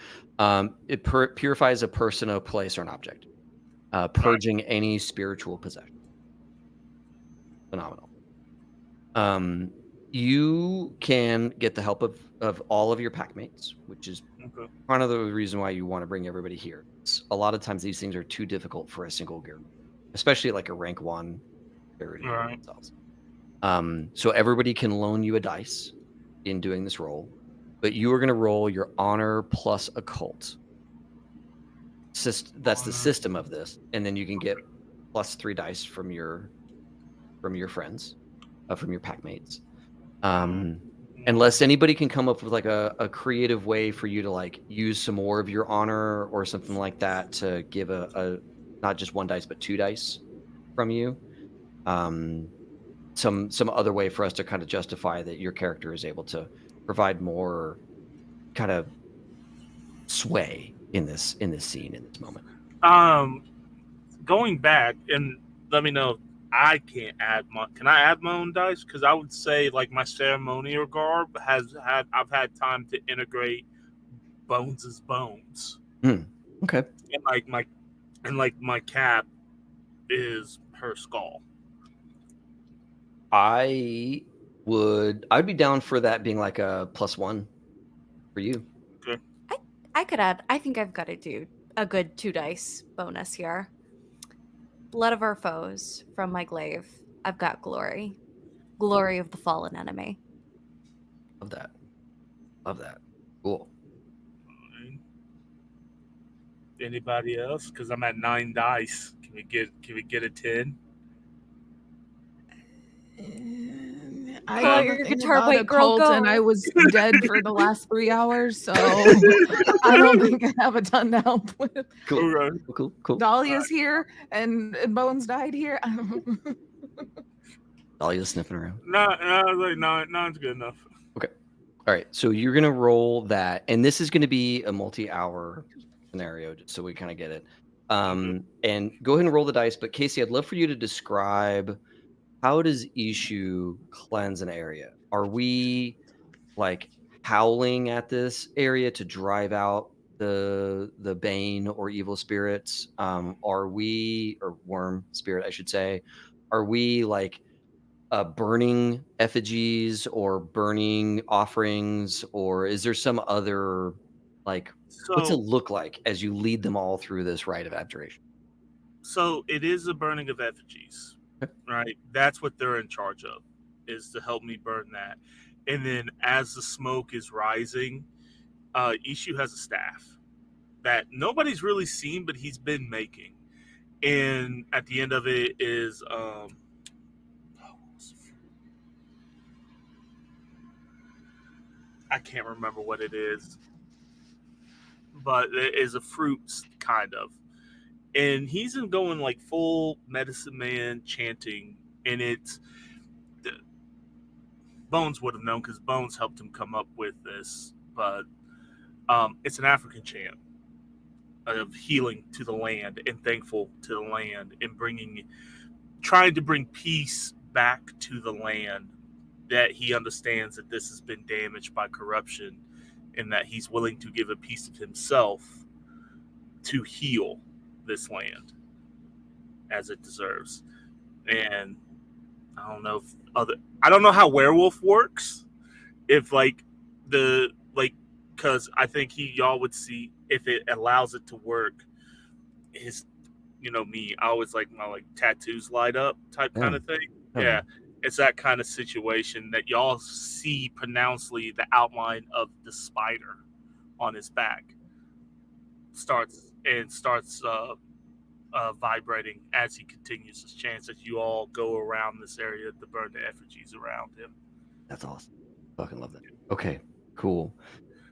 It purifies a person, a place, or an object, purging any spiritual possession. Phenomenal. You can get the help of all of your pack mates, which is part of the reason why you want to bring everybody here. A lot of times these things are too difficult for a single gear, especially like a rank 1 themselves. So everybody can loan you a dice in doing this roll, but you are going to roll your honor plus occult. That's the system of this, and then you can get plus 3 dice from your friends, from your pack mates. Unless anybody can come up with like a creative way for you to like use some more of your honor or something like that to give a not just 1 dice but 2 dice from you. Some other way for us to kind of justify that your character is able to provide more kind of sway in this scene, in this moment. Going back, and let me know if I can't add can I add my own dice? Because I would say like my ceremonial garb I've had time to integrate Bones' bones. Okay. And my cap is her skull. I'd be down for that being like a +1 for you. Okay. I could add. I think I've got to do a good 2 dice bonus here. Blood of our foes from my glaive. I've got glory. Glory of the fallen enemy. Love that. Cool. Anybody else? Because I'm at 9 dice. Can we get a 10? I Pull out have your a thing guitar, about white girl, occult, and go. I was dead for the last 3 hours, so I don't think I have a ton to help with. Cool. Dahlia's here, and Bones died here. Dahlia's sniffing around. No, like 9's good enough. Okay. All right. So you're gonna roll that, and this is gonna be a multi-hour scenario, just so we kind of get it. And go ahead and roll the dice. But Casey, I'd love for you to describe, how does Ishu cleanse an area? Are we like howling at this area to drive out the bane or evil spirits? Are we, or worm spirit, I should say, are we like burning effigies or burning offerings, or is there some other like, what's it look like as you lead them all through this rite of abjuration? So it is a burning of effigies, right? That's what they're in charge of. is to help me burn that. And then as the smoke is rising, Ishu has a staff that nobody's really seen, but he's been making. And at the end of it is I can't remember what it is, but it is a fruit kind of. And he's going like full medicine man chanting, and it's Bones would have known because Bones helped him come up with this, but it's an African chant of healing to the land and thankful to the land and trying to bring peace back to the land, that he understands that this has been damaged by corruption and that he's willing to give a piece of himself to heal this land as it deserves. And I don't know I don't know how Werewolf works. If because I think y'all would see if it allows it to work. His, me, I always like my tattoos light up type kind of thing. Yeah, it's that kind of situation that y'all see pronouncedly the outline of the spider on his back starts vibrating as he continues his chants as you all go around this area to burn the effigies around him. That's awesome. Fucking love that. Okay, cool.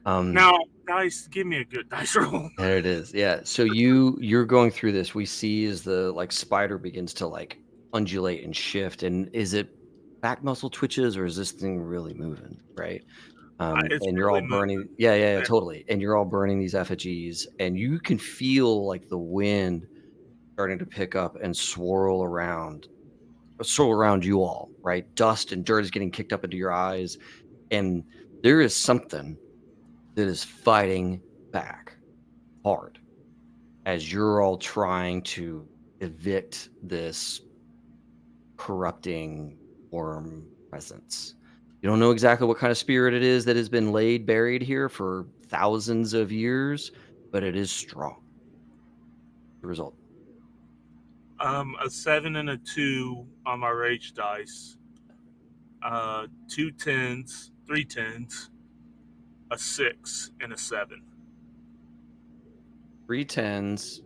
Now, dice, give me a good dice roll. There it is. Yeah. So you're going through this. We see as the spider begins to undulate and shift. And is it back muscle twitches or is this thing really moving? Right. And you're really all burning. Yeah, totally. And you're all burning these effigies, and you can feel the wind starting to pick up and swirl around you all. Right. Dust and dirt is getting kicked up into your eyes, and there is something that is fighting back hard as you're all trying to evict this corrupting worm presence. You don't know exactly what kind of spirit it is that has been buried here for thousands of years, but it is strong. The result. A 7 and a 2 on my rage dice. 2 10s, 3 10s, a 6 and a 7. 3 10s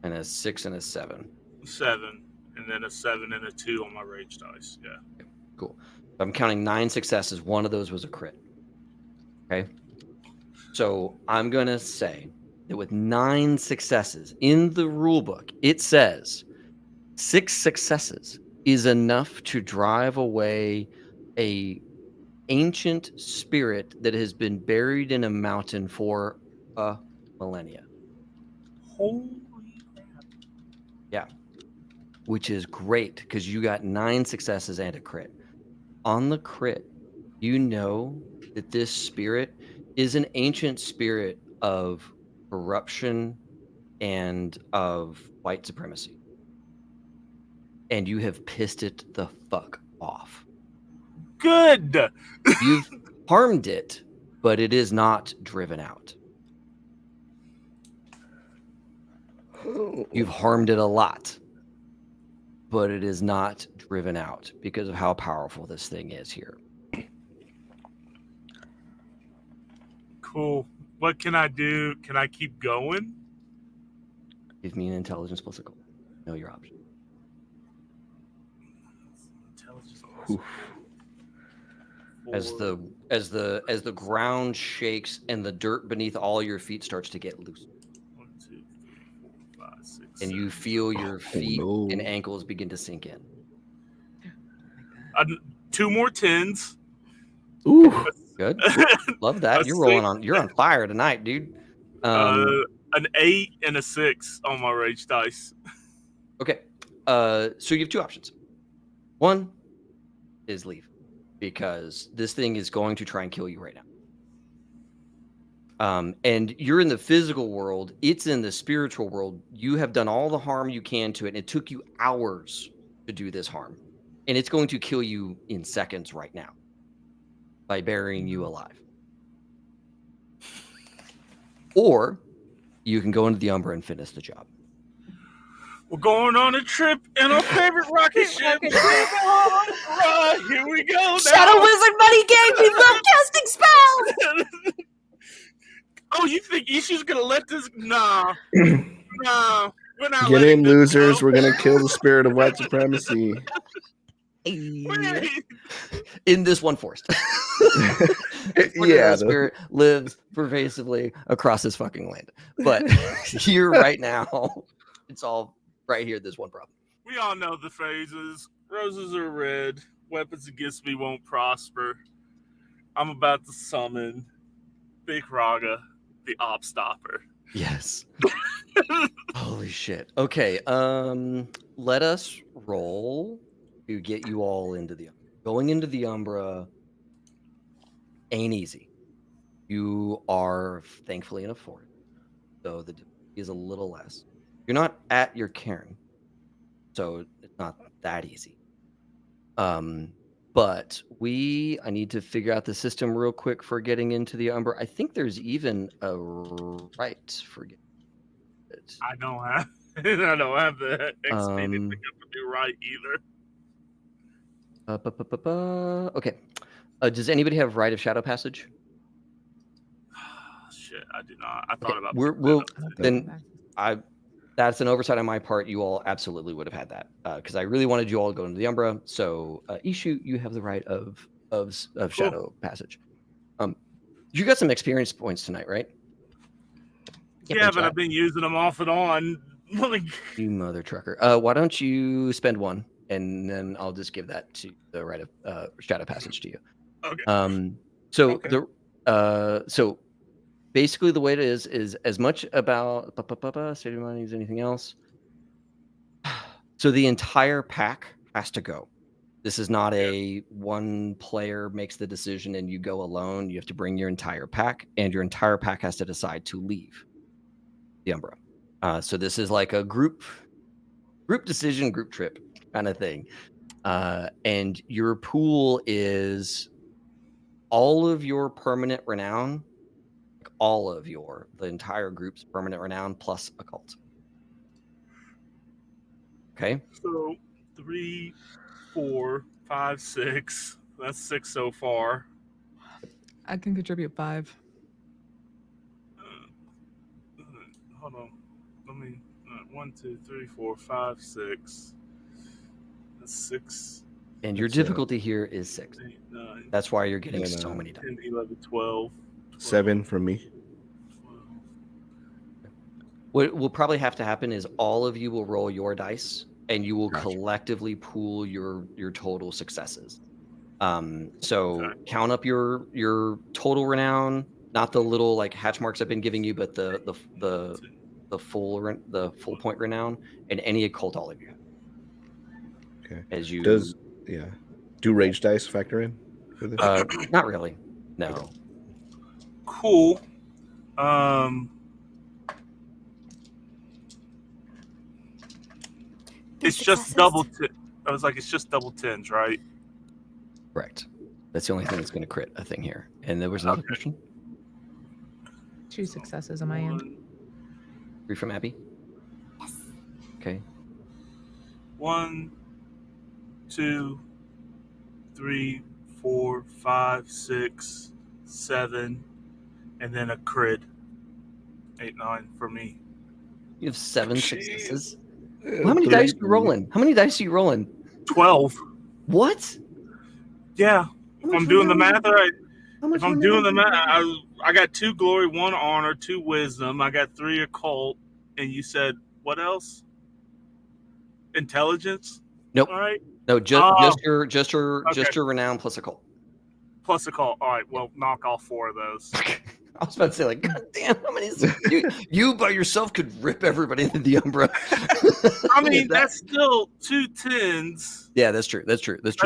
and a 6 and a 7. 7, and then a 7 and a 2 on my rage dice. Yeah. Okay, cool. I'm counting 9 successes. One of those was a crit. Okay. So I'm going to say that with 9 successes in the rule book, it says 6 successes is enough to drive away a ancient spirit that has been buried in a mountain for a millennia. Holy crap. Yeah. Which is great because you got 9 successes and a crit. On the crit, you know that this spirit is an ancient spirit of corruption and of white supremacy. And you have pissed it the fuck off. Good. You've harmed it, but it is not driven out. You've harmed it a lot, but it is not driven out because of how powerful this thing is here. Cool. What can I do? Can I keep going? Give me an intelligence plus a goal. Know your option. Intelligence. As the ground shakes and the dirt beneath all your feet starts to get loose. 1, 2, 3, 4, 5, 6, And you 7. feel your feet and ankles begin to sink in. 2 more 10s. Ooh. Good. Love that. You're on fire tonight, dude. An 8 and a 6 on my rage dice. Okay. So you have 2 options. One is leave, because this thing is going to try and kill you right now. And you're in the physical world. It's in the spiritual world. You have done all the harm you can to it. And it took you hours to do this harm. And it's going to kill you in seconds right now by burying you alive. Or you can go into the Umbra and finish the job. We're going on a trip in our favorite rocket ship. Right. go. Now. Shadow Wizard Money Gang, we love casting spells. Oh, you think Ishi's gonna let this? Nah, nah. We're not Get letting in, this losers. go. We're gonna kill the spirit of white supremacy. Wait. In this one forest. Yeah, The spirit lives pervasively across this fucking land. But here right now, it's all right here, this one problem. We all know the phrases. Roses are red. Weapons against me won't prosper. I'm about to summon Big Raga, the Op Stopper. Yes. Holy shit. Okay, let us roll to get you all into the going into the Umbra ain't easy. You are thankfully in a forest, so the difficulty is a little less. You're not at your cairn, so it's not that easy. But I need to figure out the system real quick for getting into the Umbra. I think there's even a right for getting it. I don't have the XP to pick up a new right either. Okay. Does anybody have right of shadow passage? Shit, I do not. I thought about that's an oversight on my part. You all absolutely would have had that because I really wanted you all to go into the Umbra. So Ishu, you have the right of shadow passage. You got some experience points tonight, right? Yeah, but I've been using them off and on. You mother trucker. Why don't you spend one, and then I'll just give that to the right of shadow passage to you. Okay. So basically the way it is as much about state of mind as anything else. So the entire pack has to go. This is not a one player makes the decision and you go alone. You have to bring your entire pack, and your entire pack has to decide to leave the Umbra. So this is like a group decision, group trip kind of thing. And your pool is all of your permanent renown, the entire group's permanent renown plus occult. Okay. So 3, 4, 5, 6. That's 6 so far. I can contribute 5. Hold on. Let me. 1, 2, 3, 4, 5, 6. That's 6. And your difficulty here is 6. 8, 9. That's why you're getting so many dice. 10, 11, 12. 7 from me. 12. What will probably have to happen is all of you will roll your dice, and you will collectively pool your total successes. So count up your total renown, not the little like hatch marks I've been giving you, but the full point renown, and any occult all of you have. Okay. As you do rage dice factor in for this? Not really. No. Okay. Cool. It's just double. I was like, it's just double 10s, right? Correct. That's the only thing that's going to crit a thing here. And there was another question. 2 successes on my end. 3 from Abby. Yes. Okay. 1, 2, 3, 4, 5, 6, 7, and then a crit. 8, 9 for me. You have 7 successes. How many dice are you rolling? 12. What? Yeah. If I'm doing the math right. If I'm doing the math, I got 2 glory, 1 honor, 2 wisdom. I got 3 occult, and you said what else? Intelligence. Nope. All right. No, just your renown plus occult. Plus occult. All right. Well, knock off 4 of those. I was about to say, like, God damn, how many? You by yourself could rip everybody into the Umbra. I mean, that's still 2 10s. Yeah, that's true. A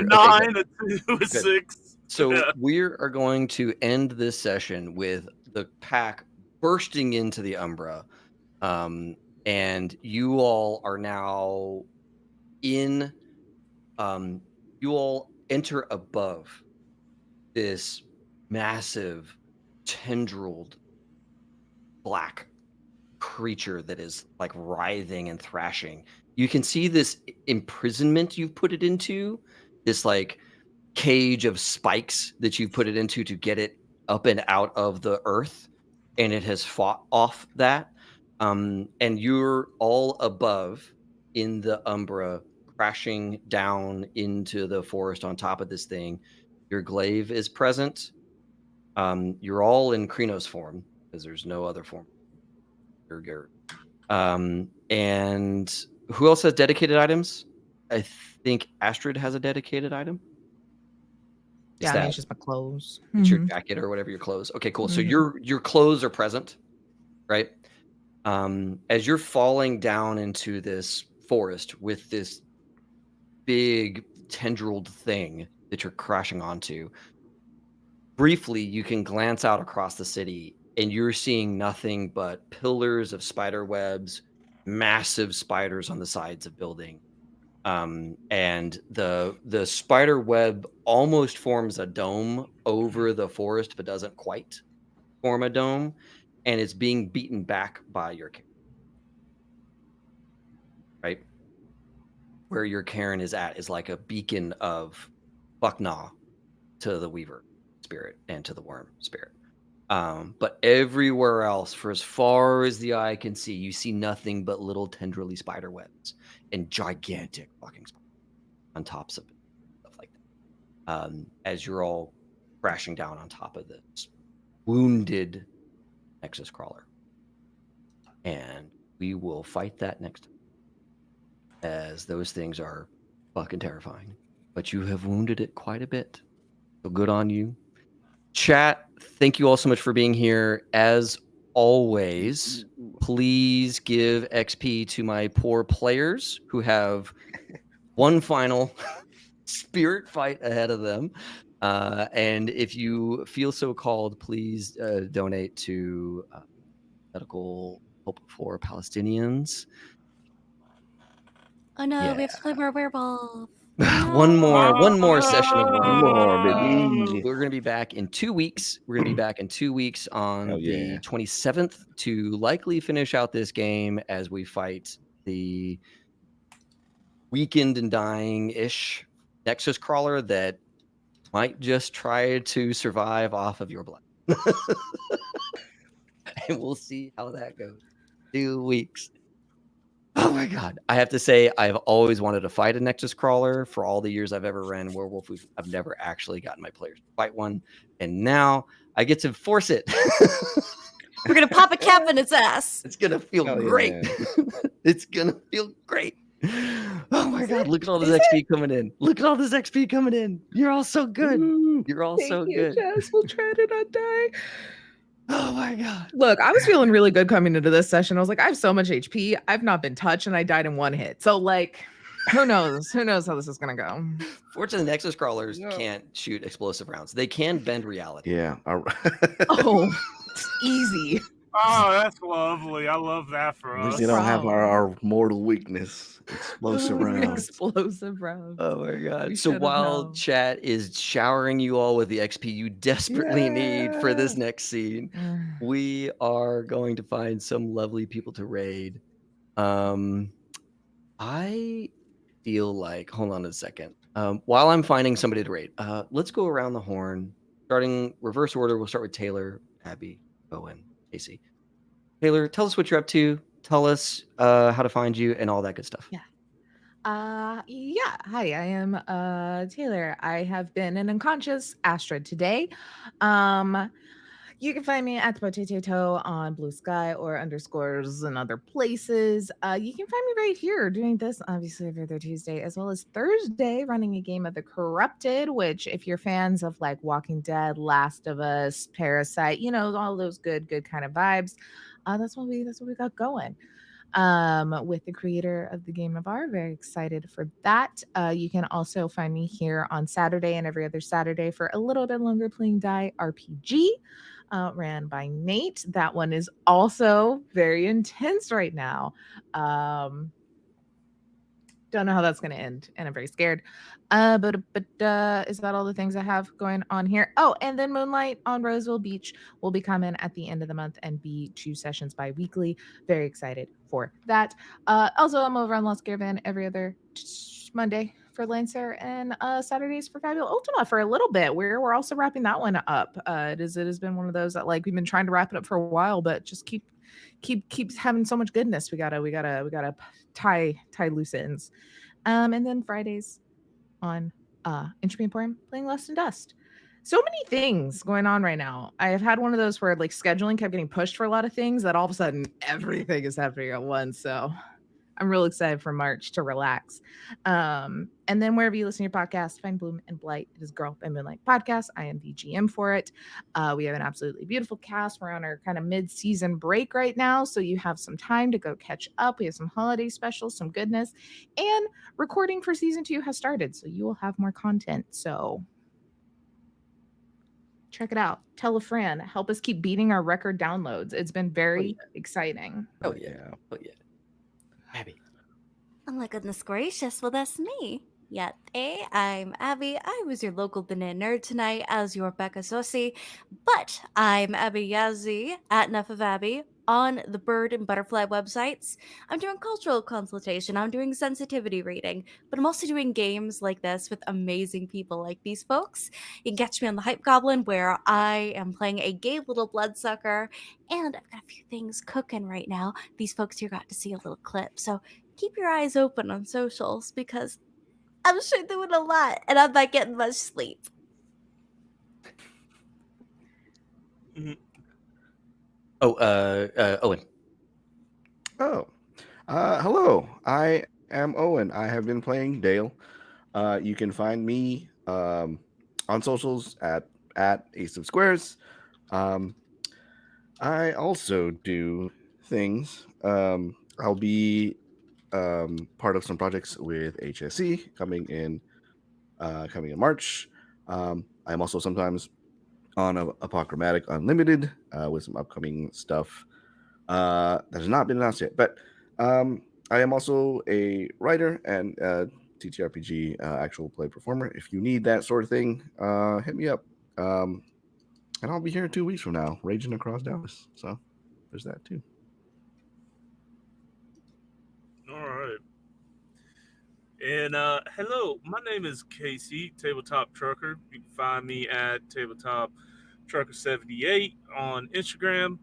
9, a 2, a 6. So we are going to end this session with the pack bursting into the Umbra, and you all are now in. You all enter above this massive tendrilled black creature that is like writhing and thrashing. You can see this imprisonment you've put it into, this like cage of spikes that you've put it into to get it up and out of the earth, and it has fought off that. And you're all above in the Umbra, crashing down into the forest on top of this thing. Your glaive is present. You're all in Krenos form because there's no other form. And who else has dedicated items? I think Astrid has a dedicated item. Is Yeah, I mean, that it's just my clothes. it's your Mhm. jacket or whatever your clothes? Okay, cool. So Mhm. your clothes are present, right? As you're falling down into this forest with this big tendrilled thing that you're crashing onto, briefly you can glance out across the city and you're seeing nothing but pillars of spider webs, massive spiders on the sides of buildings. And the spider web almost forms a dome over the forest, but doesn't quite form a dome, and it's being beaten back by your Karen, right? Where your Karen is at is like a beacon of Bucknaw to the Weaver spirit and to the Wyrm spirit. But everywhere else, for as far as the eye can see, you see nothing but little tendrily spider webs and gigantic fucking spiders on tops of stuff like that. As you're all crashing down on top of this wounded Nexus crawler. And we will fight that next time, as those things are fucking terrifying. But you have wounded it quite a bit. So good on you. Chat, thank you all so much for being here. As always, please give XP to my poor players who have one final spirit fight ahead of them. And if you feel so called, please donate to medical help for Palestinians. Oh no, we have Yeah. to play more werewolf. one No. more session of Come Werewolf. on, baby. We're going to be back in 2 weeks. We're going to be back in 2 weeks on Hell the yeah. 27th to likely finish out this game as we fight the weakened and dying-ish Nexus crawler that might just try to survive off of your blood. And we'll see how that goes. 2 weeks. Oh my god. I have to say, I've always wanted to fight a Nexus crawler. For all the years I've ever ran Werewolf, I've never actually gotten my players to fight one. And now I get to force it. We're gonna pop a cap in its ass. It's gonna feel Hell great. yeah. It's gonna feel great. Oh my god, look at all this Is XP coming in. Look at all this XP coming in. You're all so good. Woo. You're all Thank so you, good. Jess. We'll try to not die. Oh my god. Look, I was feeling really good coming into this session. I was like, I have so much HP. I've not been touched, and I died in one hit. So, like, who knows? Who knows how this is gonna go? Fortunately, Nexus crawlers No. can't shoot explosive rounds. They can bend reality. Yeah. Oh, easy. Oh, that's lovely. I love that for At least us. they don't have Wow. our mortal weakness. Explosive rounds. Explosive rounds. Oh my god. We So should've while known. chat is showering you all with the XP you desperately need for this Yeah. next scene, we are going to find some lovely people to raid. I feel like, hold on a second. While I'm finding somebody to raid, let's go around the horn. Starting reverse order, we'll start with Taylor, Abby, Owen, Casey. Taylor, tell us what you're up to. Tell us how to find you and all that good stuff. Yeah. Hi, I am Taylor. I have been an unconscious Astrid today. You can find me at the Potato on Blue Sky or underscores and other places. You can find me right here doing this, obviously, every other Tuesday, as well as Thursday, running a game of The Corrupted, which, if you're fans of like Walking Dead, Last of Us, Parasite, all those good kind of vibes, that's what we got going. With the creator of the game Navarre. Very excited for that. You can also find me here on Saturday and every other Saturday for a little bit longer playing Die RPG. Ran by Nate. That one is also very intense right now. Don't know how that's going to end, and I'm very scared. But is that all the things I have going on here? Oh, and then Moonlight on Roseville Beach will be coming at the end of the month and be 2 sessions bi-weekly. Very excited for that. Also, I'm over on Lost Caravan every other Monday for for Lancer and Saturdays for Fabulous Ultima for a little bit. We're also wrapping that one up. It has been one of those that like we've been trying to wrap it up for a while, but just keeps having so much goodness. We gotta tie loose ends. And then Fridays on Entropy Emporium playing Lust and Dust. So many things going on right now. I have had one of those where like scheduling kept getting pushed for a lot of things that all of a sudden everything is happening at once. So I'm real excited for March to relax. And then wherever you listen to your podcast, find Bloom and Blight. It is Girl by Moonlight Podcast. I am the GM for it. We have an absolutely beautiful cast. We're on our kind of mid-season break right now, so you have some time to go catch up. We have some holiday specials, some goodness, and recording for season 2 has started, so you will have more content. So check it out. Tell a friend. Help us keep beating our record downloads. It's been very exciting. Oh yeah. Abby. Oh my goodness gracious, well that's me. Yet, I'm Abby. I was your local banana nerd tonight as your Becca Sossi, but I'm Abby Yazzie at Enough of Abby on the Bird and Butterfly websites. I'm doing cultural consultation, I'm doing sensitivity reading, but I'm also doing games like this with amazing people like these folks. You can catch me on the Hype Goblin where I am playing a gay little bloodsucker, and I've got a few things cooking right now. These folks here got to see a little clip, so keep your eyes open on socials because I'm sure doing a lot and I'm not getting much sleep. Owen. Oh, hello. I am Owen. I have been playing Dale. You can find me on socials at Ace of Squares. I also do things. I'll be part of some projects with HSC coming in March. I'm also sometimes on Apochromatic Unlimited with some upcoming stuff that has not been announced yet. But I am also a writer and TTRPG actual play performer. If you need that sort of thing, hit me up. And I'll be here 2 weeks from now, raging across Dallas. So there's that too. All right. And hello, my name is Casey, Tabletop Trucker. You can find me at Tabletop Trucker 78 on Instagram.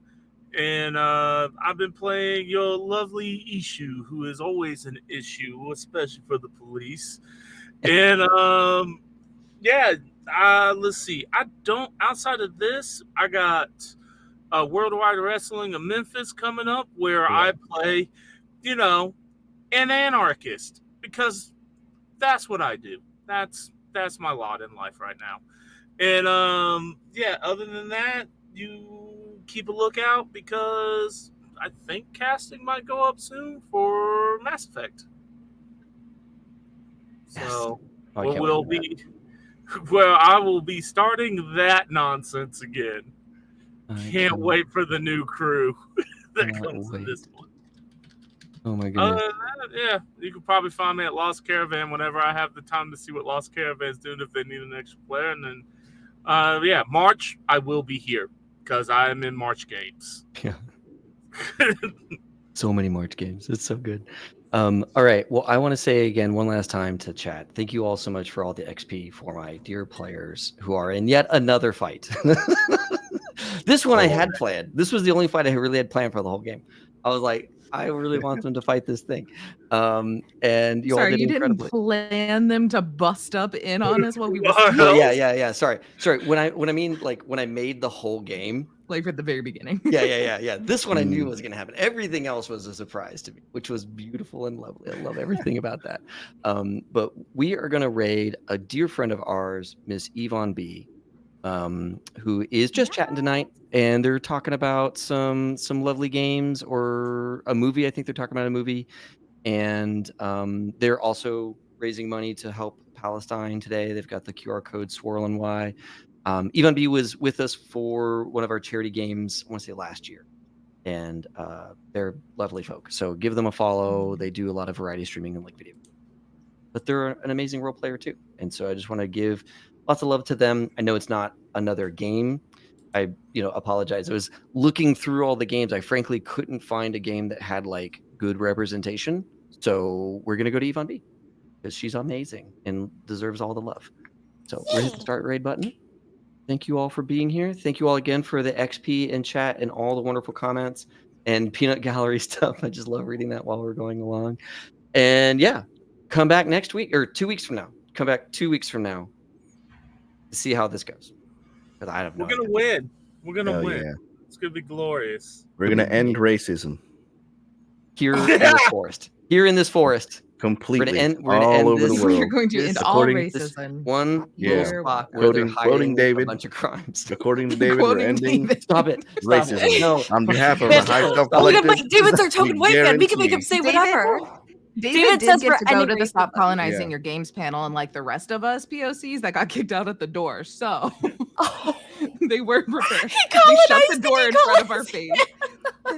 And I've been playing your lovely Ishu, who is always an issue, especially for the police. And yeah, let's see. I don't, outside of this, I got Worldwide Wrestling of Memphis coming up where I play, an anarchist because that's what I do. That's my lot in life right now. And yeah, other than that, you keep a lookout because I think casting might go up soon for Mass Effect. So I will be starting that nonsense again. Can't wait for the new crew that comes in this one. Oh my goodness. Yeah, you can probably find me at Lost Caravan whenever I have the time to see what Lost Caravan's doing if they need an extra player. And then, yeah, March, I will be here because I am in March games. Yeah. So many March games. It's so good. All right. Well, I want to say again one last time to chat. Thank you all so much for all the XP for my dear players who are in yet another fight. This one I had planned. This was the only fight I really had planned for the whole game. I was like, I really want them to fight this thing. And you all did incredibly. Didn't plan them to bust up in on us while we were Well, yeah. Sorry. When I mean like when I made the whole game. Like at the very beginning. Yeah. This one I knew was going to happen. Everything else was a surprise to me, which was beautiful and lovely. I love everything about that. But we are going to raid a dear friend of ours, Miss Yvonne B., who is just chatting tonight, and they're talking about some lovely games or a movie. I think they're talking about a movie, and they're also raising money to help Palestine today. They've got the QR code Swirl and Y. Yvonne B was with us for one of our charity games, I want to say last year, and they're lovely folk. So give them a follow. They do a lot of variety streaming and like video, but they're an amazing role player too. And so I just want to give lots of love to them. I know it's not another game. I apologize. I was looking through all the games. I frankly couldn't find a game that had like good representation. So we're gonna go to Yvonne B. because she's amazing and deserves all the love. So we're hitting the start raid button. Thank you all for being here. Thank you all again for the XP in chat and all the wonderful comments and peanut gallery stuff. I just love reading that while we're going along. And yeah, come back next week or 2 weeks from now. Come back 2 weeks from now to see how this goes. Because I have no We're gonna idea. win. We're gonna Hell win. yeah. It's gonna be glorious. We're gonna end racism Here in this forest. Here in this forest. completely, we're gonna all end over the this- We're world. going to This- end all according- this racism. One Yeah. little spot where they're Quoting hiding David. a bunch of crimes. According to David, we're Quoting ending David. Stop it. Stop racism. It. No. On behalf of the Bitch, High Shelf we can Collective, make David's our token we white man. We can make guarantee- him say David- whatever. David says did get for to go any to the Stop racism. Colonizing Yeah. Your Games panel, and like the rest of us POCs that got kicked out at the door. So they were prepared. They shut the door in front of our face.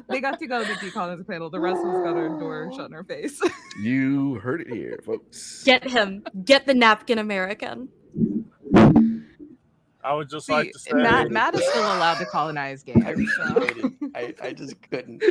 They got to go to the decolonizing panel. The rest of us got our door shut in our face. You heard it here, folks. Get him. Get the napkin American. I would just See, like to say Matt is still allowed to colonize games. So. I just couldn't.